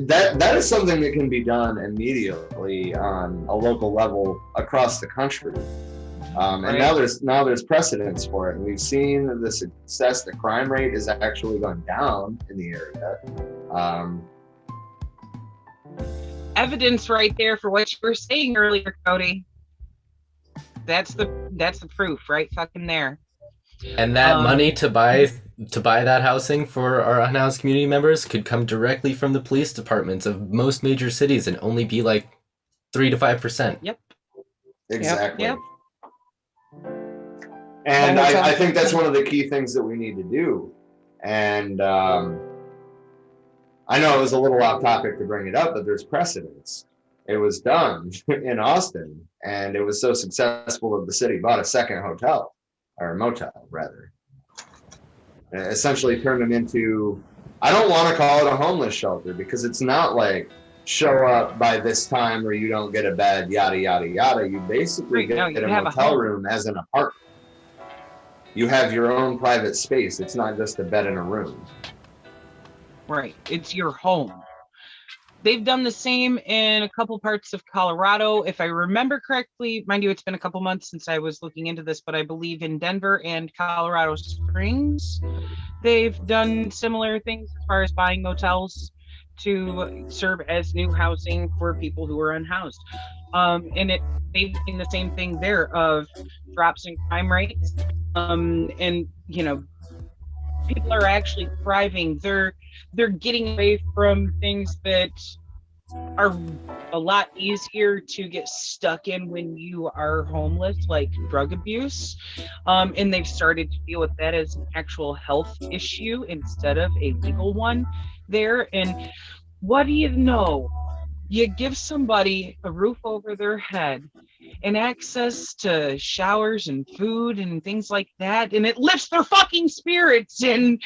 That is something that can be done immediately on a local level across the country. And now there's precedence for it, and we've seen the success. The crime rate is actually going down in the area. Evidence right there for what you were saying earlier, Cody. That's the proof right fucking there. And that money to buy that housing for our unhoused community members could come directly from the police departments of most major cities and only be like 3 to 5%. Yep. Exactly. Yep. And I think that's one of the key things that we need to do. And I know it was a little off topic to bring it up, but there's precedence. It was done in Austin, and it was so successful that the city bought a second hotel, or a motel, rather. essentially turned them into, I don't want to call it a homeless shelter, because it's not like show up by this time or you don't get a bed, yada, yada, yada. You basically get a motel room as an apartment. You have your own private space. It's not just a bed in a room. Right. It's your home. They've done the same in a couple parts of Colorado. If I remember correctly, mind you, it's been a couple months since I was looking into this, but I believe in Denver and Colorado Springs, they've done similar things as far as buying motels to serve as new housing for people who are unhoused. And they've seen the same thing there of drops in crime rates. And, you know, people are actually thriving. They're getting away from things that are a lot easier to get stuck in when you are homeless, like drug abuse. And they've started to deal with that as an actual health issue instead of a legal one there. And what do you know? You give somebody a roof over their head and access to showers and food and things like that, and it lifts their fucking spirits, and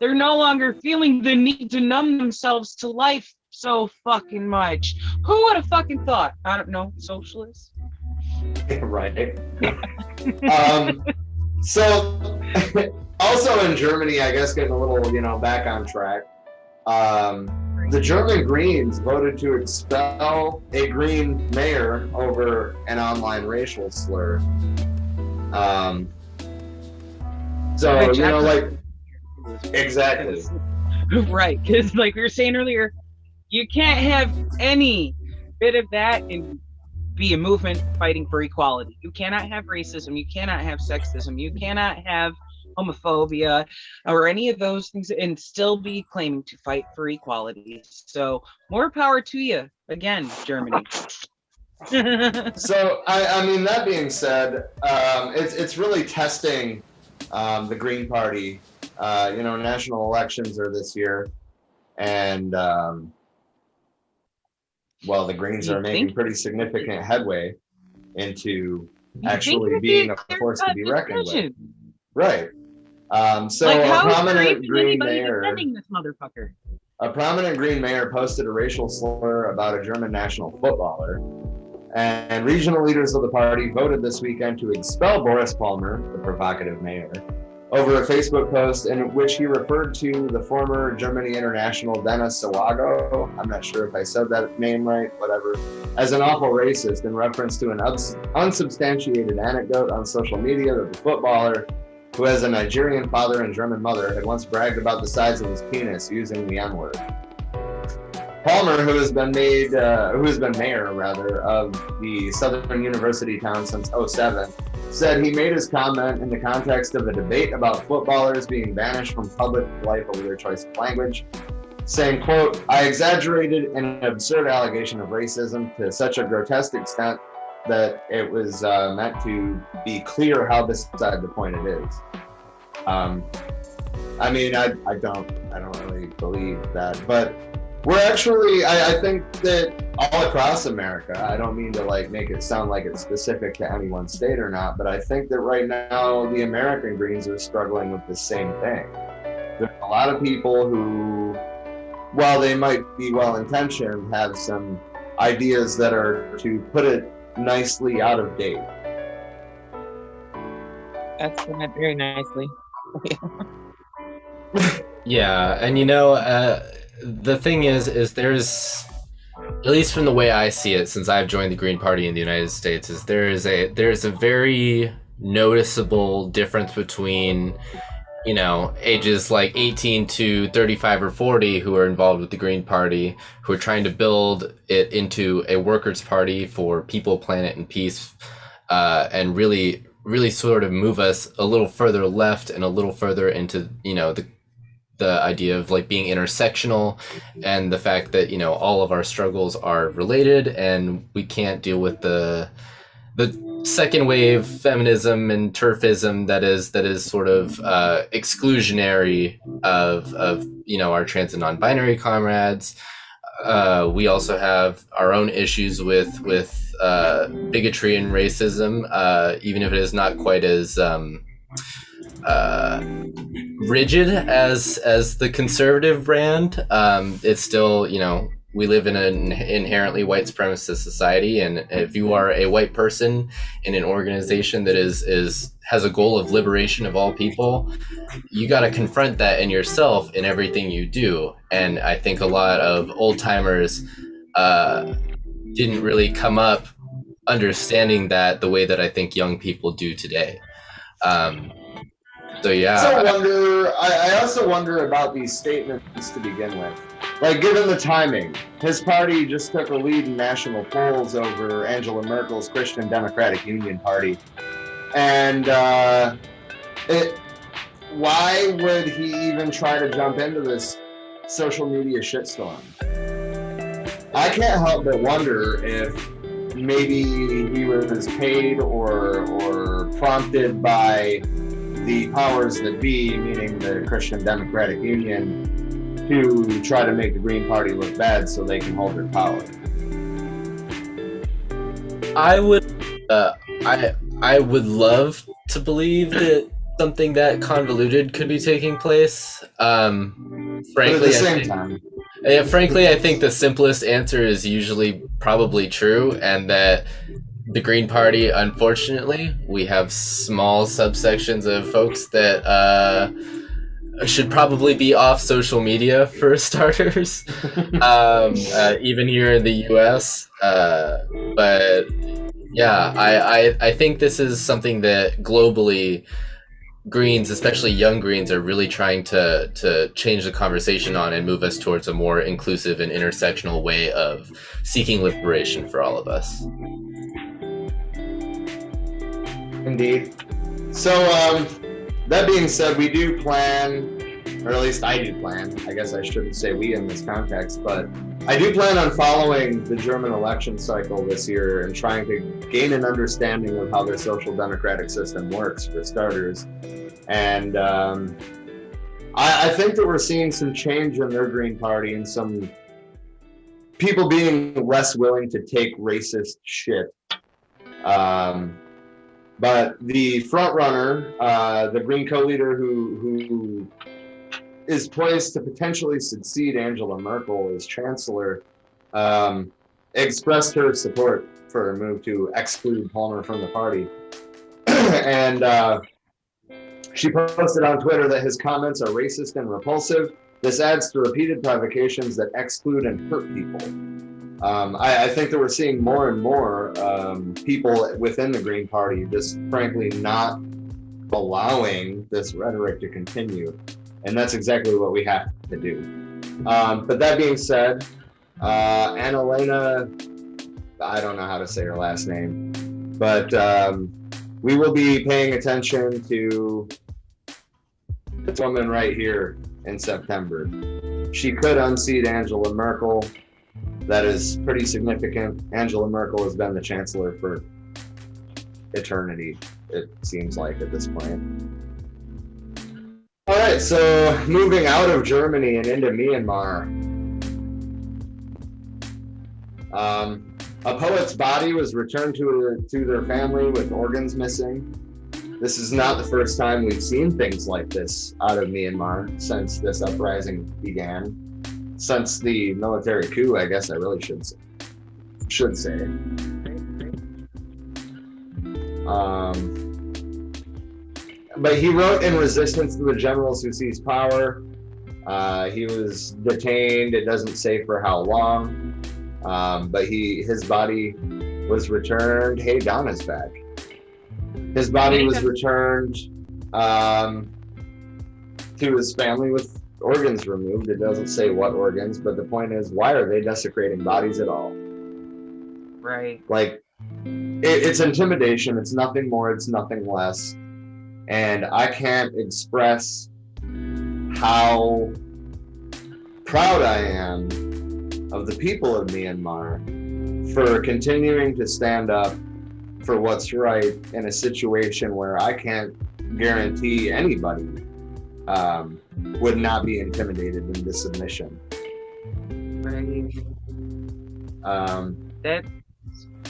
they're no longer feeling the need to numb themselves to life so fucking much. Who would have fucking thought? I don't know, socialists? Right. So also in Germany, I guess getting a little, you know, back on track, the German Greens voted to expel a Green mayor over an online racial slur. So, you know, like, exactly. Right, because like we were saying earlier, you can't have any bit of that and be a movement fighting for equality. You cannot have racism, you cannot have sexism, you cannot have homophobia or any of those things and still be claiming to fight for equality. So more power to you, again, Germany. So I mean, that being said, it's really testing the Green Party. You know, national elections are this year, and well, the Greens are making pretty significant headway into actually being a force to be reckoned with. Right. So like, a prominent Green mayor posted a racial slur about a German national footballer, and regional leaders of the party voted this weekend to expel Boris Palmer, the provocative mayor, over a Facebook post in which he referred to the former Germany international Dennis Sawago, I'm not sure if I said that name right, whatever, as an awful racist in reference to an unsubstantiated anecdote on social media that the footballer, who has a Nigerian father and German mother, had once bragged about the size of his penis using the N-word. Palmer, who has been mayor of the Southern University town since 2007, said he made his comment in the context of a debate about footballers being banished from public life over their choice of language, saying, quote, "I exaggerated an absurd allegation of racism to such a grotesque extent that it was meant to be clear how beside the point it is." I mean, I don't really believe that, but we're actually, I think that all across America, I don't mean to like make it sound like it's specific to any one state or not, but I think that right now the American Greens are struggling with the same thing. There's a lot of people who, while they might be well-intentioned, have some ideas that are, to put it nicely, out of date. That's put it very nicely. Yeah, and you know, the thing is there's, at least from the way I see it, since I've joined the Green Party in the United States, is there's a very noticeable difference between, you know, ages like 18 to 35 or 40 who are involved with the Green Party, who are trying to build it into a workers' party for people, planet, and peace, and really sort of move us a little further left and a little further into, you know, the idea of like being intersectional, and the fact that, you know, all of our struggles are related and we can't deal with the second wave feminism and turfism that is sort of exclusionary of you know, our trans and non-binary comrades. We also have our own issues with bigotry and racism, even if it is not quite as rigid as the conservative brand. It's still, we live in an inherently white supremacist society, and if you are a white person in an organization that has a goal of liberation of all people, you got to confront that in yourself in everything you do. And I think a lot of old timers didn't really come up understanding that the way that I think young people do today. So yeah. I also wonder about these statements to begin with. Like, given the timing, his party just took a lead in national polls over Angela Merkel's Christian Democratic Union Party. And why would he even try to jump into this social media shitstorm? I can't help but wonder if maybe he was paid or prompted by the powers that be, meaning the Christian Democratic Union, to try to make the Green Party look bad so they can hold their power. I would love to believe that something that convoluted could be taking place. Frankly, but at the same time. Frankly, I think the simplest answer is usually probably true, and that the Green Party, unfortunately, we have small subsections of folks that should probably be off social media for starters, even here in the US. But yeah, I think this is something that globally Greens, especially young Greens, are really trying to change the conversation on and move us towards a more inclusive and intersectional way of seeking liberation for all of us. Indeed. So, that being said, we do plan, or at least I do plan, I guess I shouldn't say we in this context, but I do plan on following the German election cycle this year and trying to gain an understanding of how their social democratic system works, for starters. And I think that we're seeing some change in their Green Party and some people being less willing to take racist shit. But the front runner, the Green co-leader who is poised to potentially succeed Angela Merkel as chancellor, expressed her support for a move to exclude Palmer from the party. And she posted on Twitter that his comments are racist and repulsive. This adds to repeated provocations that exclude and hurt people. I think that we're seeing more and more people within the Green Party just frankly not allowing this rhetoric to continue. And that's exactly what we have to do. But that being said, Annalena, I don't know how to say her last name, but we will be paying attention to this woman right here in September. She could unseat Angela Merkel. That is pretty significant. Angela Merkel has been the chancellor for eternity, it seems like, at this point. All right, so moving out of Germany and into Myanmar. A poet's body was returned to their family with organs missing. This is not the first time we've seen things like this out of Myanmar since this uprising began. Since the military coup, I guess I really should say. But he wrote in resistance to the generals who seized power. He was detained. It doesn't say for how long. But his body was returned. Hey, Donna's back. His body was returned to his family with organs removed. It doesn't say what organs, but the point is, why are they desecrating bodies at all? Right. Like, it's intimidation. It's nothing more. It's nothing less. And I can't express how proud I am of the people of Myanmar for continuing to stand up for what's right in a situation where I can't guarantee anybody would not be intimidated into submission. Right.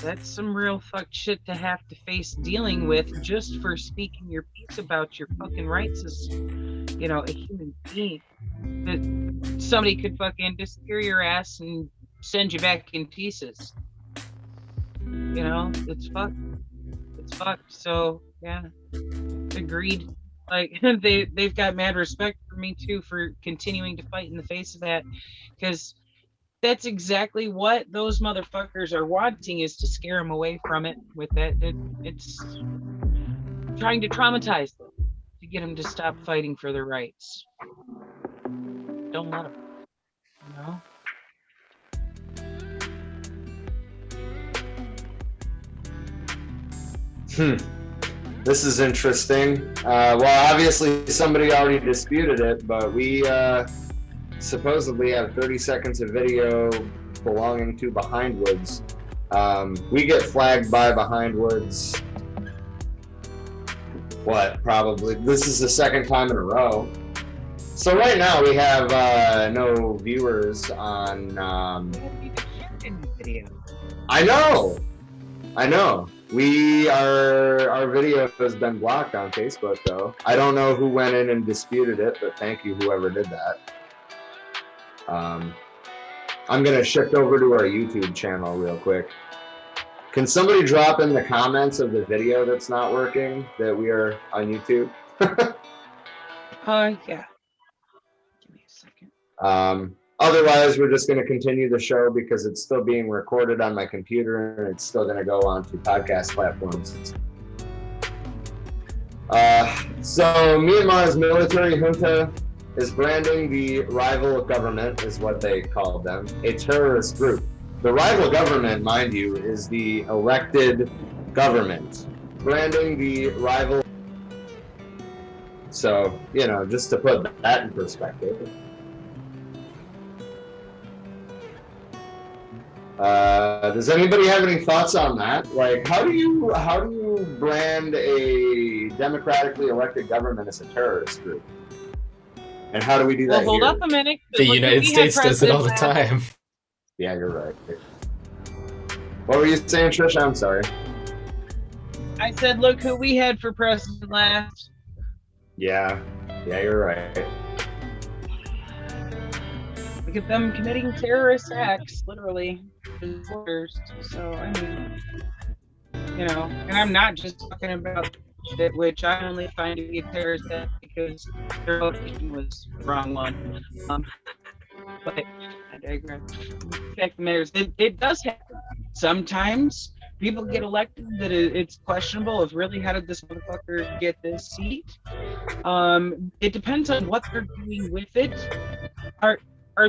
That's some real fucked shit to have to face dealing with just for speaking your piece about your fucking rights as, you know, a human being. That somebody could fucking disappear your ass and send you back in pieces. You know, it's fucked. It's fucked. So yeah, agreed. Like they've got mad respect for me too for continuing to fight in the face of that, because that's exactly what those motherfuckers are wanting, is to scare them away from it with that. It's trying to traumatize them to get them to stop fighting for their rights. Don't let them, you know? This is interesting. Well, obviously somebody already disputed it, but we supposedly have 30 seconds of video belonging to Behindwoods. We get flagged by Behindwoods. Probably this is the second time in a row. So right now we have no viewers on. Video. I know. Our video has been blocked on Facebook though. I don't know who went in and disputed it, but thank you whoever did that. I'm gonna shift over to our YouTube channel real quick. Can somebody drop in the comments of the video that's not working that we are on YouTube? Yeah. Give me a second. Otherwise, we're just going to continue the show because it's still being recorded on my computer and it's still going to go on to podcast platforms. So Myanmar's military junta is branding the rival government, is what they called them, a terrorist group. The rival government, mind you, is the elected government. Branding the rival. So, you know, just to put that in perspective. Does anybody have any thoughts on that? Like, how do you brand a democratically elected government as a terrorist group? And how do we do that? Well, hold up a minute. The United States does it all the time. Yeah, you're right. What were you saying, Trisha? I'm sorry. I said, look who we had for president last. Yeah, you're right. Look at them committing terrorist acts, literally. So, I mean, you know, and I'm not just talking about shit, which I only find to be a terrorist act because their votation was the wrong one. But I digress. The fact of the matter is, it does happen. Sometimes people get elected that it's questionable of really how did this motherfucker get this seat. It depends on what they're doing with it. Are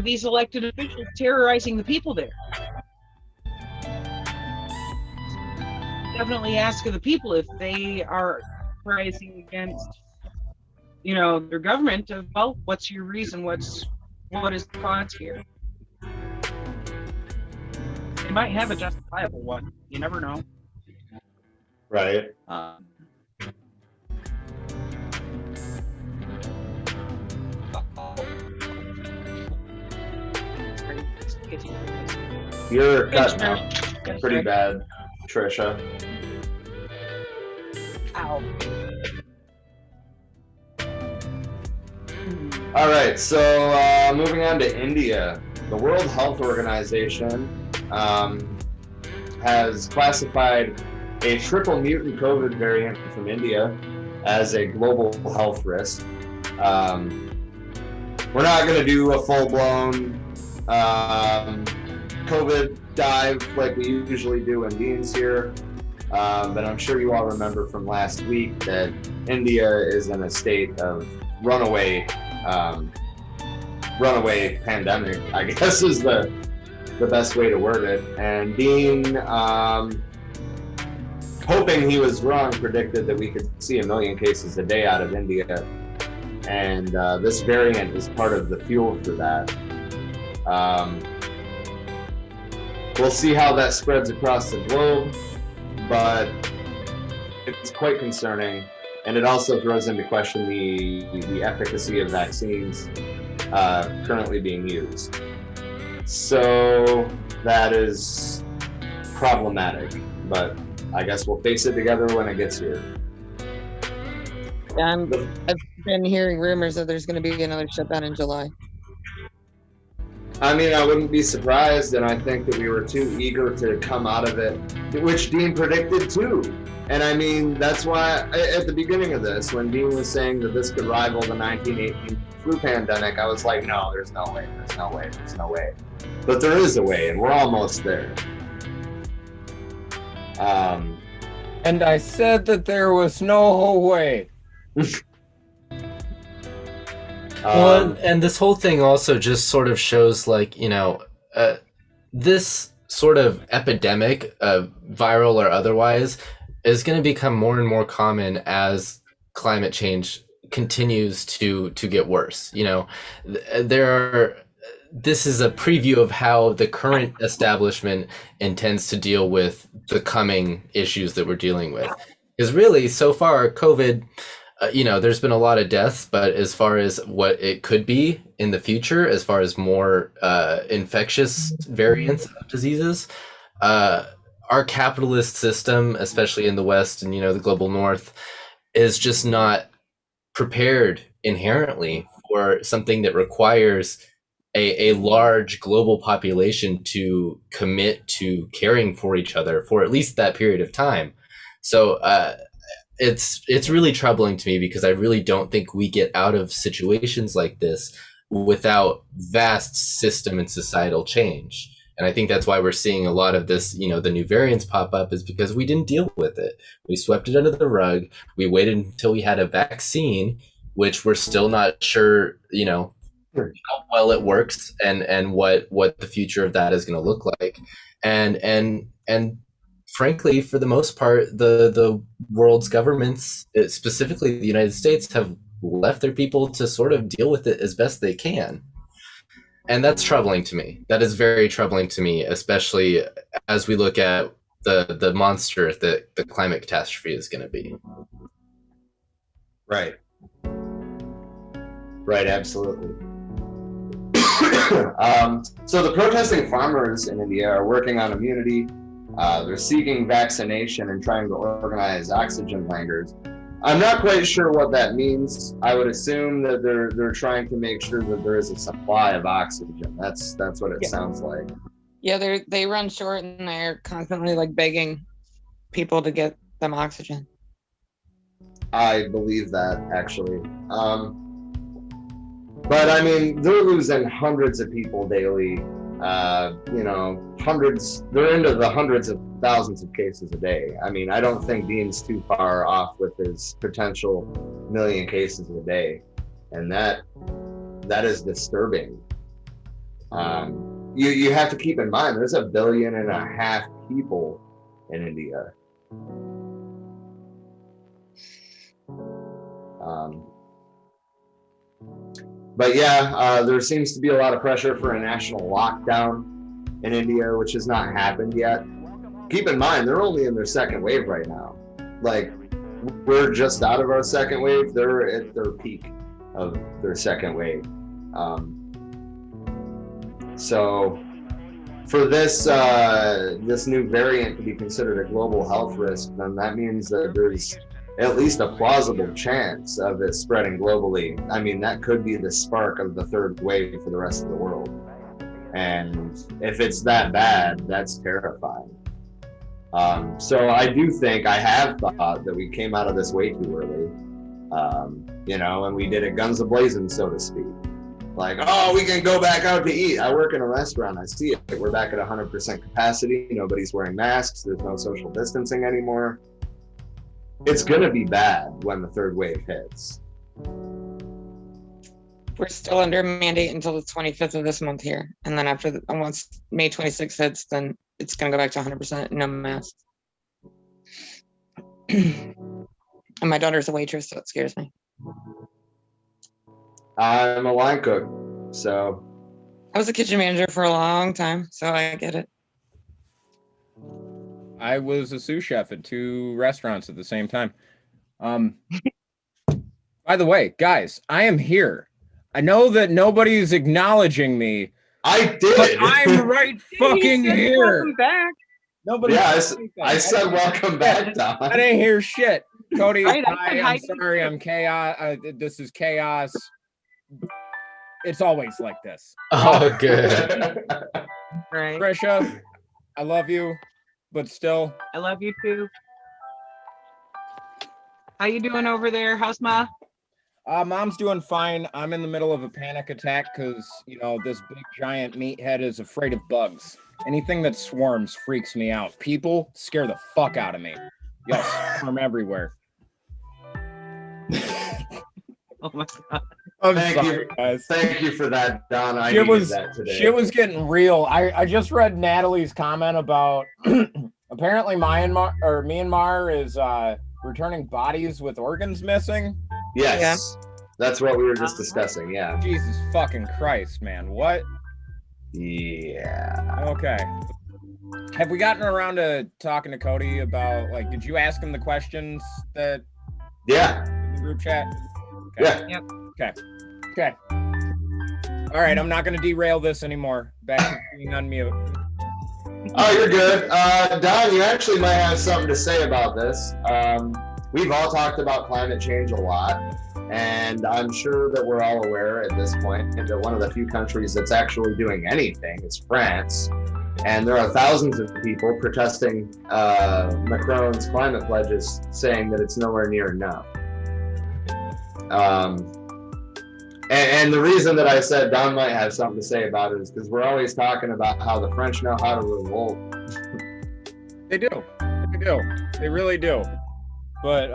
these elected officials terrorizing the people there? Definitely ask of the people if they are rising against, you know, their government. Of, well, what's your reason? What is the cause here? They might have a justifiable one. You never know. Right. You're cut out pretty bad, Trisha. Ow. All right, so moving on to India. The World Health Organization has classified a triple mutant COVID variant from India as a global health risk. We're not going to do a full-blown COVID dive like we usually do in Beans here, but I'm sure you all remember from last week that India is in a state of runaway pandemic, I guess is the best way to word it. And Dean, hoping he was wrong, predicted that we could see 1 million cases a day out of India. And this variant is part of the fuel for that. We'll see how that spreads across the globe, but it's quite concerning. And it also throws into question the efficacy of vaccines currently being used. So that is problematic. But I guess we'll face it together when it gets here. Yeah, I've been hearing rumors that there's going to be another shutdown in July. I mean, I wouldn't be surprised, and I think that we were too eager to come out of it, which Dean predicted too. And I mean, that's why at the beginning of this, when Dean was saying that this could rival the 1918 flu pandemic, I was like, no, there's no way, there's no way, there's no way. But there is a way, and we're almost there. And I said that there was no way. Well, and this whole thing also just sort of shows, like, this sort of epidemic, viral or otherwise, is going to become more and more common as climate change continues to get worse. This is a preview of how the current establishment intends to deal with the coming issues that we're dealing with. Because really, so far, COVID, there's been a lot of deaths, but as far as what it could be in the future, as far as more infectious variants of diseases, our capitalist system, especially in the West and, the global North, is just not prepared inherently for something that requires a large global population to commit to caring for each other for at least that period of time. So it's really troubling to me, because I really don't think we get out of situations like this without vast system and societal change. And I think that's why we're seeing a lot of this, the new variants pop up, is because we didn't deal with it. We swept it under the rug. We waited until we had a vaccine, which we're still not sure, how well it works and what the future of that is going to look like. And frankly, for the most part, the world's governments, specifically the United States, have left their people to sort of deal with it as best they can. And that's troubling to me. That is very troubling to me, especially as we look at the monster that the climate catastrophe is going to be. Right. Right, absolutely. So the protesting farmers in India are working on immunity. They're seeking vaccination and trying to organize oxygen langars. I'm not quite sure what that means. I would assume that they're trying to make sure that there is a supply of oxygen. That's what it sounds like. Yeah, they run short, and they're constantly begging people to get them oxygen. I believe that, actually. But I mean, they're losing hundreds of people daily. Hundreds. They're into the hundreds of thousands of cases a day. I mean, I don't think Dean's too far off with his potential million cases a day, and that is disturbing. You have to keep in mind, there's 1.5 billion people in India. But yeah, there seems to be a lot of pressure for a national lockdown in India, which has not happened yet. Keep in mind, they're only in their second wave right now. We're just out of our second wave. They're at their peak of their second wave. So for this new variant to be considered a global health risk, then that means that there's at least a plausible chance of it spreading globally. I mean, that could be the spark of the third wave for the rest of the world. And if it's that bad, that's terrifying. So I do think, I have thought that we came out of this way too early, and we did it guns a-blazing, so to speak. We can go back out to eat. I work in a restaurant, I see it. We're back at 100% capacity. Nobody's wearing masks. There's no social distancing anymore. It's gonna be bad when the third wave hits. We're still under mandate until the 25th of this month here. And then once May 26th hits, then it's gonna go back to 100% no masks. And my daughter's a waitress, so it scares me. I'm a line cook, so. I was a kitchen manager for a long time, so I get it. I was a sous chef at 2 restaurants at the same time. By the way, guys, I am here. I know that nobody's acknowledging me. I did. But I'm right fucking here. Welcome back. Nobody. Yeah, I said welcome back, Don. I didn't hear shit. Cody, Right, I'm sorry. I'm chaos. This is chaos. It's always like this. Oh, good. Right. Trisha, I love you, but still. I love you too. How you doing over there? How's Ma? Mom's doing fine. I'm in the middle of a panic attack because, this big giant meathead is afraid of bugs. Anything that swarms freaks me out. People scare the fuck out of me. Yes, swarm everywhere. Oh my God. I'm Thank sorry, you. guys. Thank you for that, Don. I needed that today. Shit was getting real. I just read Natalie's comment about apparently Myanmar is returning bodies with organs missing. Yes, that's what we were just discussing. Yeah. Jesus fucking Christ, man. What? Yeah. Okay. Have we gotten around to talking to Cody about, did you ask him the questions that Yeah. in the group chat? Yeah. Yep. Okay. All right, I'm not going to derail this anymore. Back to being on mute. Oh, you're good. Don, you actually might have something to say about this. We've all talked about climate change a lot, and I'm sure that we're all aware at this point that one of the few countries that's actually doing anything is France. And there are thousands of people protesting Macron's climate pledges, saying that it's nowhere near enough. And the reason that I said Don might have something to say about it is because we're always talking about how the French know how to revolt. They do. They really do. But,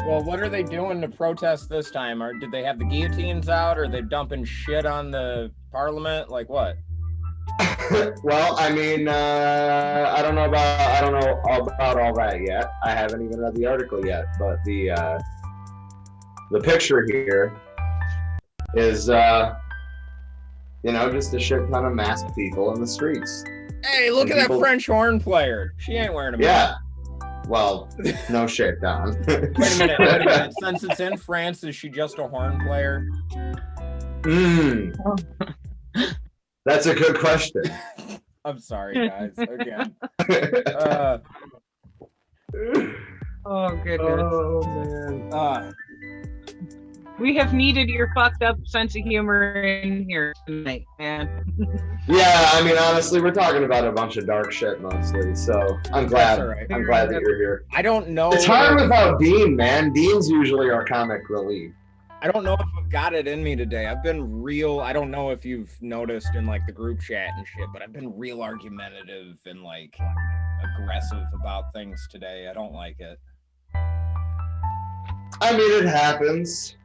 well, what are they doing to protest this time? Or did they have the guillotines out? Or are they dumping shit on the parliament? Like what? Well, I mean, I don't know about all that yet. I haven't even read the article yet, but the picture here is, just a shit ton of masked people in the streets. Hey, look at that French horn player. She ain't wearing a mask. Yeah. Well, no shit, Don. Wait a minute. Since it's in France, is she just a horn player? That's a good question. I'm sorry, guys. Again. Oh goodness. Oh, man. We have needed your fucked up sense of humor in here tonight, man. Yeah, I mean, honestly, we're talking about a bunch of dark shit mostly, so I'm glad. Right. I'm glad that you're here. I don't know. It's hard without Dean, man. Dean's usually our comic relief. I don't know if I've got it in me today. I've been real. I don't know if you've noticed in the group chat and shit, but I've been real argumentative and aggressive about things today. I don't like it. I mean, it happens.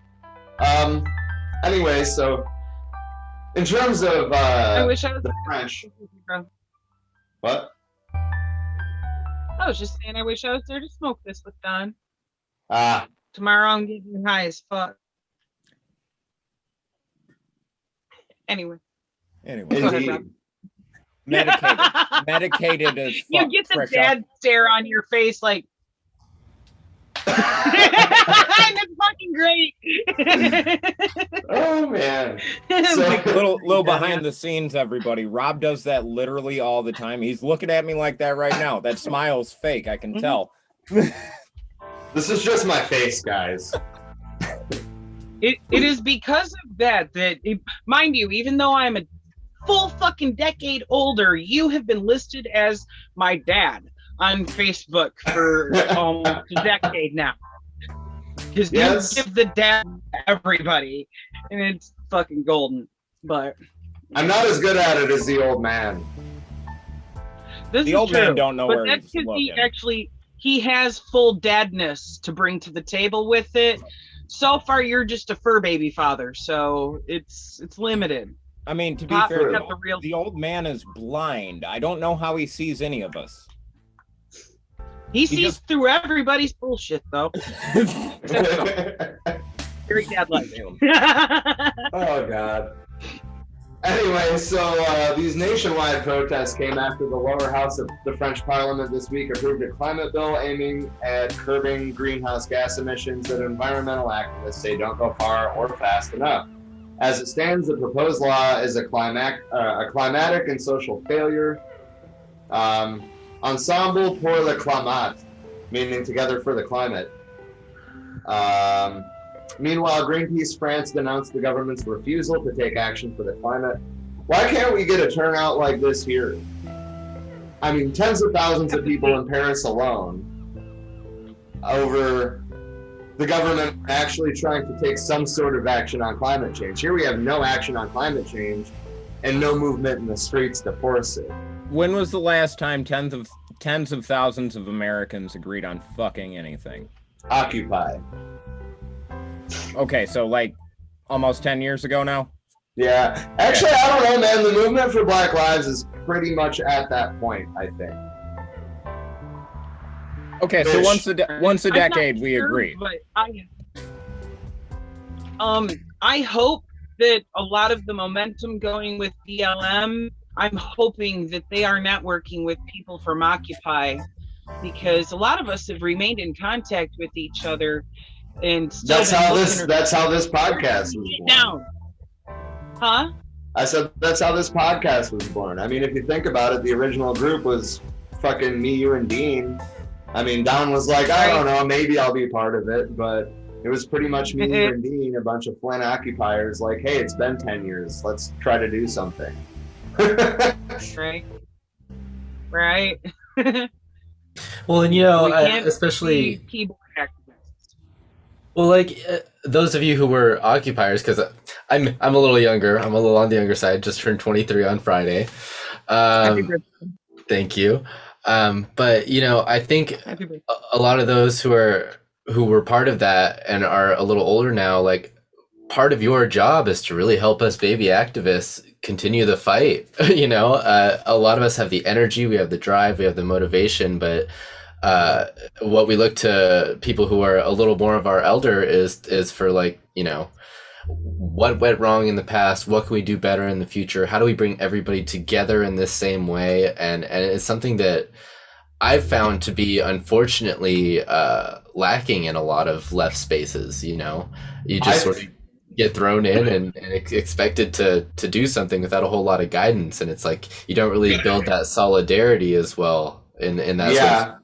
Anyway, so in terms of I wish I was the French. What? I was just saying I wish I was there to smoke this with Don. Ah. Tomorrow I'm getting high as fuck. Anyway. Go ahead, Rob. Medicated as fuck. You get the Trisha. dad stare on your face and it's fucking great. Oh man. Little behind the scenes, everybody. Rob does that literally all the time. He's looking at me like that right now. That smile's fake, I can tell. This is just my face, guys. It is because of that mind you, even though I'm a full fucking decade older, you have been listed as my dad on Facebook for almost a decade now. Because you give the dad to everybody, and it's fucking golden. But I'm not as good at it as the old man. The old man don't know where he's looking. He has full dadness to bring to the table with it. So far, you're just a fur baby father, so it's limited. I mean, to be fair, the old man is blind. I don't know how he sees any of us. He sees through everybody's bullshit, though. Very dad-like. Oh, God. Anyway, so these nationwide protests came after the lower house of the French Parliament this week approved a climate bill aiming at curbing greenhouse gas emissions that environmental activists say don't go far or fast enough. As it stands, the proposed law is a climatic and social failure. Ensemble pour le climat, meaning together for the climate. Meanwhile, Greenpeace France denounced the government's refusal to take action for the climate. Why can't we get a turnout like this here? I mean, tens of thousands of people in Paris alone over the government actually trying to take some sort of action on climate change. Here we have no action on climate change and no movement in the streets to force it. When was the last time tens of thousands of Americans agreed on fucking anything? Occupy. Okay, so like almost 10 years ago now? Yeah. Actually, I don't know, man. The movement for Black Lives is pretty much at that point, I think. Okay, so once a decade, we agree. But I hope that a lot of the momentum going with BLM, I'm hoping that they are networking with people from Occupy, because a lot of us have remained in contact with each other, and that's how this podcast was born. Down. Huh? I said that's how this podcast was born. I mean, if you think about it, the original group was fucking me, you, and Dean. I mean, Don was like, I don't know, maybe I'll be part of it, but it was pretty much me, you, and Dean, a bunch of Flint occupiers, like, hey, it's been 10 years. Let's try to do something. Right. Well, and especially keyboard activists. Well, like those of you who were occupiers, because I'm a little younger. I'm a little on the younger side. Just turned 23 on Friday. Thank you. But I think a lot of those who were part of that and are a little older now, like part of your job is to really help us baby activists continue the fight. A lot of us have the energy, we have the drive, we have the motivation, but what we look to people who are a little more of our elder is for what went wrong in the past, what can we do better in the future, how do we bring everybody together in this same way, and it's something that I've found to be unfortunately lacking in a lot of left spaces. You just sort of get thrown in and expected to do something without a whole lot of guidance, and it's like you don't really build that solidarity as well in that sort of...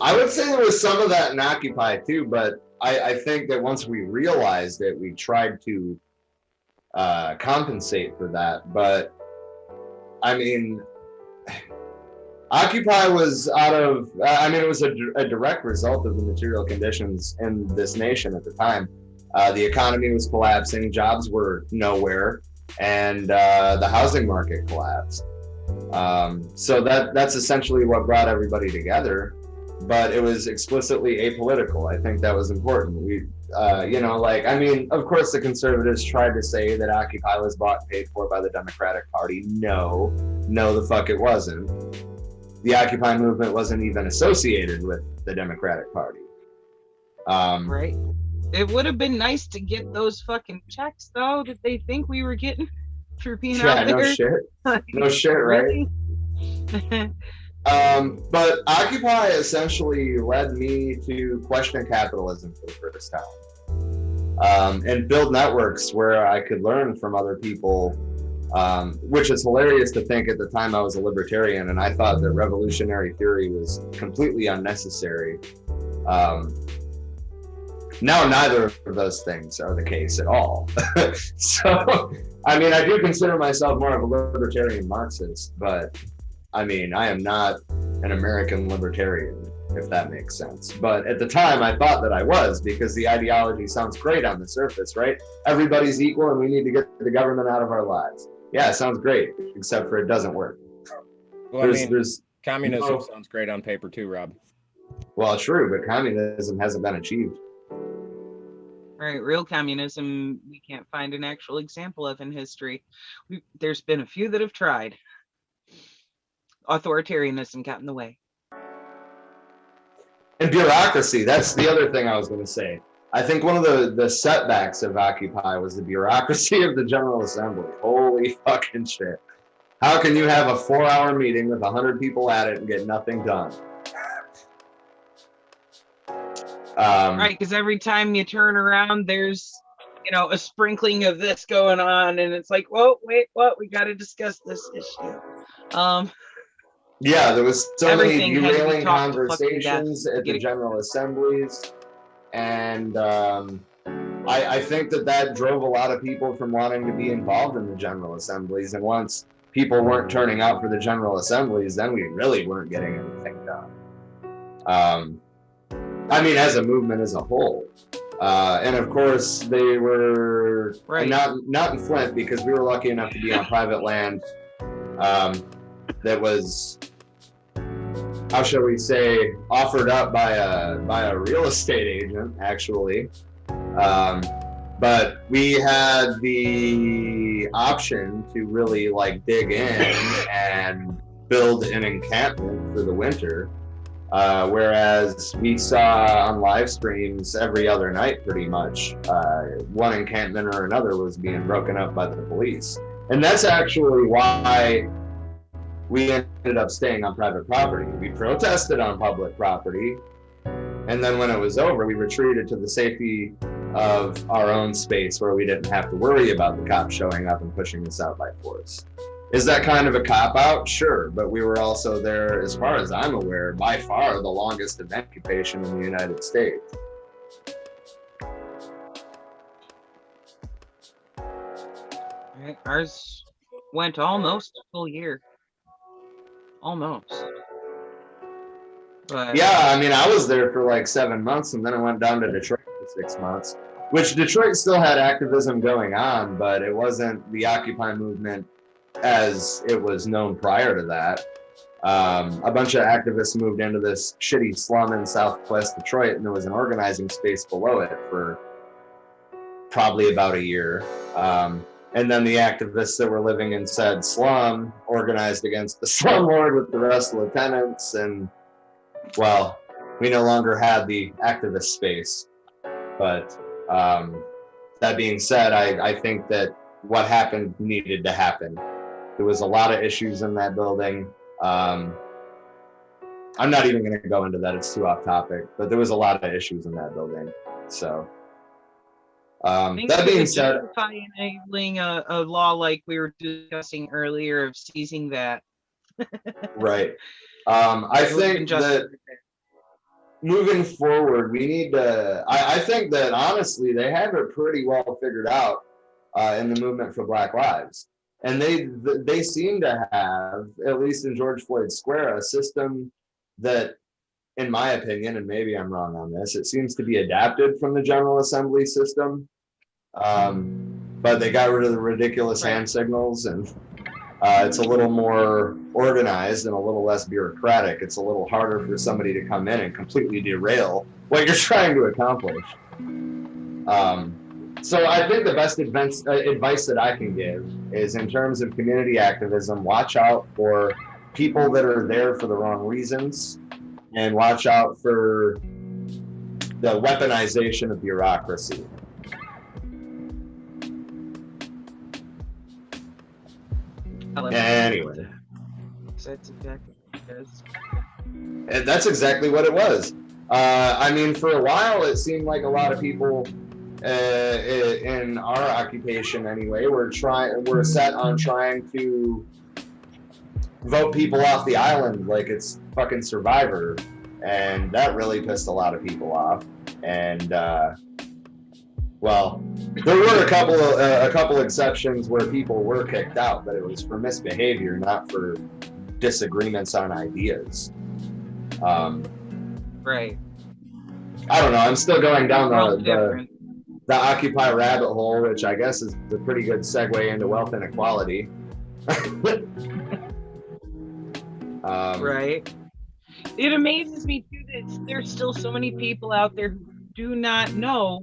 I would say there was some of that in Occupy too, but I think that once we realized it, we tried to compensate for that. But I mean, Occupy was it was a direct result of the material conditions in this nation at the time. The economy was collapsing, jobs were nowhere, and the housing market collapsed. So that's essentially what brought everybody together. But it was explicitly apolitical. I think that was important. We, of course the conservatives tried to say that Occupy was bought and paid for by the Democratic Party. No, the fuck it wasn't. The Occupy movement wasn't even associated with the Democratic Party. Right. It would have been nice to get those fucking checks, though, that they think we were getting for being out there. No shit, right? But Occupy essentially led me to question capitalism for the first time, and build networks where I could learn from other people, which is hilarious to think at the time I was a libertarian and I thought that revolutionary theory was completely unnecessary. Now neither of those things are the case at all. So, I mean, I do consider myself more of a libertarian Marxist, but I mean, I am not an American libertarian, if that makes sense. But at the time, I thought that I was, because the ideology sounds great on the surface, right? Everybody's equal and we need to get the government out of our lives. Yeah, it sounds great, except for it doesn't work. Well, communism sounds great on paper too, Rob. Well, true, but communism hasn't been achieved. Right, real communism, we can't find an actual example of in history. There's been a few that have tried. Authoritarianism got in the way. And bureaucracy, that's the other thing I was going to say. I think one of the setbacks of Occupy was the bureaucracy of the General Assembly. Holy fucking shit. How can you have a 4-hour meeting with 100 people at it and get nothing done? Right, because every time you turn around, there's a sprinkling of this going on, and it's like, whoa, wait, what? We got to discuss this issue. Yeah, there was so Everything many had to be derailing talked to fucking death conversations to at the get it. General Assemblies, and I think that drove a lot of people from wanting to be involved in the General Assemblies. And once people weren't turning out for the General Assemblies, then we really weren't getting anything done. I mean, as a movement as a whole. And of course, they were not in Flint, because we were lucky enough to be on private land that was, how shall we say, offered up by a real estate agent, actually. But we had the option to really like dig in and build an encampment for the winter. Whereas we saw on live streams every other night, pretty much, one encampment or another was being broken up by the police. And that's actually why we ended up staying on private property. We protested on public property, and then when it was over, we retreated to the safety of our own space, where we didn't have to worry about the cops showing up and pushing us out by force. Is that kind of a cop-out? Sure, but we were also there, as far as I'm aware, by far the longest event occupation in the United States. Ours went almost a full year. Almost. But yeah, I mean, I was there for like 7 months, and then I went down to Detroit for 6 months, which Detroit still had activism going on, but it wasn't the Occupy movement as it was known prior to that. A bunch of activists moved into this shitty slum in Southwest Detroit, and there was an organizing space below it for probably about a year. And then the activists that were living in said slum organized against the slumlord with the rest of the tenants, and well, we no longer had the activist space. But that being said, I think that what happened needed to happen. There was a lot of issues in that building. I'm not even going to go into that, it's too off topic, but there was a lot of issues in that building. So that being said, enabling a law like we were discussing earlier of seizing that. right. I think that moving forward, we need to, I think that honestly, they have it pretty well figured out in the movement for Black Lives. And they seem to have, at least in George Floyd Square, a system that, in my opinion, and maybe I'm wrong on this, it seems to be adapted from the General Assembly system. But they got rid of the ridiculous hand signals, and it's a little more organized and a little less bureaucratic. It's a little harder for somebody to come in and completely derail what you're trying to accomplish. So I think the best advice that I can give is, in terms of community activism, watch out for people that are there for the wrong reasons, and watch out for the weaponization of bureaucracy. Anyway. That's exactly what it is. And that's exactly what it was. I mean, for a while, it seemed like a lot of people in our occupation anyway, we're set on trying to vote people off the island like it's fucking Survivor, and that really pissed a lot of people off. And well, there were a couple exceptions where people were kicked out, but it was for misbehavior, not for disagreements on ideas. Right. I don't know. I'm still going down the Occupy rabbit hole, which I guess is a pretty good segue into wealth inequality. Right. It amazes me too that there's still so many people out there who do not know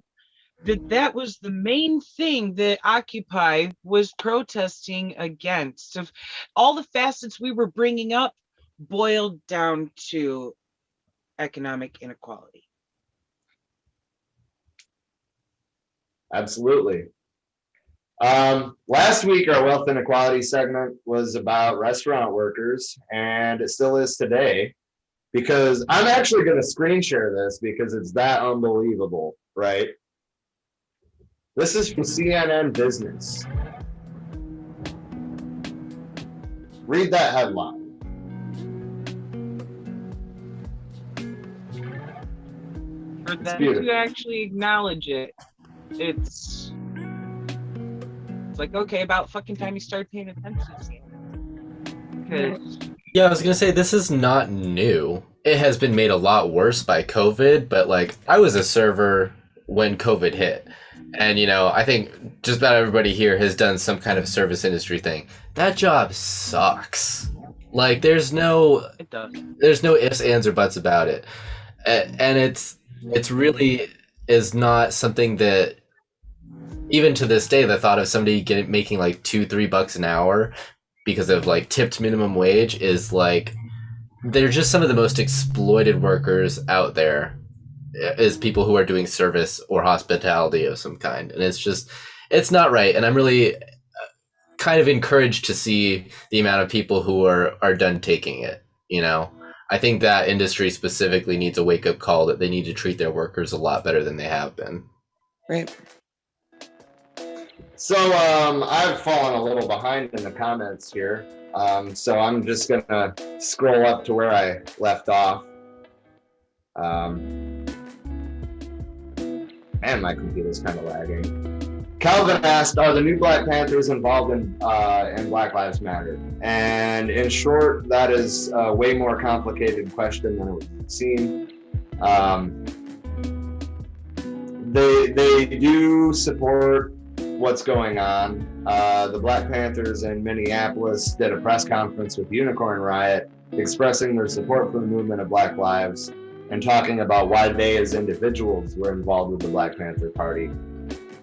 that that was the main thing that Occupy was protesting against. Of all the facets we were bringing up boiled down to economic inequality. Absolutely. Last week, our wealth inequality segment was about restaurant workers, and it still is today, because I'm actually going to screen share this because it's that unbelievable, right? This is from CNN Business. Read that headline. for them beautiful. to actually acknowledge it, it's like, okay, about fucking time you start paying attention. Because Yeah, I was gonna say, this is not new. It has been made a lot worse by COVID, but like, I was a server when COVID hit. And I think just about everybody here has done some kind of service industry thing. That job sucks. Like, there's no it does. ifs, ands, or buts about it. And it's really is not something that, even to this day, the thought of somebody making like $2-3 an hour because of like tipped minimum wage is like, they're just some of the most exploited workers out there, is people who are doing service or hospitality of some kind. And it's not right. And I'm really kind of encouraged to see the amount of people who are done taking it. I think that industry specifically needs a wake-up call that they need to treat their workers a lot better than they have been. Right. So I've fallen a little behind in the comments here. So I'm just gonna scroll up to where I left off. And my computer's kind of lagging. Calvin asked, are the new Black Panthers involved in Black Lives Matter? And in short, that is a way more complicated question than it would seem. They do support what's going on. The Black Panthers in Minneapolis did a press conference with Unicorn Riot expressing their support for the movement of Black Lives and talking about why they as individuals were involved with the Black Panther Party.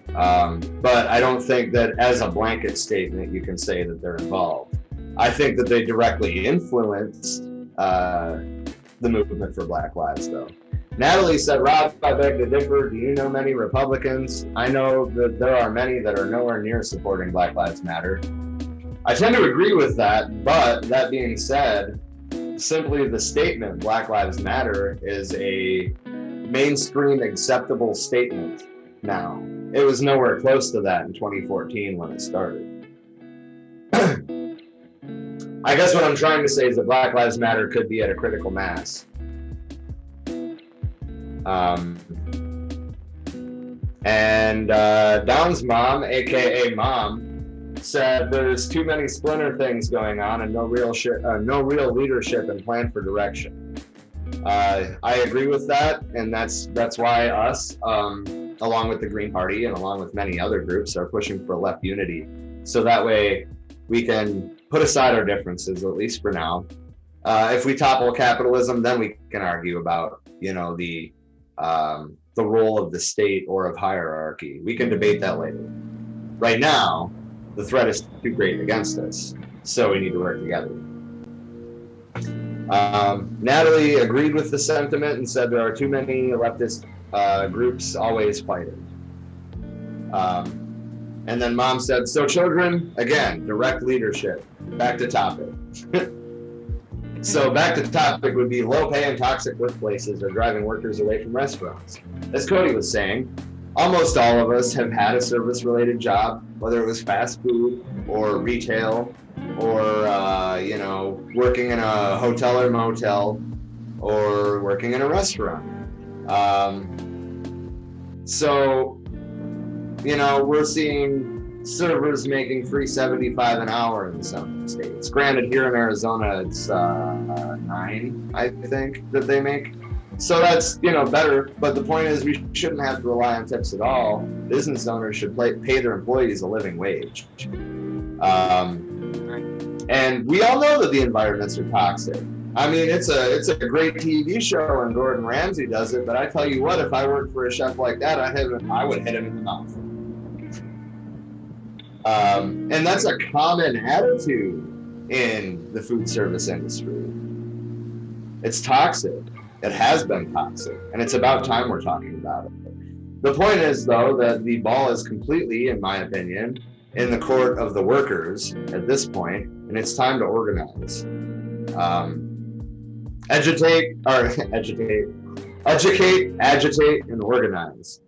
But I don't think that as a blanket statement you can say that they're involved. I think that they directly influenced the movement for Black Lives, though. Natalie said, Rob, I beg to differ. Do you know many Republicans? I know that there are many that are nowhere near supporting Black Lives Matter. I tend to agree with that, but that being said, simply the statement Black Lives Matter is a mainstream acceptable statement now. It was nowhere close to that in 2014 when it started. I guess what I'm trying to say is that Black Lives Matter could be at a critical mass. Don's mom, aka Mom, said there's too many splinter things going on and no real leadership and plan for direction. I agree with that, and that's why us, along with the Green Party and along with many other groups, are pushing for left unity. So that way we can put aside our differences, at least for now. If we topple capitalism, then we can argue about, the role of the state or of hierarchy. We can debate that later. Right now, the threat is too great against us, so we need to work together. Natalie agreed with the sentiment and said there are too many leftist groups always fighting. And then Mom said, so children, again, direct leadership. Back to topic. So back to topic would be low pay and toxic workplaces are driving workers away from restaurants. As Cody was saying, almost all of us have had a service-related job, whether it was fast food or retail or, working in a hotel or motel or working in a restaurant. We're seeing servers making $3.75 an hour in some states. Granted, here in Arizona, it's $9, I think, that they make. So that's, better. But the point is, we shouldn't have to rely on tips at all. Business owners should pay their employees a living wage. And we all know that the environments are toxic. I mean, it's a great TV show, and Gordon Ramsay does it. But I tell you what, if I worked for a chef like that, I would hit him in the mouth. And that's a common attitude in the food service industry. It's toxic. It has been toxic, and it's about time we're talking about it. The point is, though, that the ball is completely, in my opinion, in the court of the workers at this point, and it's time to organize. Educate, agitate, and organize.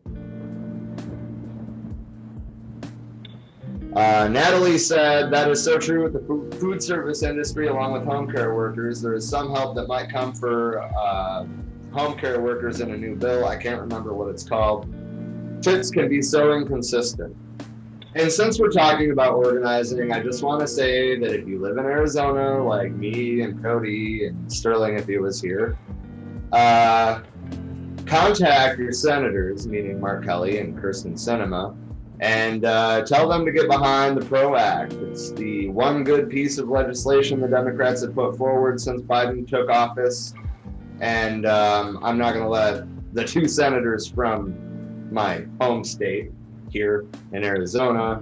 Natalie said, that is so true with the food service industry along with home care workers. There is some help that might come for home care workers in a new bill. I can't remember what it's called. Tits can be so inconsistent. And since we're talking about organizing, I just want to say that if you live in Arizona, like me and Cody and Sterling, if he was here, contact your senators, meaning Mark Kelly and Kirsten Sinema, and tell them to get behind the PRO Act. It's the one good piece of legislation the Democrats have put forward since Biden took office. And I'm not going to let the two senators from my home state here in Arizona,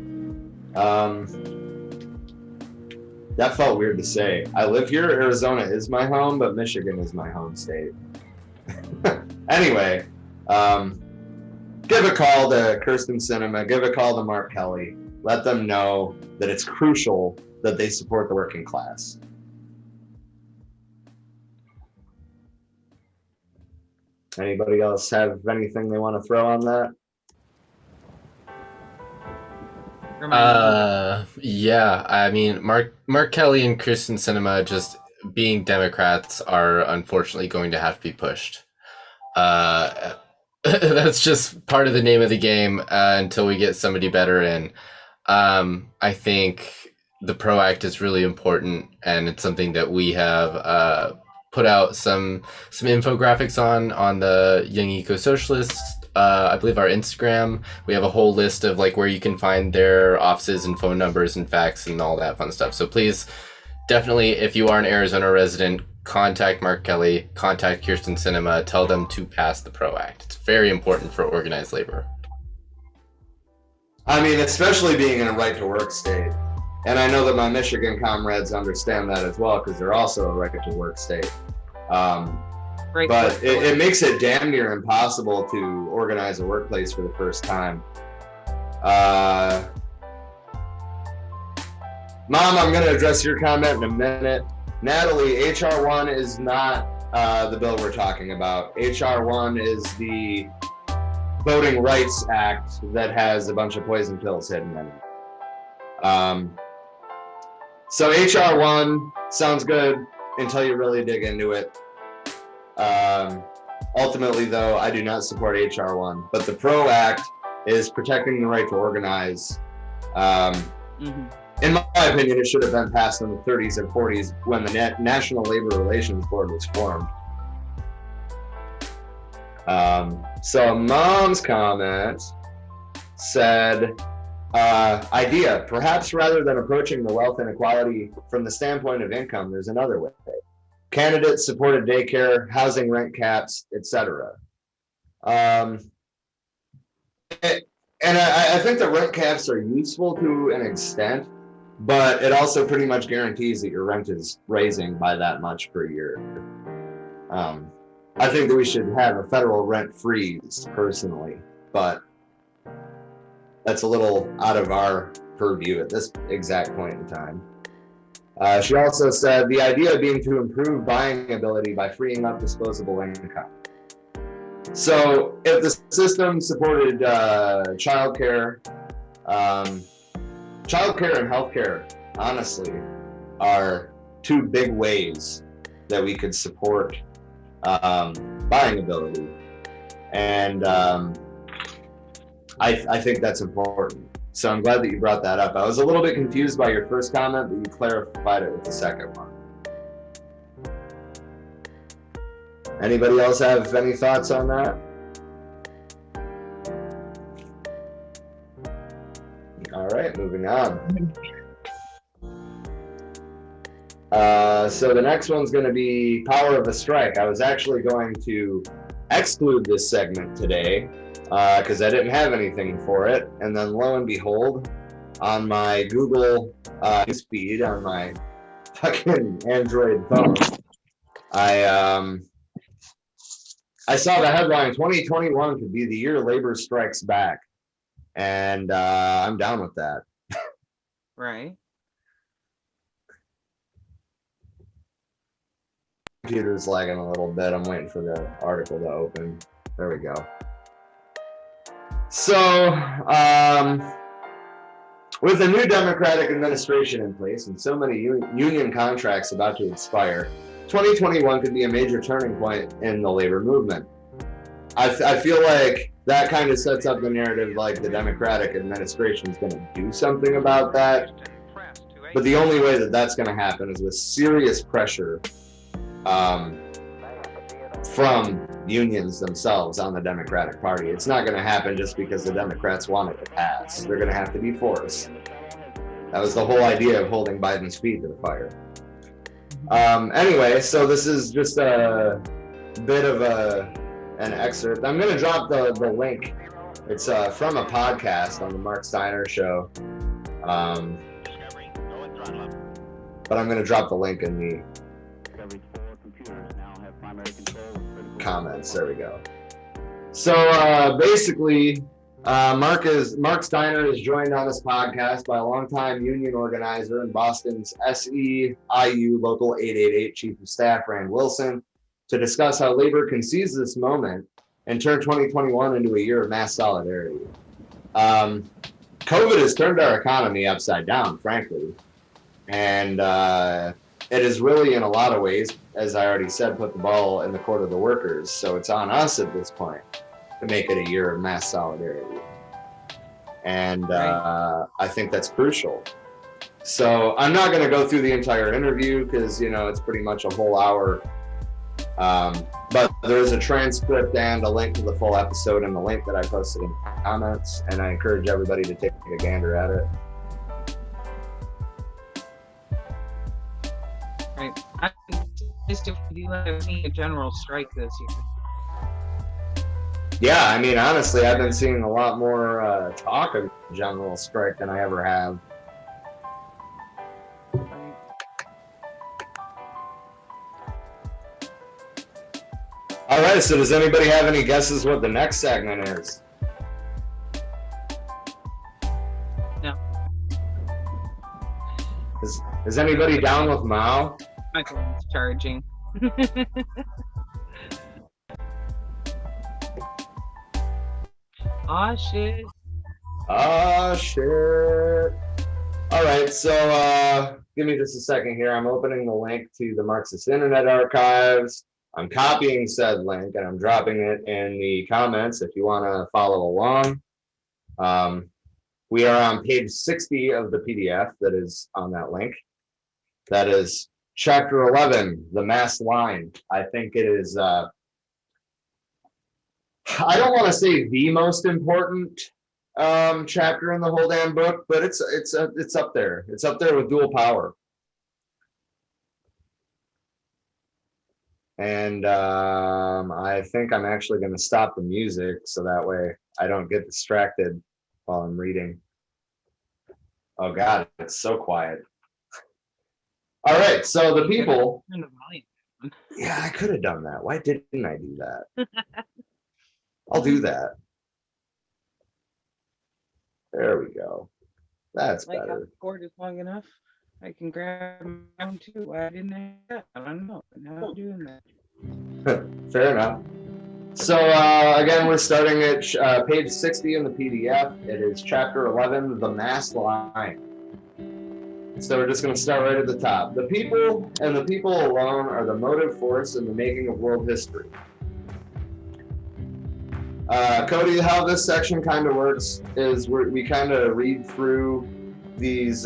that felt weird to say. I live here, Arizona is my home, but Michigan is my home state. Anyway, give a call to Kirsten Sinema, give a call to Mark Kelly, let them know that it's crucial that they support the working class. Anybody else have anything they want to throw on that? Yeah, I mean, Mark Kelly and Kirsten Sinema, just being Democrats, are unfortunately going to have to be pushed. That's just part of the name of the game until we get somebody better in. I think the PRO Act is really important, and it's something that we have put out some infographics on the Young Ecosocialists. I believe our Instagram. We have a whole list of like where you can find their offices and phone numbers and facts and all that fun stuff. So please, definitely, if you are an Arizona resident, contact Mark Kelly, contact Kirsten Sinema, tell them to pass the PRO Act. It's very important for organized labor. I mean, especially being in a right to work state. And I know that my Michigan comrades understand that as well, because they're also a right to work state. But it makes it damn near impossible to organize a workplace for the first time. Mom, I'm going to address your comment in a minute. Natalie, HR 1 is not the bill we're talking about. HR 1 is the Voting Rights Act that has a bunch of poison pills hidden in it. So HR 1 sounds good until you really dig into it. Ultimately, though, I do not support HR 1, but the PRO Act is protecting the right to organize. In my opinion, it should have been passed in the 30s and 40s when the National Labor Relations Board was formed. So Mom's comment said, idea, perhaps rather than approaching the wealth inequality from the standpoint of income, there's another way. Candidates supported daycare, housing rent caps, etc. And I think the rent caps are useful to an extent, but it also pretty much guarantees that your rent is raising by that much per year. I think that we should have a federal rent freeze personally, but that's a little out of our purview at this exact point in time. She also said the idea being to improve buying ability by freeing up disposable income. So if the system supported childcare and healthcare, honestly, are two big ways that we could support buying ability. And I think that's important. So I'm glad that you brought that up. I was a little bit confused by your first comment, but you clarified it with the second one. Anybody else have any thoughts on that? All right, moving on. So the next one's going to be power of a strike. I was actually going to exclude this segment today because I didn't have anything for it. And then lo and behold, on my Google newsfeed on my fucking Android phone, I saw the headline, 2021 could be the year labor strikes back. And I'm down with that. Right. Computer's lagging a little bit. I'm waiting for the article to open. There we go. So, with a new Democratic administration in place and so many union contracts about to expire, 2021 could be a major turning point in the labor movement. I feel like that kind of sets up the narrative like the Democratic administration is going to do something about that. But the only way that that's going to happen is with serious pressure from unions themselves on the Democratic Party. It's not going to happen just because the Democrats want it to pass. They're going to have to be forced. That was the whole idea of holding Biden's feet to the fire. Anyway, so this is just a bit of an excerpt. I'm going to drop the link. It's from a podcast on the Mark Steiner show. But I'm going to drop the link in the comments. There we go. So basically, Mark Steiner is joined on this podcast by a longtime union organizer and Boston's SEIU Local 888 Chief of Staff Rand Wilson to discuss how labor can seize this moment and turn 2021 into a year of mass solidarity. COVID has turned our economy upside down, frankly. And it is really, in a lot of ways, as I already said, put the ball in the court of the workers. So it's on us at this point to make it a year of mass solidarity. And I think that's crucial. So I'm not going to go through the entire interview because, it's pretty much a whole hour. But there's a transcript and a link to the full episode and the link that I posted in the comments. And I encourage everybody to take a gander at it. Right. I just if we do a general strike this year. Yeah, I mean, honestly, I've been seeing a lot more talk of general strike than I ever have. All right, so does anybody have any guesses what the next segment is? No. Is anybody down with Mao? My phone's charging. Aw, shit. Oh, shit. All right, so give me just a second here. I'm opening the link to the Marxist Internet Archives. I'm copying said link and I'm dropping it in the comments if you want to follow along. We are on page 60 of the PDF that is on that link. That is chapter 11, the mass line. I think it is, I don't want to say the most important chapter in the whole damn book, but it's up there. It's up there with dual power. And I think I'm actually going to stop the music so that way I don't get distracted while I'm reading. Oh God, it's so quiet. All right, so the people. Yeah, I could have done that. Why didn't I do that? I'll do that. There we go. That's better. The cord is long enough. I can grab my own too. Why didn't I do that? I don't know. But now I'm doing that. Fair enough. So again, we're starting at page 60 in the PDF. It is chapter 11, the mass line. So we're just going to start right at the top. The people and the people alone are the motive force in the making of world history. Cody, how this section kind of works is we kind of read through these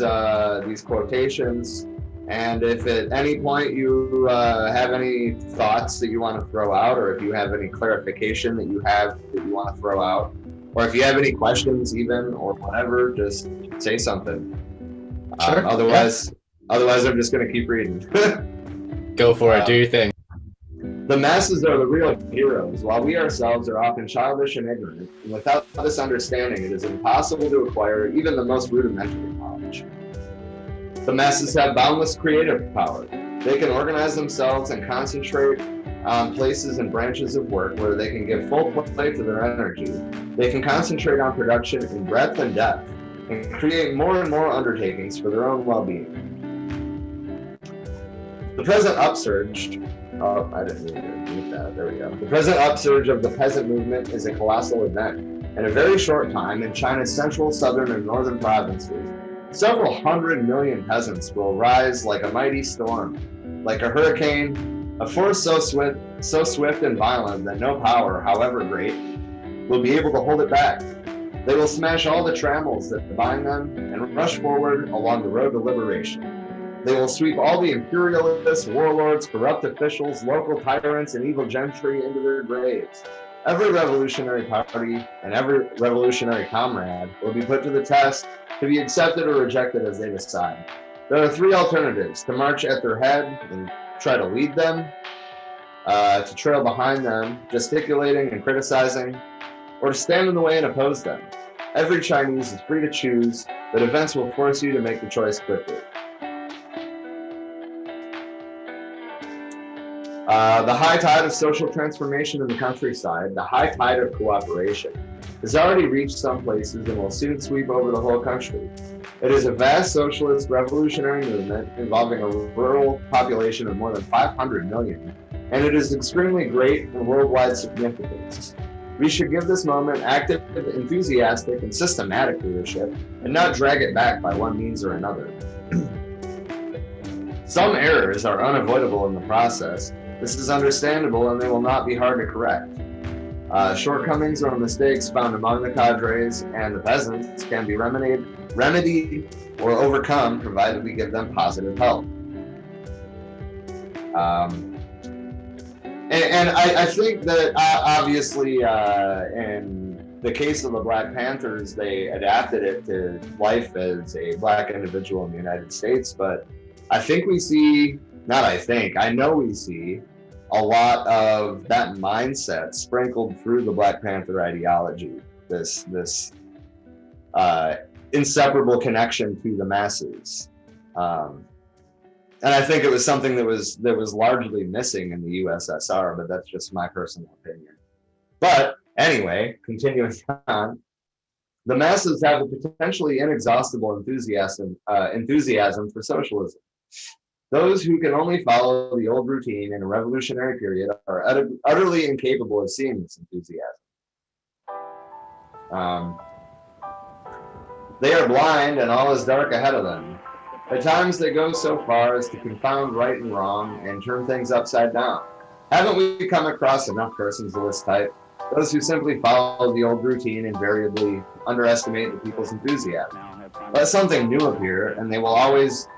quotations, and if at any point you have any thoughts that you want to throw out, or if you have any clarification that you want to throw out, or if you have any questions even or whatever, just say something. Sure. Otherwise I'm just going to keep reading. Go for it. Do your thing. The masses are the real heroes, while we ourselves are often childish and ignorant, and without this understanding, it is impossible to acquire even the most rudimentary knowledge. The masses have boundless creative power. They can organize themselves and concentrate on places and branches of work where they can give full play to their energy. They can concentrate on production in breadth and depth, and create more and more undertakings for their own well-being. The present upsurge, I didn't mean to mute that, there we go. The present upsurge of the peasant movement is a colossal event. In a very short time, in China's central, southern, and northern provinces, several 100 million peasants will rise like a mighty storm, like a hurricane, A force so swift and violent that no power, however great, will be able to hold it back. They will smash all the trammels that bind them and rush forward along the road to liberation. They will sweep all the imperialists, warlords, corrupt officials, local tyrants, and evil gentry into their graves. Every revolutionary party and every revolutionary comrade will be put to the test to be accepted or rejected as they decide. There are three alternatives: to march at their head and try to lead them, to trail behind them, gesticulating and criticizing, or to stand in the way and oppose them. Every Chinese is free to choose, but events will force you to make the choice quickly. The high tide of social transformation in the countryside, the high tide of cooperation, has already reached some places and will soon sweep over the whole country. It is a vast socialist revolutionary movement involving a rural population of more than 500 million, and it is extremely great and worldwide significance. We should give this moment active, enthusiastic, and systematic leadership, and not drag it back by one means or another. Some errors are unavoidable in the process. This is understandable, and they will not be hard to correct. Shortcomings or mistakes found among the cadres and the peasants can be remedied or overcome, provided we give them positive help. And I think that obviously in the case of the Black Panthers, they adapted it to life as a Black individual in the United States. But I think we see, I know we see a lot of that mindset sprinkled through the Black Panther ideology, this inseparable connection to the masses. And I think it was something that was largely missing in the USSR, but that's just my personal opinion. But anyway, continuing on, the masses have a potentially inexhaustible enthusiasm for socialism. Those who can only follow the old routine in a revolutionary period are utterly incapable of seeing this enthusiasm. They are blind and all is dark ahead of them. At times they go so far as to confound right and wrong and turn things upside down. Haven't we come across enough persons of this type? Those who simply follow the old routine invariably underestimate the people's enthusiasm. Let something new appear, and they always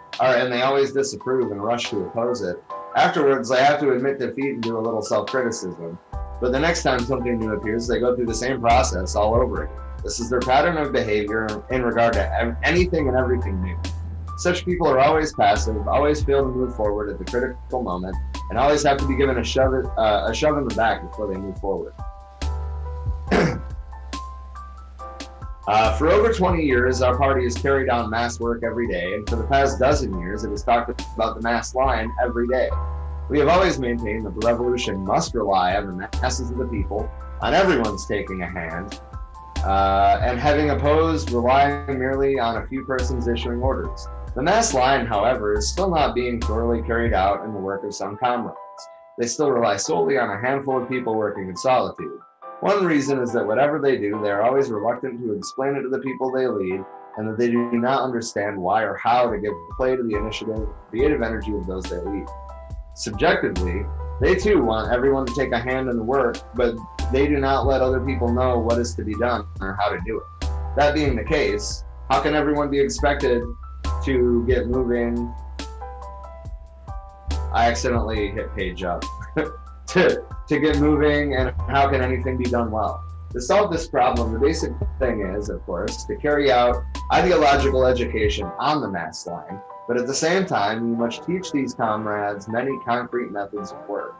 disapprove and rush to oppose it. Afterwards, they have to admit defeat and do a little self-criticism. But the next time something new appears, they go through the same process all over again. This is their pattern of behavior in regard to anything and everything new. Such people are always passive, always fail to move forward at the critical moment, and always have to be given a shove in the back before they move forward. For over 20 years, our party has carried on mass work every day, and for the past dozen years, it has talked about the mass line every day. We have always maintained that the revolution must rely on the masses of the people, on everyone's taking a hand, and having opposed relying merely on a few persons issuing orders. The mass line, however, is still not being thoroughly carried out in the work of some comrades. They still rely solely on a handful of people working in solitude. One reason is that whatever they do, they are always reluctant to explain it to the people they lead, and that they do not understand why or how to give play to the initiative, creative energy of those they lead. Subjectively, they too want everyone to take a hand in the work, but they do not let other people know what is to be done or how to do it. That being the case, how can everyone be expected to get moving? I accidentally hit page up. to get moving, and how can anything be done well? To solve this problem, the basic thing is, of course, to carry out ideological education on the mass line, but at the same time, we must teach these comrades many concrete methods of work.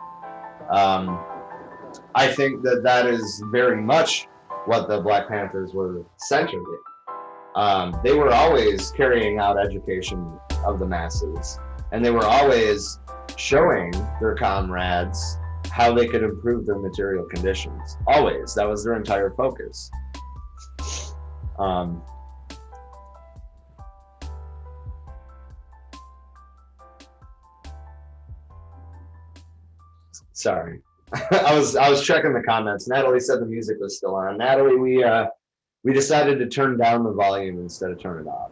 I think that is very much what the Black Panthers were centered in. They were always carrying out education of the masses, and they were always showing their comrades how they could improve their material conditions. Always. That was their entire focus. Sorry. I was checking the comments. Natalie said the music was still on. Natalie, we decided to turn down the volume instead of turn it off.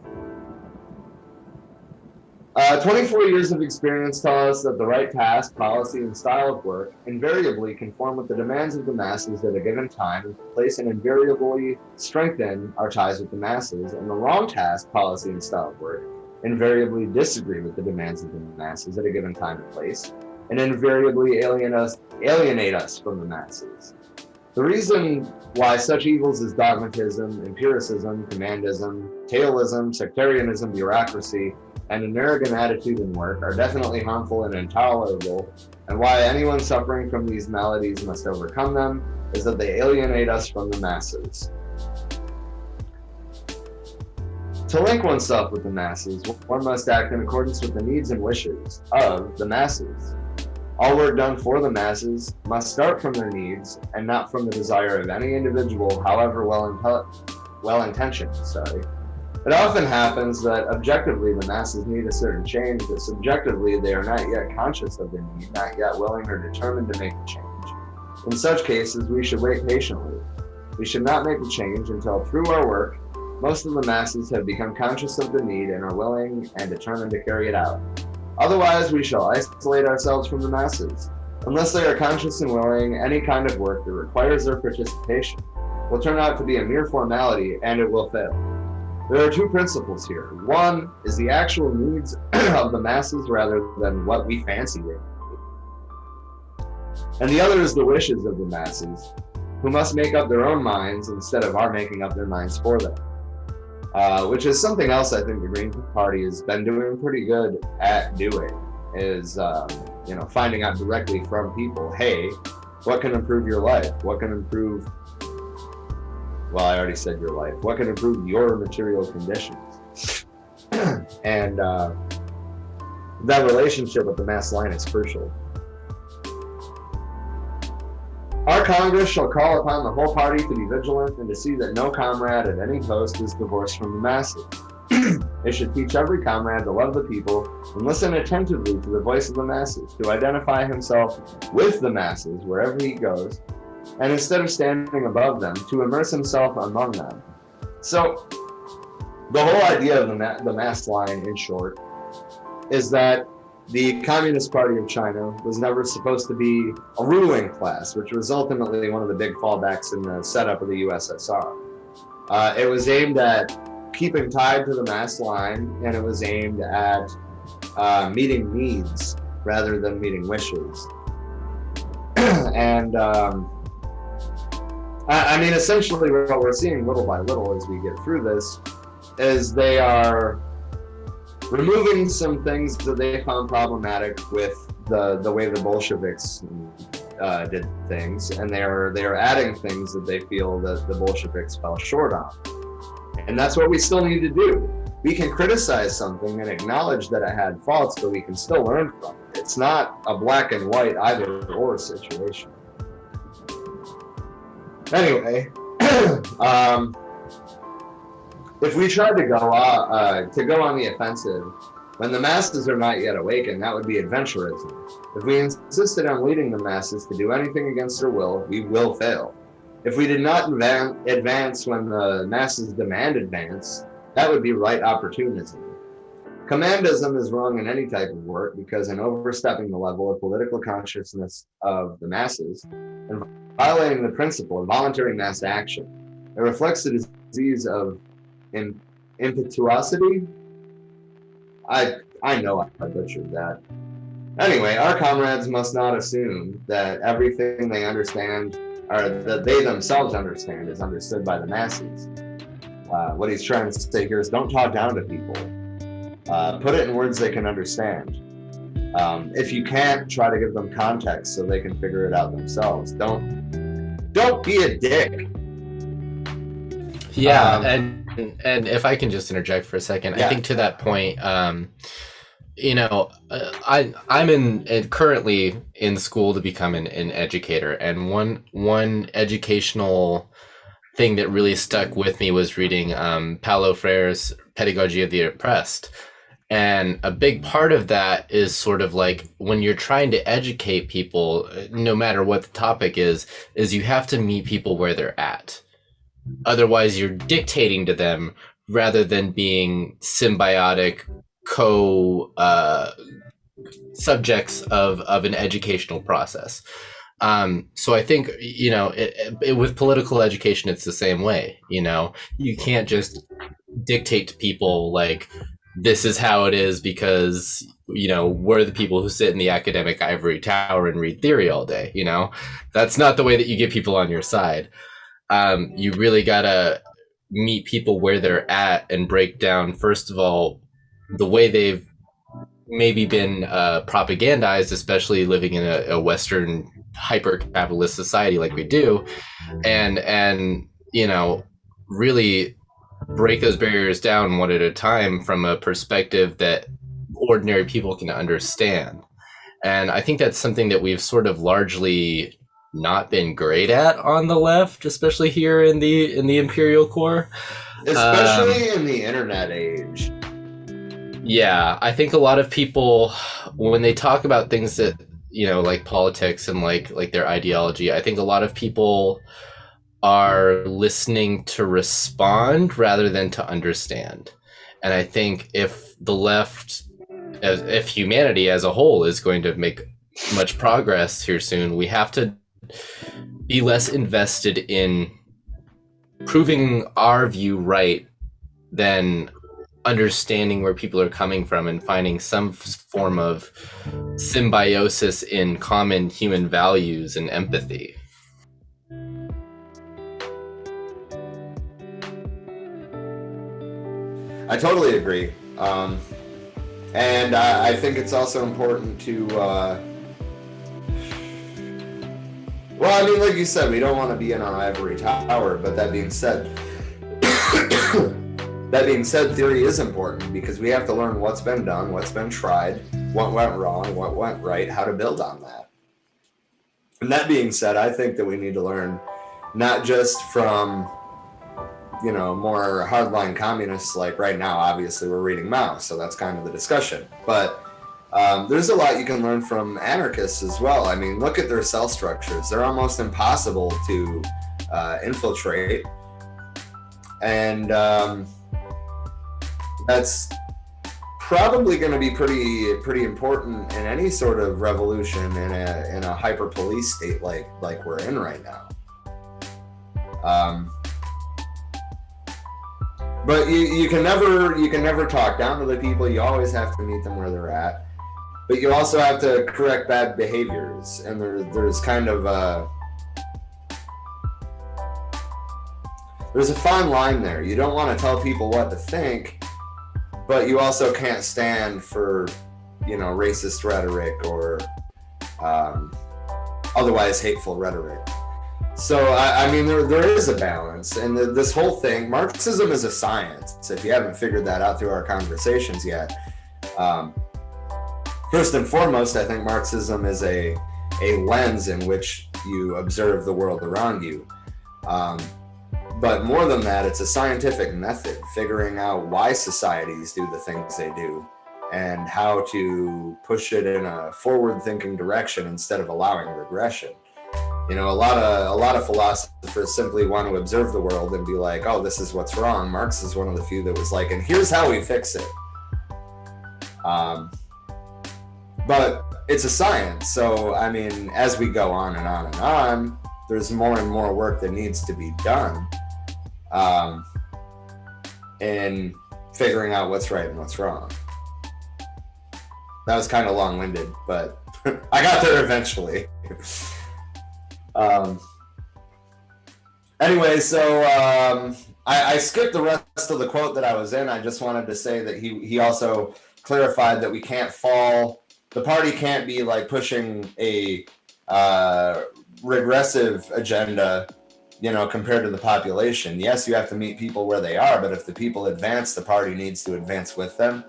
24 years of experience tell us that the right task, policy, and style of work invariably conform with the demands of the masses at a given time and place and invariably strengthen our ties with the masses, and the wrong task, policy, and style of work invariably disagree with the demands of the masses at a given time and place, and invariably alienate us from the masses. The reason why such evils as dogmatism, empiricism, commandism, tailism, sectarianism, bureaucracy, and an arrogant attitude in work are definitely harmful and intolerable, and why anyone suffering from these maladies must overcome them, is that they alienate us from the masses. To link oneself with the masses, one must act in accordance with the needs and wishes of the masses. All work done for the masses must start from their needs and not from the desire of any individual, however well-intentioned. It often happens that objectively the masses need a certain change, but subjectively they are not yet conscious of the need, not yet willing or determined to make the change. In such cases, we should wait patiently. We should not make the change until, through our work, most of the masses have become conscious of the need and are willing and determined to carry it out. Otherwise, we shall isolate ourselves from the masses. Unless they are conscious and willing, any kind of work that requires their participation will turn out to be a mere formality, and it will fail. There are two principles here. One is the actual needs of the masses rather than what we fancy they need. And the other is the wishes of the masses, who must make up their own minds instead of our making up their minds for them. Which is something else I think the Green Party has been doing pretty good at doing, is finding out directly from people, hey, what can improve your life? What can improve, well, I already said your life. What can improve your material conditions? And that relationship with the mass line is crucial. Our Congress shall call upon the whole party to be vigilant and to see that no comrade at any post is divorced from the masses. It should teach every comrade to love the people and listen attentively to the voice of the masses, to identify himself with the masses wherever he goes, and instead of standing above them, to immerse himself among them. So, the whole idea of the mass line, in short, is that the Communist Party of China was never supposed to be a ruling class, which was ultimately one of the big fallbacks in the setup of the USSR. It was aimed at keeping tied to the mass line, and it was aimed at meeting needs rather than meeting wishes. And I mean, essentially what we're seeing little by little as we get through this is they are removing some things that they found problematic with the way the Bolsheviks did things, and they are adding things that they feel that the Bolsheviks fell short on. And that's what we still need to do. We can criticize something and acknowledge that it had faults, but we can still learn from it. It's not a black and white either or situation. Anyway, if we tried to go on the offensive when the masses are not yet awakened, that would be adventurism. If we insisted on leading the masses to do anything against their will, we will fail. If we did not advance when the masses demand advance, that would be right opportunism. Commandism is wrong in any type of work because in overstepping the level of political consciousness of the masses and violating the principle of voluntary mass action, it reflects the disease of impetuosity. I know I butchered that. Anyway, our comrades must not assume that everything they understand or that they themselves understand is understood by the masses. What he's trying to say here is don't talk down to people. Put it in words they can understand. If you can't, try to give them context so they can figure it out themselves. Don't be a dick. Yeah, and if I can just interject for a second, yeah. I think to that point, I'm currently in school to become an educator, and one educational thing that really stuck with me was reading Paulo Freire's Pedagogy of the Oppressed. And a big part of that is sort of like when you're trying to educate people, no matter what the topic is you have to meet people where they're at. Otherwise, you're dictating to them rather than being symbiotic, subjects of an educational process. So I think, with political education, it's the same way. You can't just dictate to people like, this is how it is because, we're the people who sit in the academic ivory tower and read theory all day. That's not the way that you get people on your side. You really gotta meet people where they're at and break down, first of all, the way they've maybe been propagandized, especially living in a Western hyper-capitalist society like we do, and really break those barriers down one at a time from a perspective that ordinary people can understand. And I think that's something that we've sort of largely not been great at on the left, especially here in the imperial core, especially in the internet age. Yeah, I think a lot of people, when they talk about things that, like politics and like their ideology, I think a lot of people are listening to respond rather than to understand. And I think if the left, if humanity as a whole is going to make much progress here soon, we have to be less invested in proving our view right than understanding where people are coming from and finding some form of symbiosis in common human values and empathy. I totally agree. And I think it's also important to, like you said, we don't want to be in our ivory tower, but that being said, theory is important because we have to learn what's been done, what's been tried, what went wrong, what went right, how to build on that. And that being said, I think that we need to learn not just from, more hardline communists, like right now, obviously we're reading Mao, so that's kind of the discussion. But there's a lot you can learn from anarchists as well. I mean, look at their cell structures. They're almost impossible to infiltrate. And that's probably going to be pretty important in any sort of revolution in a hyper police state like we're in right now. But you can never talk down to the people. You always have to meet them where they're at. But you also have to correct bad behaviors, and there's kind of there's a fine line there. You don't want to tell people what to think, but you also can't stand for, racist rhetoric or otherwise hateful rhetoric. So, there is a balance. And this whole thing, Marxism is a science. If you haven't figured that out through our conversations yet, first and foremost, I think Marxism is a lens in which you observe the world around you. But more than that, it's a scientific method, figuring out why societies do the things they do and how to push it in a forward-thinking direction instead of allowing regression. A lot of philosophers simply want to observe the world and be like, oh, this is what's wrong. Marx is one of the few that was like, and here's how we fix it. But it's a science. So, as we go on and on and on, there's more and more work that needs to be done in figuring out what's right and what's wrong. That was kind of long-winded, but I got there eventually. Anyway, so I skipped the rest of the quote that I was in. I just wanted to say that he also clarified that we can't fall. The party can't be like pushing a regressive agenda, compared to the population. Yes, you have to meet people where they are, but if the people advance, the party needs to advance with them.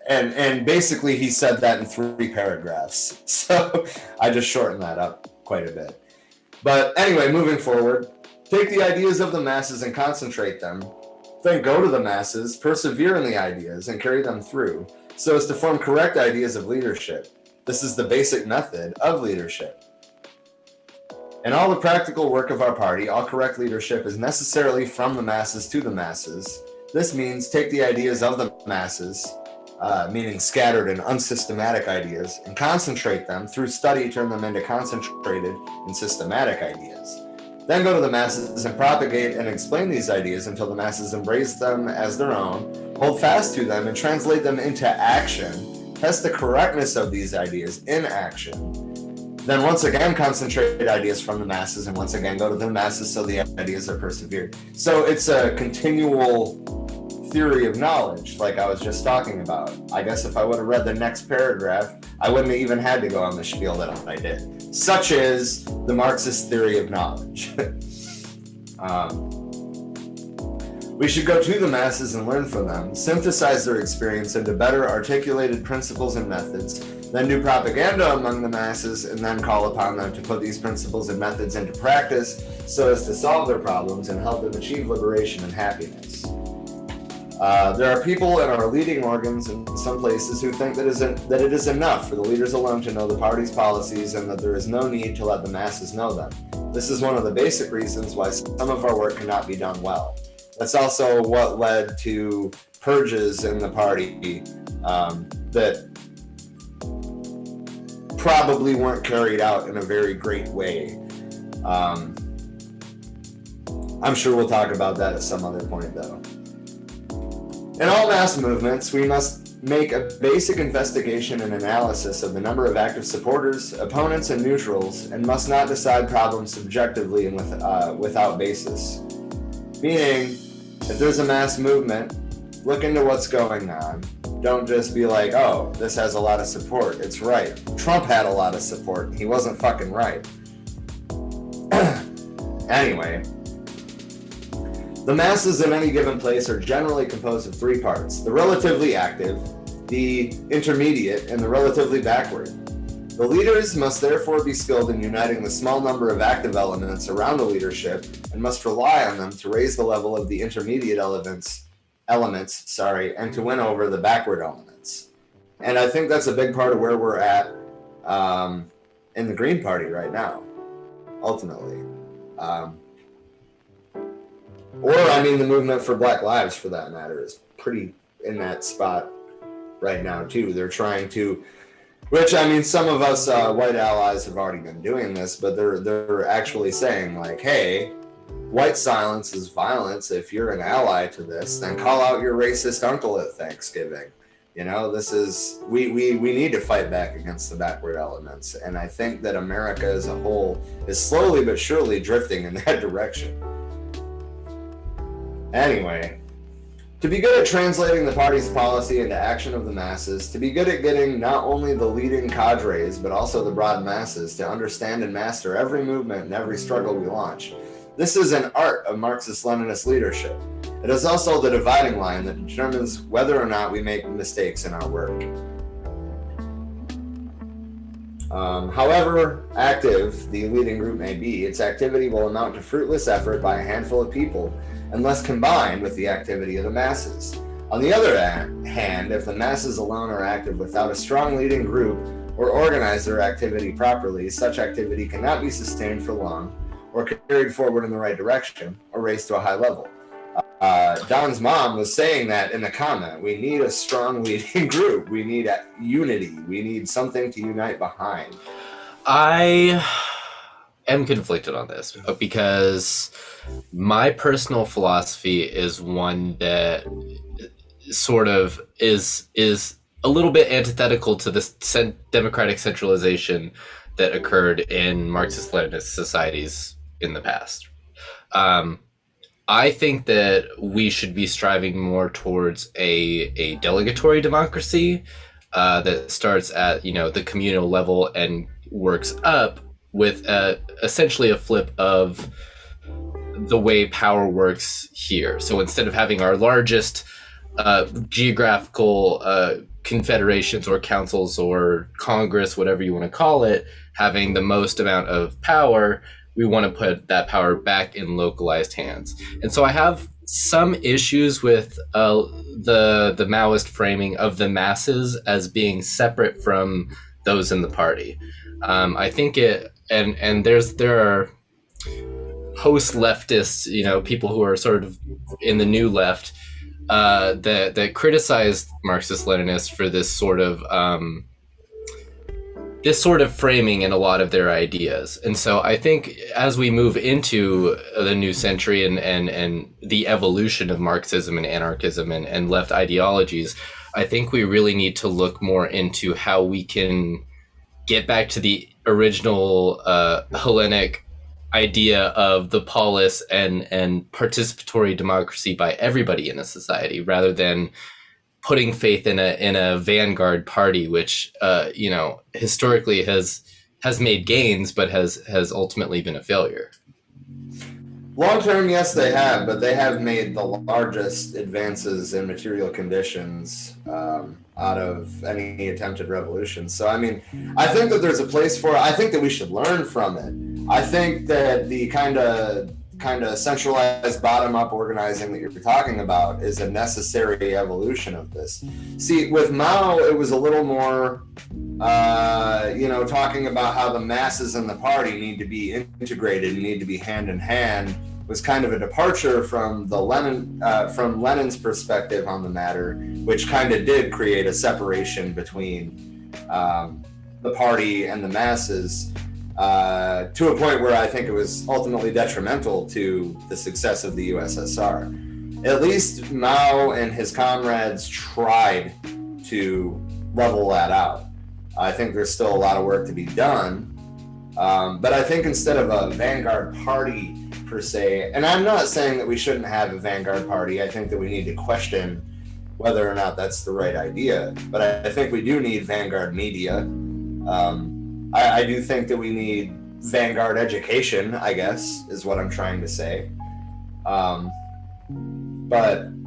And basically he said that in 3 paragraphs. So I just shortened that up quite a bit. But anyway, moving forward, take the ideas of the masses and concentrate them. Then go to the masses, persevere in the ideas, and carry them through so as to form correct ideas of leadership. This is the basic method of leadership. In all the practical work of our party, all correct leadership is necessarily from the masses to the masses, This means take the ideas of the masses, meaning scattered and unsystematic ideas, and concentrate them through study, turn them into concentrated and systematic ideas. Then go to the masses and propagate and explain these ideas until the masses embrace them as their own, hold fast to them, and translate them into action. Test the correctness of these ideas in action. Then once again concentrate ideas from the masses, and once again go to the masses so the ideas are persevered. So it's a continual theory of knowledge, like I was just talking about. I guess if I would have read the next paragraph, I wouldn't have even had to go on the spiel that I did. Such is the Marxist theory of knowledge. We should go to the masses and learn from them, synthesize their experience into better articulated principles and methods, then do propaganda among the masses, and then call upon them to put these principles and methods into practice so as to solve their problems and help them achieve liberation and happiness. There are people in our leading organs in some places who think that it is enough for the leaders alone to know the party's policies and that there is no need to let the masses know them. This is one of the basic reasons why some of our work cannot be done well. That's also what led to purges in the party that probably weren't carried out in a very great way. I'm sure we'll talk about that at some other point, though. In all mass movements, we must make a basic investigation and analysis of the number of active supporters, opponents, and neutrals, and must not decide problems subjectively and without basis. Meaning, if there's a mass movement, look into what's going on. Don't just be like, oh, this has a lot of support. It's right. Trump had a lot of support. He wasn't fucking right. Anyway, the masses in any given place are generally composed of three parts: the relatively active, the intermediate, and the relatively backward. The leaders must therefore be skilled in uniting the small number of active elements around the leadership and must rely on them to raise the level of the intermediate elements, and to win over the backward elements. And I think that's a big part of where we're at in the Green Party right now, ultimately. Or, I mean, the movement for Black Lives, for that matter, is pretty in that spot right now, too. They're trying to, which, I mean, some of us white allies have already been doing this, but they're actually saying, like, hey, white silence is violence. If you're an ally to this, then call out your racist uncle at Thanksgiving. You know, this is, we need to fight back against the backward elements. And I think that America as a whole is slowly but surely drifting in that direction. Anyway, to be good at translating the party's policy into action of the masses, to be good at getting not only the leading cadres, but also the broad masses to understand and master every movement and every struggle we launch. This is an art of Marxist-Leninist leadership. It is also the dividing line that determines whether or not we make mistakes in our work. However active the leading group may be, its activity will amount to fruitless effort by a handful of people, unless combined with the activity of the masses. On the other hand, if the masses alone are active without a strong leading group or organize their activity properly, such activity cannot be sustained for long or carried forward in the right direction or raised to a high level. Don's mom was saying that in the comment. We need a strong leading group. We need unity. We need something to unite behind. I am conflicted on this because my personal philosophy is one that sort of is a little bit antithetical to this democratic centralization that occurred in Marxist-Leninist societies in the past. I think that we should be striving more towards a delegatory democracy that starts at the communal level and works up with essentially a flip of the way power works here. So instead of having our largest geographical confederations or councils or Congress, whatever you want to call it, having the most amount of power, we want to put that power back in localized hands. And so I have some issues with the Maoist framing of the masses as being separate from those in the party. I think there are post-leftists, people who are sort of in the new left, that criticized Marxist-Leninists for this sort of framing in a lot of their ideas. And so I think as we move into the new century and the evolution of Marxism and anarchism and left ideologies, I think we really need to look more into how we can get back to the original Hellenic idea of the polis and participatory democracy by everybody in a society, rather than putting faith in a vanguard party, which historically has made gains, but has ultimately been a failure. Long term, yes, they have, but they have made the largest advances in material conditions out of any attempted revolution. So, I mean, I think that there's a place for it. I think that we should learn from it. I think that the kind of centralized bottom-up organizing that you're talking about is a necessary evolution of this. See, with Mao, it was a little more, talking about how the masses in the party need to be integrated and need to be hand in hand, was kind of a departure from Lenin's perspective on the matter, which kind of did create a separation between the party and the masses. To a point where I think it was ultimately detrimental to the success of the USSR. At least Mao and his comrades tried to level that out. I think there's still a lot of work to be done, but I think instead of a vanguard party per se, and I'm not saying that we shouldn't have a vanguard party, I think that we need to question whether or not that's the right idea, but I think we do need vanguard media. I do think that we need vanguard education, I guess, is what I'm trying to say. But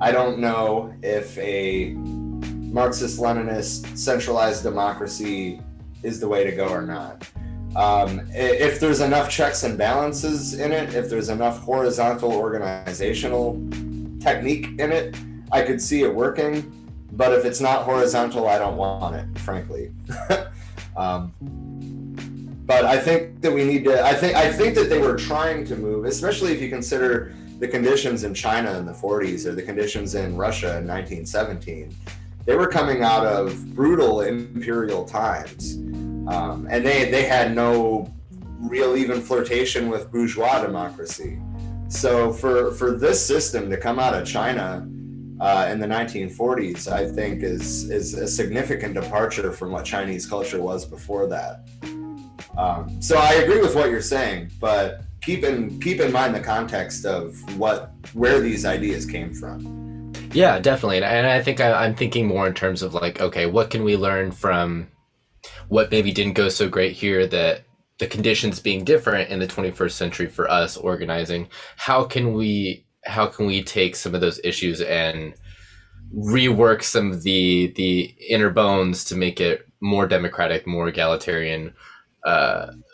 I don't know if a Marxist-Leninist centralized democracy is the way to go or not. If there's enough checks and balances in it, if there's enough horizontal organizational technique in it, I could see it working. But if it's not horizontal, I don't want it, frankly. But I think that we need to, I think that they were trying to move, especially if you consider the conditions in China in the 40s or the conditions in Russia in 1917. They were coming out of brutal imperial times. And they had no real even flirtation with bourgeois democracy. So for this system to come out of China in the 1940s, I think is a significant departure from what Chinese culture was before that. So I agree with what you're saying, but keep in mind the context of where these ideas came from. Yeah, definitely. And I think I'm thinking more in terms of like, okay, what can we learn from what maybe didn't go so great here, that the conditions being different in the 21st century for us organizing, how can we take some of those issues and rework some of the inner bones to make it more democratic, more egalitarian,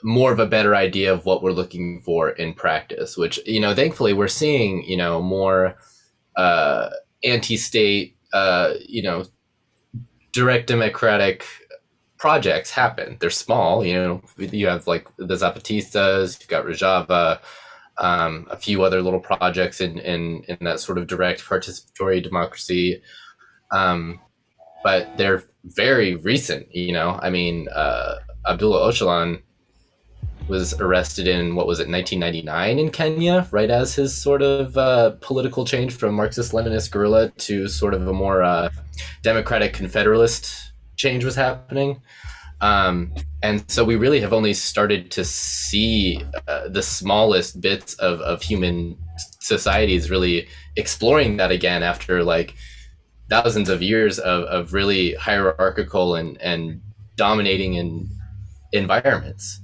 more of a better idea of what we're looking for in practice, which, thankfully we're seeing, more anti-state, direct democratic projects happen. They're small, you have like the Zapatistas, you've got Rojava, a few other little projects in that sort of direct participatory democracy. But they're very recent, Abdullah Öcalan was arrested in, 1999 in Kenya, right as his sort of political change from Marxist-Leninist guerrilla to sort of a more democratic confederalist change was happening. And so we really have only started to see the smallest bits of human societies really exploring that again after like thousands of years of really hierarchical and dominating environments.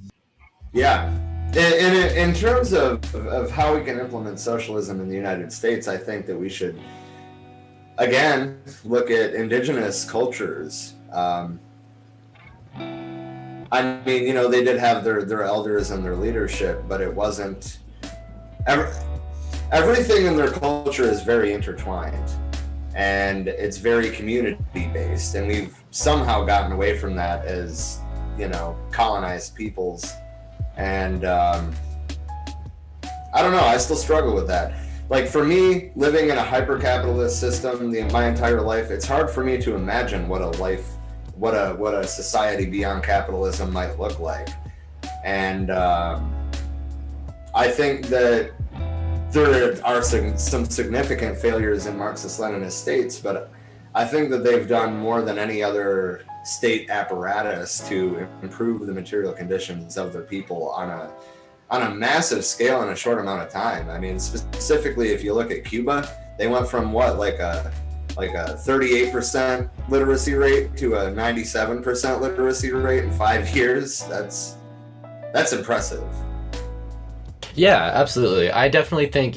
Yeah. In terms of how we can implement socialism in the United States, I think that we should, again, look at indigenous cultures. They did have their elders and their leadership, but it wasn't... Everything in their culture is very intertwined, and it's very community-based, and we've somehow gotten away from that as, colonized peoples. And I don't know, I still struggle with that. like for me, living in a hyper-capitalist system my entire life, it's hard for me to imagine what a society beyond capitalism might look like. And I think that there are some significant failures in Marxist-Leninist states, but I think that they've done more than any other state apparatus to improve the material conditions of their people on a massive scale in a short amount of time. I mean, specifically, if you look at Cuba, they went from like a 38% literacy rate to a 97% literacy rate in 5 years. That's impressive. Yeah, absolutely. I definitely think,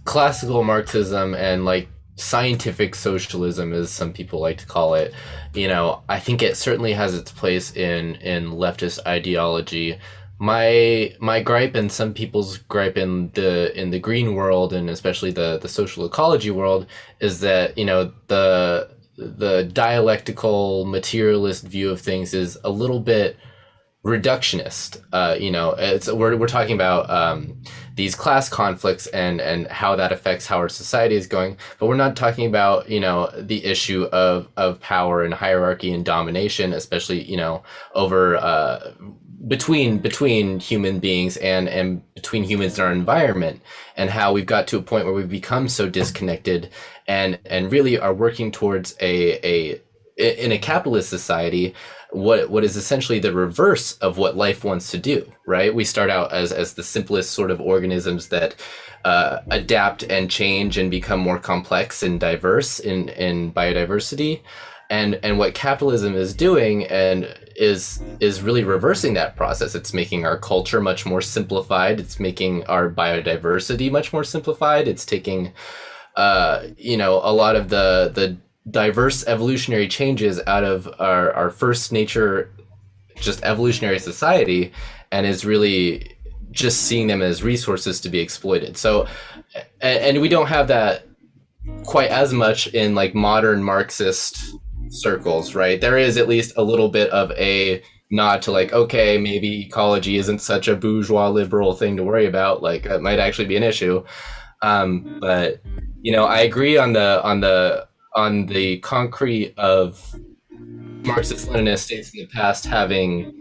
classical Marxism and like scientific socialism, as some people like to call it, I think it certainly has its place in leftist ideology. My gripe, and some people's gripe in the green world, and especially the social ecology world, is that the dialectical materialist view of things is a little bit reductionist. We're talking about these class conflicts and how that affects how our society is going, but we're not talking about the issue of power and hierarchy and domination, especially over between human beings and between humans and our environment, and how we've got to a point where we've become so disconnected and really are working towards in a capitalist society what is essentially the reverse of what life wants to do, right? We start out as the simplest sort of organisms that adapt and change and become more complex and diverse in biodiversity. And what capitalism is doing and is really reversing that process. It's making our culture much more simplified. It's making our biodiversity much more simplified. It's taking a lot of the diverse evolutionary changes out of our first nature, just evolutionary society, and is really just seeing them as resources to be exploited. So, and we don't have that quite as much in like modern Marxist circles, right? There is at least a little bit of a nod to like, okay, maybe ecology isn't such a bourgeois liberal thing to worry about. Like that might actually be an issue. But I agree on the concrete of Marxist-Leninist states in the past having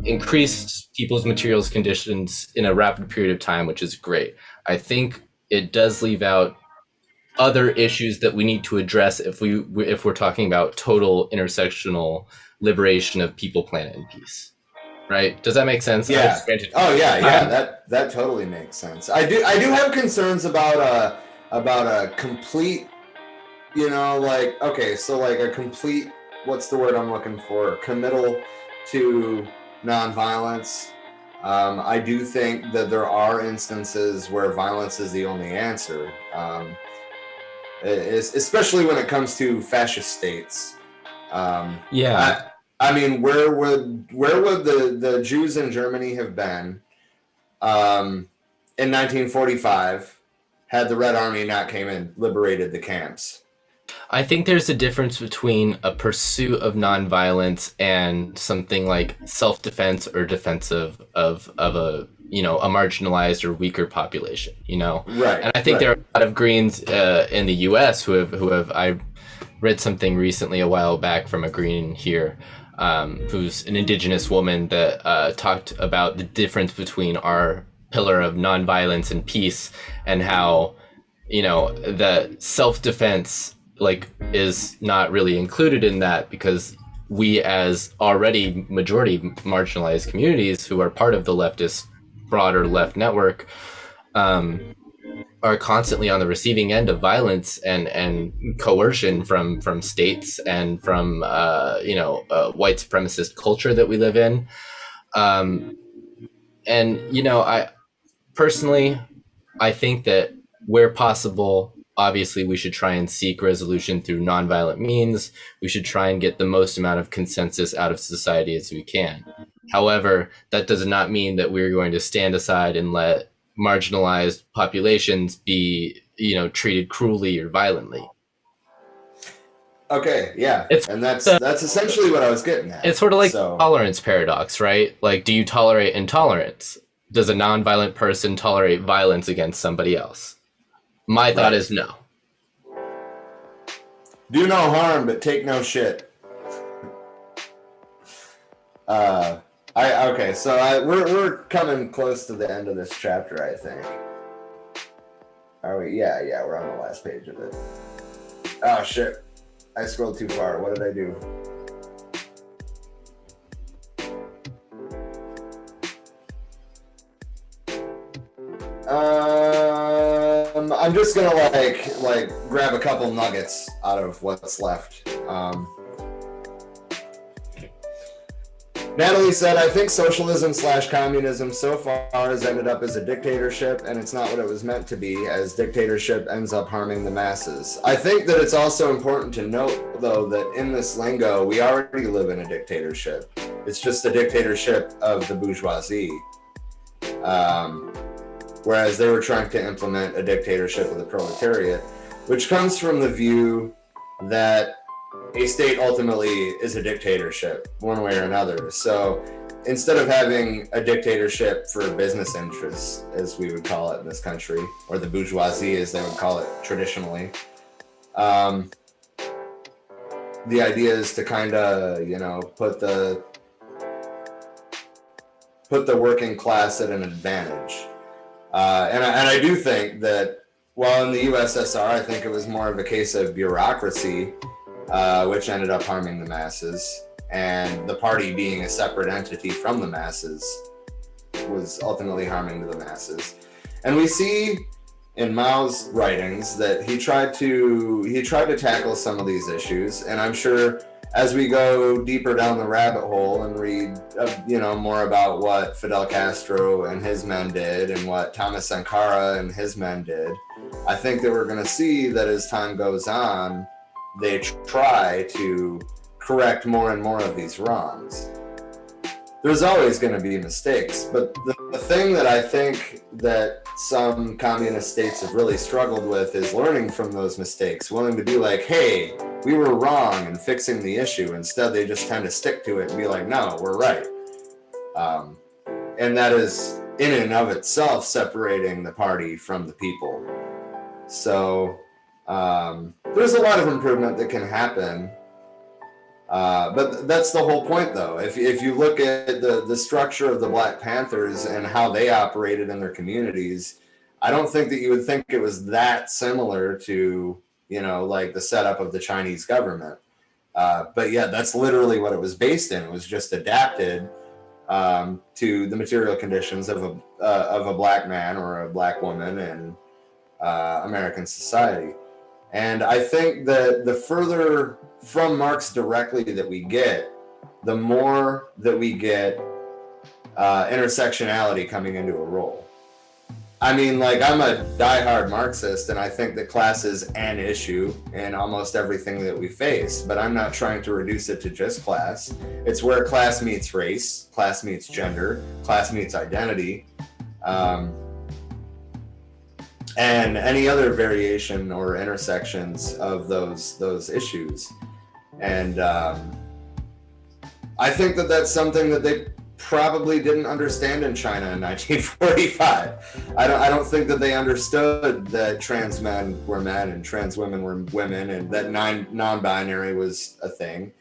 increased people's materials conditions in a rapid period of time, which is great. I think it does leave out other issues that we need to address if we're talking about total intersectional liberation of people, planet, and peace. Right? Does that make sense? Yeah. Oh yeah. That totally makes sense. I do have concerns about a complete, a complete, what's the word I'm looking for? Committal to nonviolence. I do think that there are instances where violence is the only answer, especially when it comes to fascist states. I mean, where would the Jews in Germany have been in 1945 had the Red Army not came and liberated the camps? I think there's a difference between a pursuit of nonviolence and something like self-defense or defense of a marginalized or weaker population. Right. And I think there are a lot of Greens in the U.S. who have I read something recently a while back from a Green here, who's an indigenous woman that talked about the difference between our pillar of nonviolence and peace, and how the self-defense is not really included in that, because we, as already majority marginalized communities who are part of the leftist broader left network, are constantly on the receiving end of violence and coercion from states and from white supremacist culture that we live in. I personally, I think that where possible, obviously we should try and seek resolution through nonviolent means. We should try and get the most amount of consensus out of society as we can. However, that does not mean that we're going to stand aside and let marginalized populations be, treated cruelly or violently. Okay, yeah. That's essentially what I was getting at. It's sort of like the tolerance paradox, right? Like, do you tolerate intolerance? does a nonviolent person tolerate violence against somebody else? My thought is no. Do no harm, but take no shit. Okay, so we're coming close to the end of this chapter, I think. Are we? Yeah, we're on the last page of it. Oh shit, I scrolled too far. What did I do? I'm just gonna like grab a couple nuggets out of what's left. Natalie said, I think socialism/communism so far has ended up as a dictatorship, and it's not what it was meant to be, as dictatorship ends up harming the masses. I think that it's also important to note, though, that in this lingo, we already live in a dictatorship. It's just a dictatorship of the bourgeoisie. Whereas they were trying to implement a dictatorship of the proletariat, which comes from the view that a state ultimately is a dictatorship, one way or another. So instead of having a dictatorship for business interests, as we would call it in this country, or the bourgeoisie as they would call it traditionally, the idea is to kind of, put the working class at an advantage. And I do think that while in the USSR, I think it was more of a case of bureaucracy, which ended up harming the masses, and the party being a separate entity from the masses was ultimately harming to the masses. And we see in Mao's writings that he tried to tackle some of these issues, and I'm sure as we go deeper down the rabbit hole and read, more about what Fidel Castro and his men did and what Thomas Sankara and his men did, I think that we're going to see that as time goes on, they try to correct more and more of these wrongs. There's always going to be mistakes, but the thing that I think that some communist states have really struggled with is learning from those mistakes, willing to be like, hey, we were wrong, and fixing the issue. Instead, they just tend to stick to it and be like, no, we're right. And that is, in and of itself, separating the party from the people. So there's a lot of improvement that can happen. But that's the whole point, though. If you look at the structure of the Black Panthers and how they operated in their communities, I don't think that you would think it was that similar to, like the setup of the Chinese government. But yeah, that's literally what it was based in. It was just adapted to the material conditions of a Black man or a Black woman in American society. And I think that the further from Marx directly that we get, the more that we get intersectionality coming into a role. I mean, like, I'm a diehard Marxist, and I think that class is an issue in almost everything that we face, but I'm not trying to reduce it to just class. It's where class meets race, class meets gender, class meets identity, and any other variation or intersections of those issues. And I think that that's something that they probably didn't understand in China in 1945. I don't think that they understood that trans men were men and trans women were women, and that non-binary was a thing.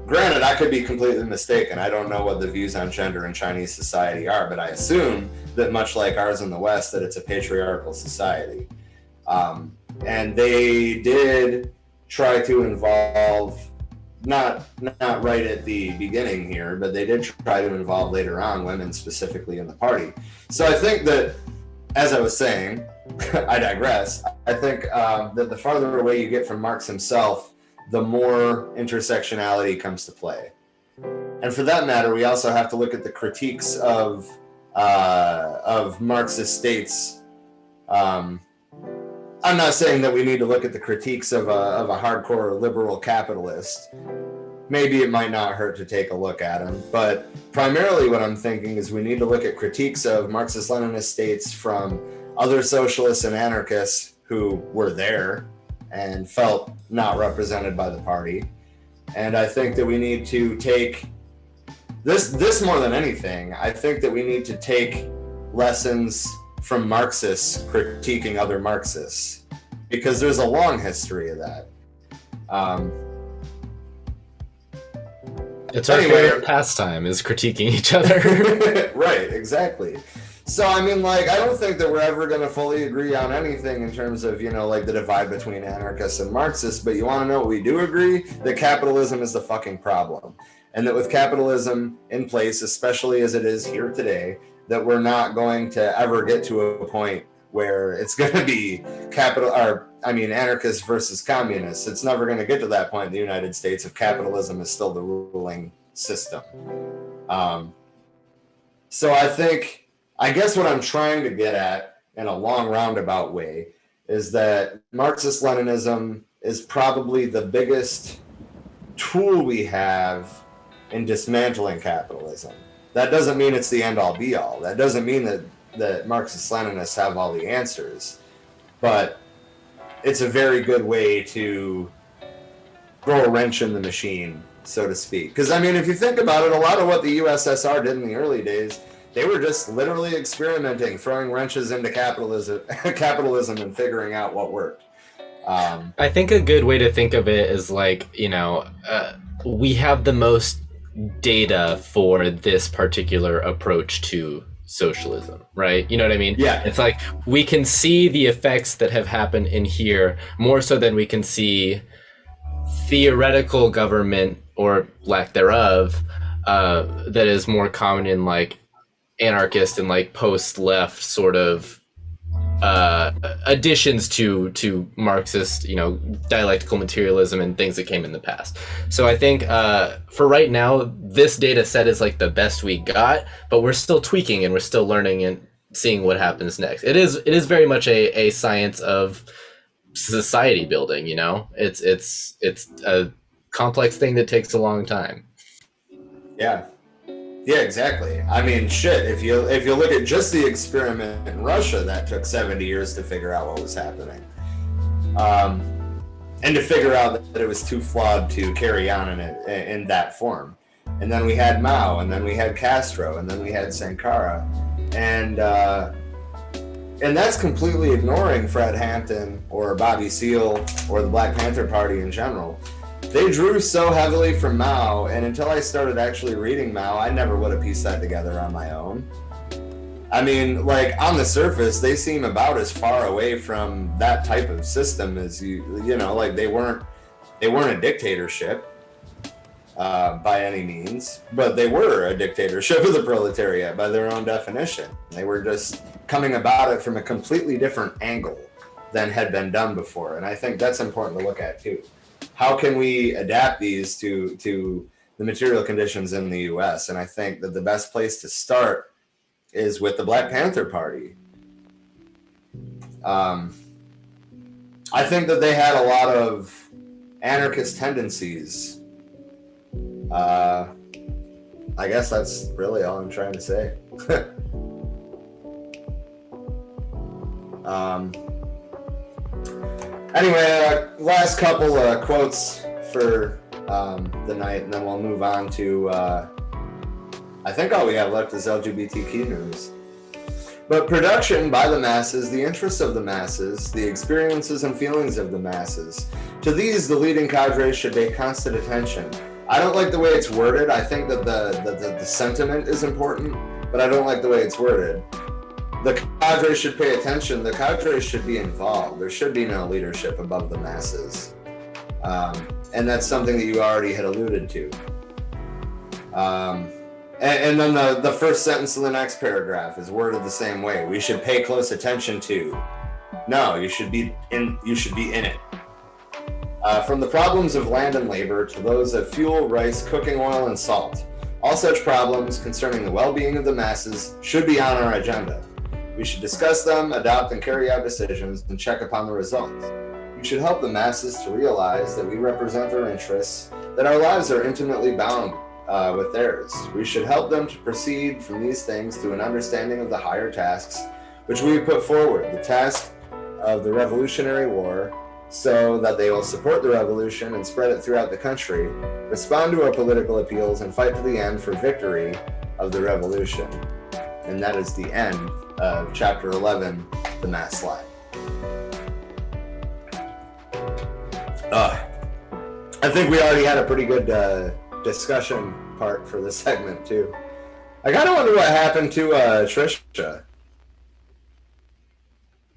Granted, I could be completely mistaken. I don't know what the views on gender in Chinese society are, but I assume that much like ours in the West, that it's a patriarchal society. And they did try to involve, not right at the beginning here, but they did try to involve later on women specifically in the party. So I think that, as I was saying, I digress, I think that the farther away you get from Marx himself, the more intersectionality comes to play. And for that matter, we also have to look at the critiques of Marxist states. I'm not saying that we need to look at the critiques of a hardcore liberal capitalist. Maybe it might not hurt to take a look at them, but primarily what I'm thinking is we need to look at critiques of Marxist-Leninist states from other socialists and anarchists who were there and felt not represented by the party. And I think that we need to take this more than anything. I think that we need to take lessons from Marxists critiquing other Marxists, because there's a long history of that. It's our favorite pastime, is critiquing each other. Right, exactly. So, I mean, like, I don't think that we're ever going to fully agree on anything in terms of, you know, like the divide between anarchists and Marxists, but you want to know what we do agree? That capitalism is the fucking problem. And that with capitalism in place, especially as it is here today, that we're not going to ever get to a point where it's going to be anarchists versus communists. It's never going to get to that point in the United States if capitalism is still the ruling system. So I guess what I'm trying to get at in a long roundabout way is that Marxist-Leninism is probably the biggest tool we have in dismantling capitalism. That doesn't mean it's the end-all be-all. That doesn't mean that Marxist-Leninists have all the answers, but it's a very good way to throw a wrench in the machine, so to speak. Because, I mean, if you think about it, a lot of what the USSR did in the early days, they were just literally experimenting, throwing wrenches into capitalism and figuring out what worked. I think a good way to think of it is like, you know, we have the most data for this particular approach to socialism, right? You know what I mean? Yeah. It's like we can see the effects that have happened in here more so than we can see theoretical government or lack thereof that is more common in like anarchist and like post-left sort of additions to Marxist, you know, dialectical materialism and things that came in the past. So I think for right now, this data set is like the best we got, but we're still tweaking and we're still learning and seeing what happens next. It is very much a science of society building, you know? It's a complex thing that takes a long time. Yeah, exactly. I mean, shit, if you look at just the experiment in Russia, that took 70 years to figure out what was happening. And to figure out that it was too flawed to carry on in that form. And then we had Mao, and then we had Castro, and then we had Sankara. And that's completely ignoring Fred Hampton or Bobby Seale or the Black Panther Party in general. They drew so heavily from Mao, and until I started actually reading Mao, I never would have pieced that together on my own. I mean, like, on the surface, they seem about as far away from that type of system as you know, like they weren't a dictatorship by any means, but they were a dictatorship of the proletariat by their own definition. They were just coming about it from a completely different angle than had been done before, and I think that's important to look at too. How can we adapt these to the material conditions in the U.S.? And I think that the best place to start is with the Black Panther Party. I think that they had a lot of anarchist tendencies. I guess that's really all I'm trying to say. Anyway, last couple quotes for the night, and then we'll move on to, I think all we have left is LGBTQ news. But production by the masses, the interests of the masses, the experiences and feelings of the masses. To these, the leading cadre should pay constant attention. I don't like the way it's worded. I think that the sentiment is important, but I don't like the way it's worded. The cadre should pay attention. The cadre should be involved. There should be no leadership above the masses. And that's something that you already had alluded to. And then the first sentence in the next paragraph is worded the same way. We should pay close attention to. No, you should be in it. From the problems of land and labor to those of fuel, rice, cooking oil, and salt. All such problems concerning the well-being of the masses should be on our agenda. We should discuss them, adopt and carry out decisions, and check upon the results. We should help the masses to realize that we represent their interests, that our lives are intimately bound with theirs. We should help them to proceed from these things to an understanding of the higher tasks which we put forward, the task of the Revolutionary War, so that they will support the revolution and spread it throughout the country, respond to our political appeals, and fight to the end for victory of the revolution. And that is the end of Chapter 11, The Mass Slide. I think we already had a pretty good discussion part for this segment, too. I kind of wonder what happened to Trisha.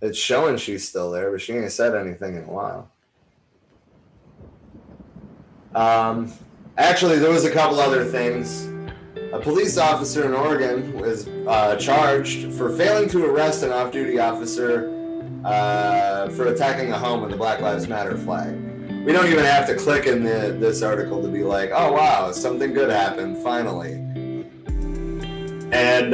It's showing she's still there, but she ain't said anything in a while. Actually, there was a couple other things. A police officer in Oregon was charged for failing to arrest an off-duty officer for attacking a home with the Black Lives Matter flag. We don't even have to click in this article to be like, oh wow, something good happened, finally. And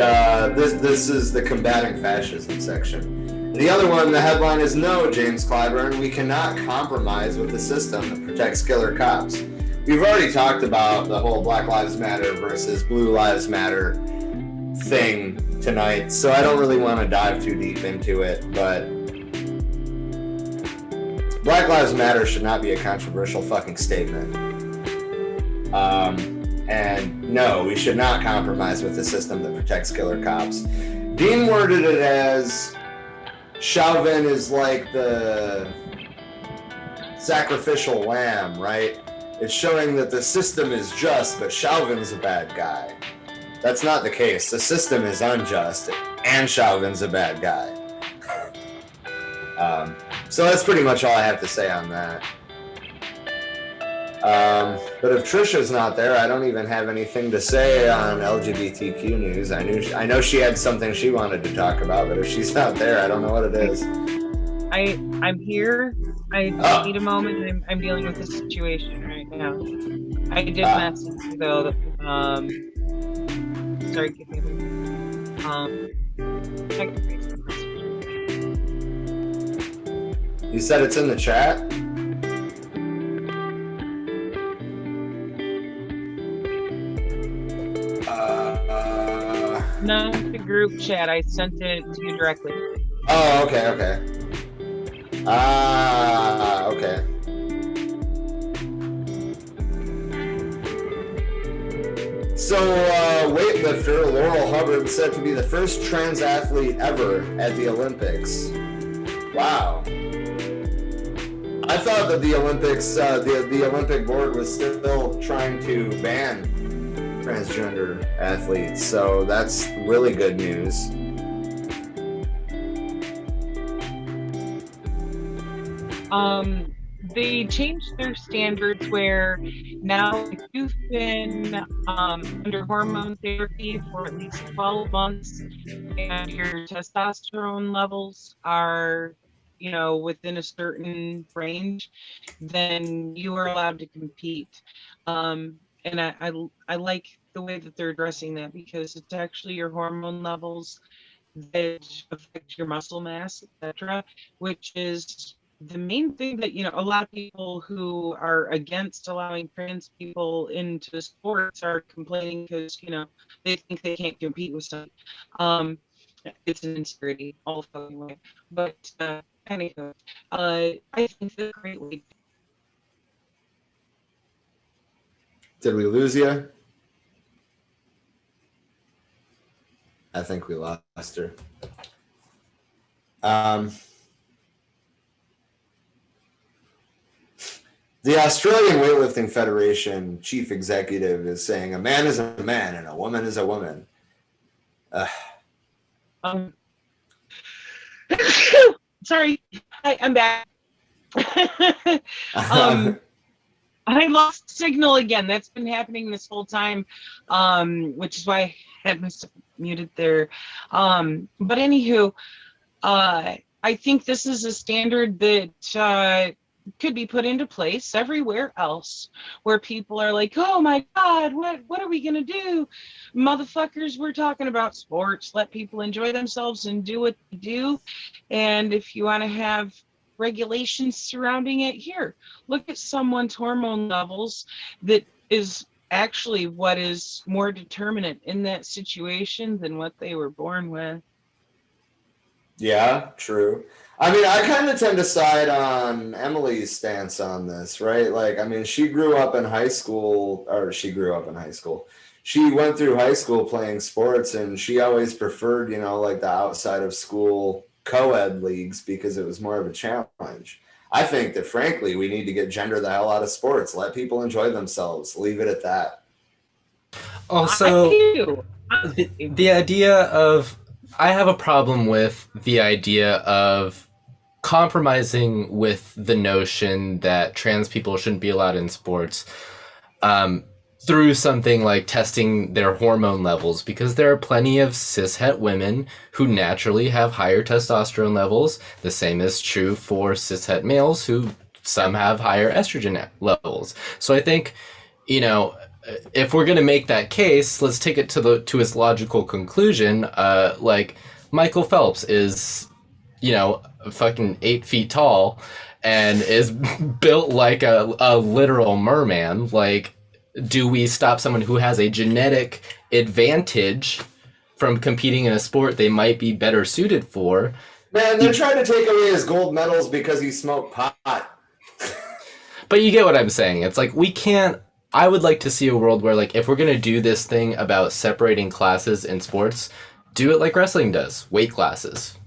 this is the combating fascism section. The other one, the headline is, "No, James Clyburn, we cannot compromise with the system that protects killer cops." We've already talked about the whole Black Lives Matter versus Blue Lives Matter thing tonight, so I don't really want to dive too deep into it, but Black Lives Matter should not be a controversial fucking statement. And no, we should not compromise with the system that protects killer cops. Dean worded it as Chauvin is like the sacrificial lamb, right? It's showing that the system is just, but Chauvin's a bad guy. That's not the case. The system is unjust, and Chauvin's a bad guy. So that's pretty much all I have to say on that. But if Trisha's not there, I don't even have anything to say on LGBTQ news. I know she had something she wanted to talk about, but if she's not there, I don't know what it is. I'm here. I need a moment. I'm dealing with this situation right now. I did message you though. Sorry, give me a minute. Check your Facebook message. You said it's in the chat? No, the group chat. I sent it to you directly. Oh, okay. Okay. So, weightlifter Laurel Hubbard said to be the first trans athlete ever at the Olympics. Wow. I thought that the Olympics, the Olympic board was still trying to ban transgender athletes, so that's really good news. They changed their standards where now if you've been under hormone therapy for at least 12 months and your testosterone levels are, within a certain range, then you are allowed to compete. And I like the way that they're addressing that, because it's actually your hormone levels that affect your muscle mass, etc., which is the main thing that, a lot of people who are against allowing trans people into sports are complaining because, they think they can't compete with some. It's an insecurity all the fucking way. But anyway, I think that's a great way. Did we lose you? I think we lost her. The Australian Weightlifting Federation chief executive is saying a man is a man and a woman is a woman. Sorry, I'm back. I lost signal again. That's been happening this whole time, which is why I had myself muted there. But anywho, I think this is a standard that could be put into place everywhere else, where people are like, oh my God, what are we gonna do? Motherfuckers, we're talking about sports. Let people enjoy themselves and do what they do. And if you want to have regulations surrounding it, here, look at someone's hormone levels. That is actually what is more determinant in that situation than what they were born with. Yeah, true. I mean, I kind of tend to side on Emily's stance on this, right? Like, I mean, she grew up in high school. she went through high school playing sports, and she always preferred, like the outside of school co-ed leagues because it was more of a challenge. I think that, frankly, we need to get gender the hell out of sports. Let people enjoy themselves. Leave it at that. Also, the idea of, I have a problem with the idea of compromising with the notion that trans people shouldn't be allowed in sports through something like testing their hormone levels, because there are plenty of cishet women who naturally have higher testosterone levels. The same is true for cishet males, who some have higher estrogen levels. So I think, if we're going to make that case, let's take it to its logical conclusion. Like, Michael Phelps is, fucking 8 feet tall and is built like a literal merman. Like, do we stop someone who has a genetic advantage from competing in a sport they might be better suited for? Man, they're trying to take away his gold medals because he smoked pot. But you get what I'm saying. It's like, we can't. I would like to see a world where, like, if we're going to do this thing about separating classes in sports, do it like wrestling does. Weight classes.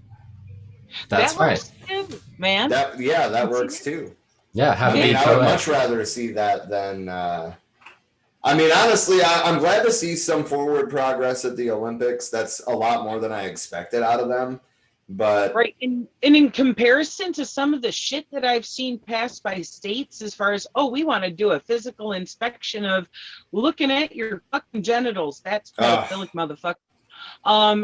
That's fine. Works too, man. That works too. Yeah, I would much rather see that than... honestly, I'm glad to see some forward progress at the Olympics. That's a lot more than I expected out of them. But right, and in comparison to some of the shit that I've seen passed by states, as far as, we want to do a physical inspection of looking at your fucking genitals. That's pedophilic, motherfucker. I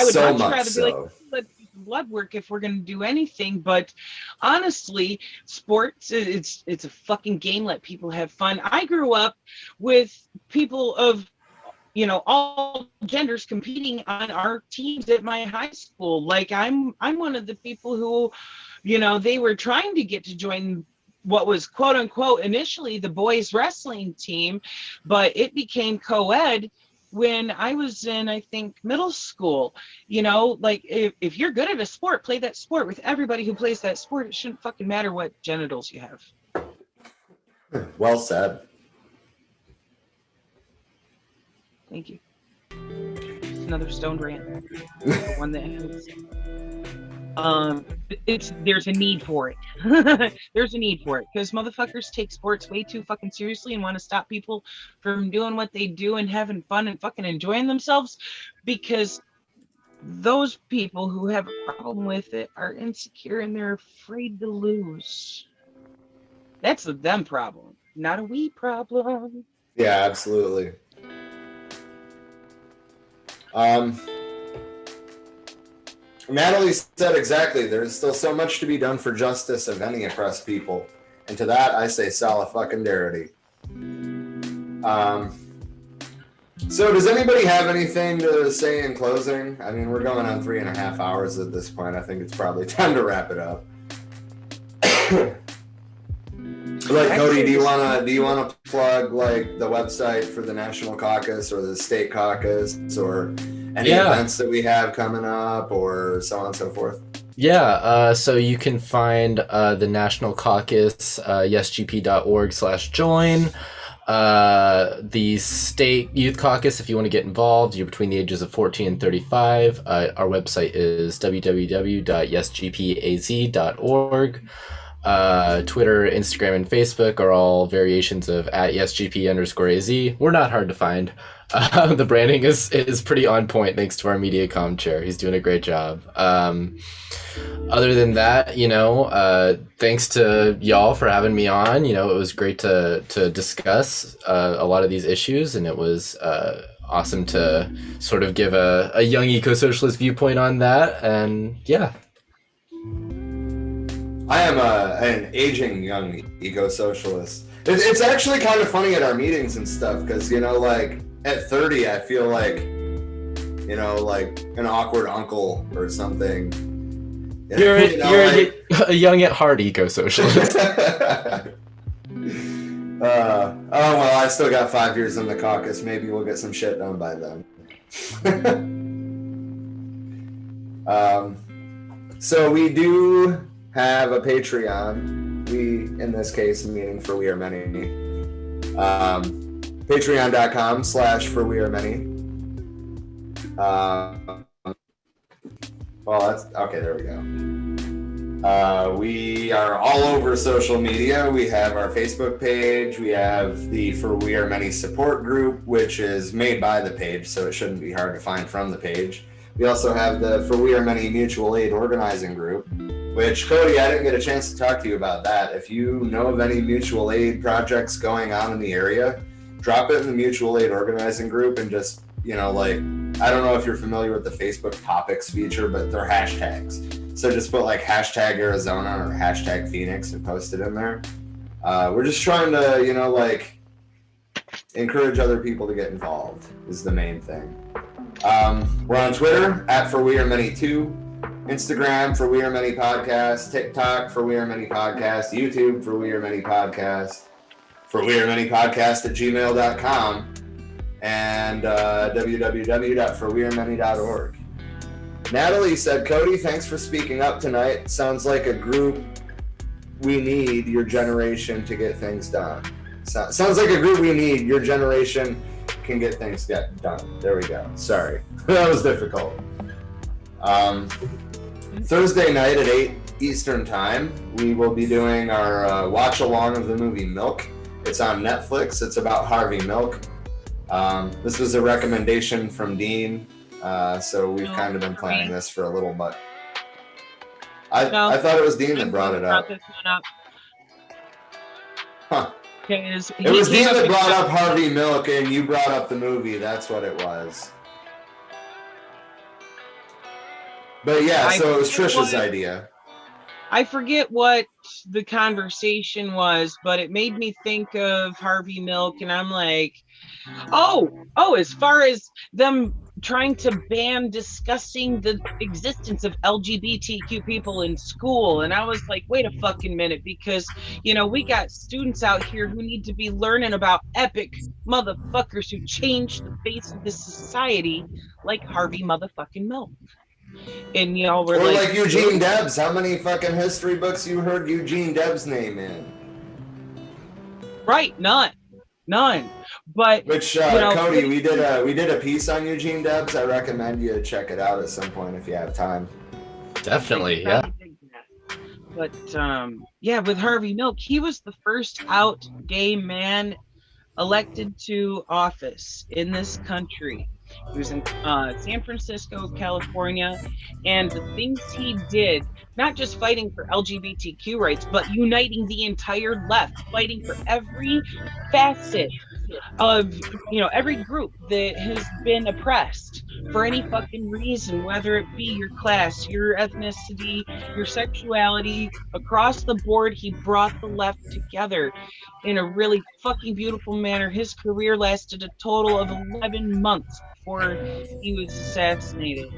would so much rather so. be like, let's do blood work if we're going to do anything. But honestly, sports, it's a fucking game. Let people have fun. I grew up with people of all genders competing on our teams at my high school. Like, I'm one of the people who, they were trying to get to join what was quote unquote initially the boys wrestling team, but it became co-ed when I was in, I think, middle school. Like, if you're good at a sport, play that sport with everybody who plays that sport. It shouldn't fucking matter what genitals you have. Well said. Thank you. It's another stoned rant. The one that has, there's a need for it. There's a need for it because motherfuckers take sports way too fucking seriously and want to stop people from doing what they do and having fun and fucking enjoying themselves, because those people who have a problem with it are insecure and they're afraid to lose. That's a them problem, not a we problem. Yeah, absolutely. Natalie said exactly, there's still so much to be done for justice of any oppressed people. And to that, I say solidarity. So does anybody have anything to say in closing? We're going on 3.5 hours at this point. I think it's probably time to wrap it up. Like, Cody, do you wanna plug like the website for the National Caucus or the State Caucus or any events that we have coming up or so on and so forth? Yeah, so you can find the National Caucus, yesgp.org/join. The State Youth Caucus, if you want to get involved, you're between the ages of 14 and 35. Our website is www.yesgpaz.org. Twitter, Instagram, and Facebook are all variations of @YesGP_AZ. We're not hard to find. The branding is pretty on point thanks to our MediaCom chair. He's doing a great job. Other than that, thanks to y'all for having me on. It was great to discuss a lot of these issues, and it was awesome to sort of give a young eco-socialist viewpoint on that. And yeah. I am an aging young eco-socialist. It's actually kind of funny at our meetings and stuff because, like, at 30, I feel like, like an awkward uncle or something. You're a young at heart eco-socialist. Oh, well, I still got 5 years in the caucus. Maybe we'll get some shit done by then. So we do have a Patreon. We, in this case, meaning for We Are Many. Patreon.com/forwearemany. Well, that's okay. There we go. We are all over social media. We have our Facebook page. We have the For We Are Many support group, which is made by the page, so it shouldn't be hard to find from the page. We also have the For We Are Many mutual aid organizing group, which, Cody, I didn't get a chance to talk to you about that. If you know of any mutual aid projects going on in the area, drop it in the mutual aid organizing group and just, I don't know if you're familiar with the Facebook topics feature, but they're hashtags. So just put like hashtag Arizona or hashtag Phoenix and post it in there. We're just trying to, encourage other people to get involved is the main thing. We're on Twitter @ForWeAreMany2, Instagram For We Are Many Podcast, TikTok For We Are Many Podcast, YouTube For We Are Many Podcast, For We Are Many Podcast @gmail.com, and www.forwearemany.org. Natalie said, Cody, thanks for speaking up tonight. Sounds like a group we need your generation to get things done. Sounds like a group we need. Your generation can get things done. There we go. Sorry. That was difficult. Thursday night at 8 Eastern Time, we will be doing our watch along of the movie Milk. It's on Netflix. It's about Harvey Milk. This was a recommendation from Dean, so we've kind of been planning this for a little bit. I thought it was Dean that brought it up. Huh. It was Dean that brought up Harvey Milk, and you brought up the movie. That's what it was. But yeah, so it was Trish's idea. I forget what the conversation was, but it made me think of Harvey Milk, and I'm like, oh, as far as them trying to ban discussing the existence of LGBTQ people in school. And I was like, wait a fucking minute, because, we got students out here who need to be learning about epic motherfuckers who changed the face of this society, like Harvey motherfucking Milk. And we're like Eugene Debs. How many fucking history books you heard Eugene Debs' name in? Right, none. But Cody, we did a piece on Eugene Debs. I recommend you check it out at some point if you have time. Definitely, yeah. But with Harvey Milk, he was the first out gay man elected to office in this country. He was in San Francisco, California, and the things he did, not just fighting for LGBTQ rights, but uniting the entire left, fighting for every facet of, every group that has been oppressed for any fucking reason, whether it be your class, your ethnicity, your sexuality, across the board. He brought the left together in a really fucking beautiful manner. His career lasted a total of 11 months before he was assassinated.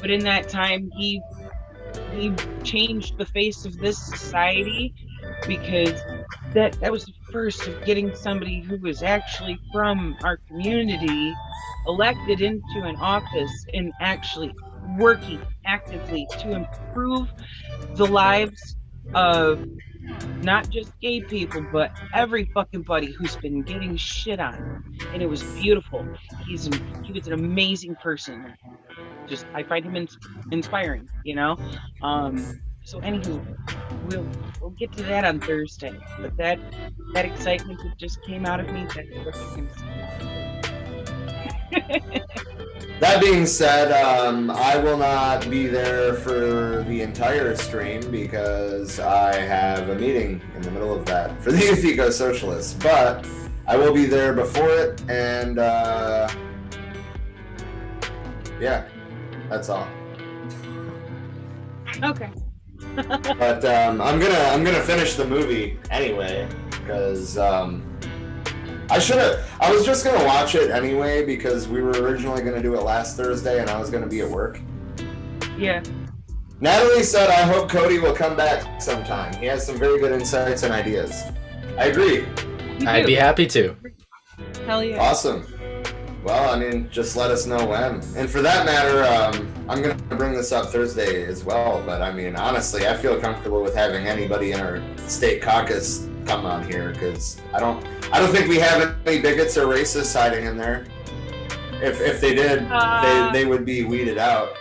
But in that time, he changed the face of this society, because that was the first of getting somebody who was actually from our community elected into an office and actually working actively to improve the lives of not just gay people, but every fucking buddy who's been getting shit on. And it was beautiful. He was an amazing person. Just, I find him inspiring, So anywho, we'll get to that on Thursday. But that excitement that just came out of me, that's what you can see. That being said, I will not be there for the entire stream because I have a meeting in the middle of that for the Youth Ecosocialists. But I will be there before it, and that's all. Okay. But I'm gonna finish the movie anyway because I was just gonna watch it anyway because we were originally gonna do it last Thursday and I was gonna be at work. Yeah. Natalie said, I hope Cody will come back sometime. He has some very good insights and ideas. I agree. I'd be happy to. Hell yeah. Awesome. Well, just let us know when. And for that matter, I'm going to bring this up Thursday as well. But honestly, I feel comfortable with having anybody in our state caucus come on here because I don't I don't think we have any bigots or racists hiding in there. If they did, they would be weeded out.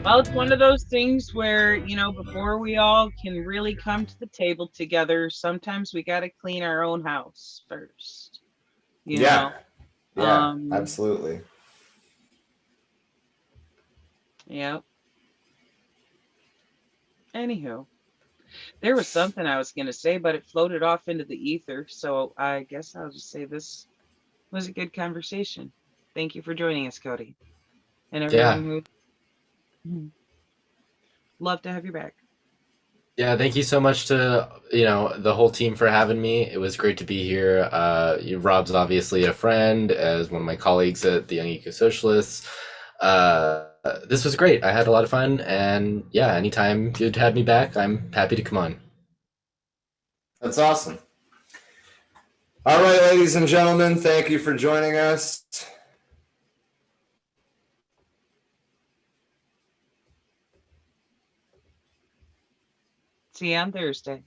Well, it's one of those things where, you know, before we all can really come to the table together, sometimes we got to clean our own house first. You know? Yeah, absolutely. Yep. Anywho, there was something I was going to say, but it floated off into the ether. So I guess I'll just say this was a good conversation. Thank you for joining us, Cody. And everyone who love to have you back. Yeah, thank you so much to the whole team for having me. It was great to be here. Rob's obviously a friend, as one of my colleagues at the Young Ecosocialists. This was great. I had a lot of fun, and yeah, anytime you'd have me back, I'm happy to come on. That's awesome. All right, ladies and gentlemen, thank you for joining us. See you on Thursday.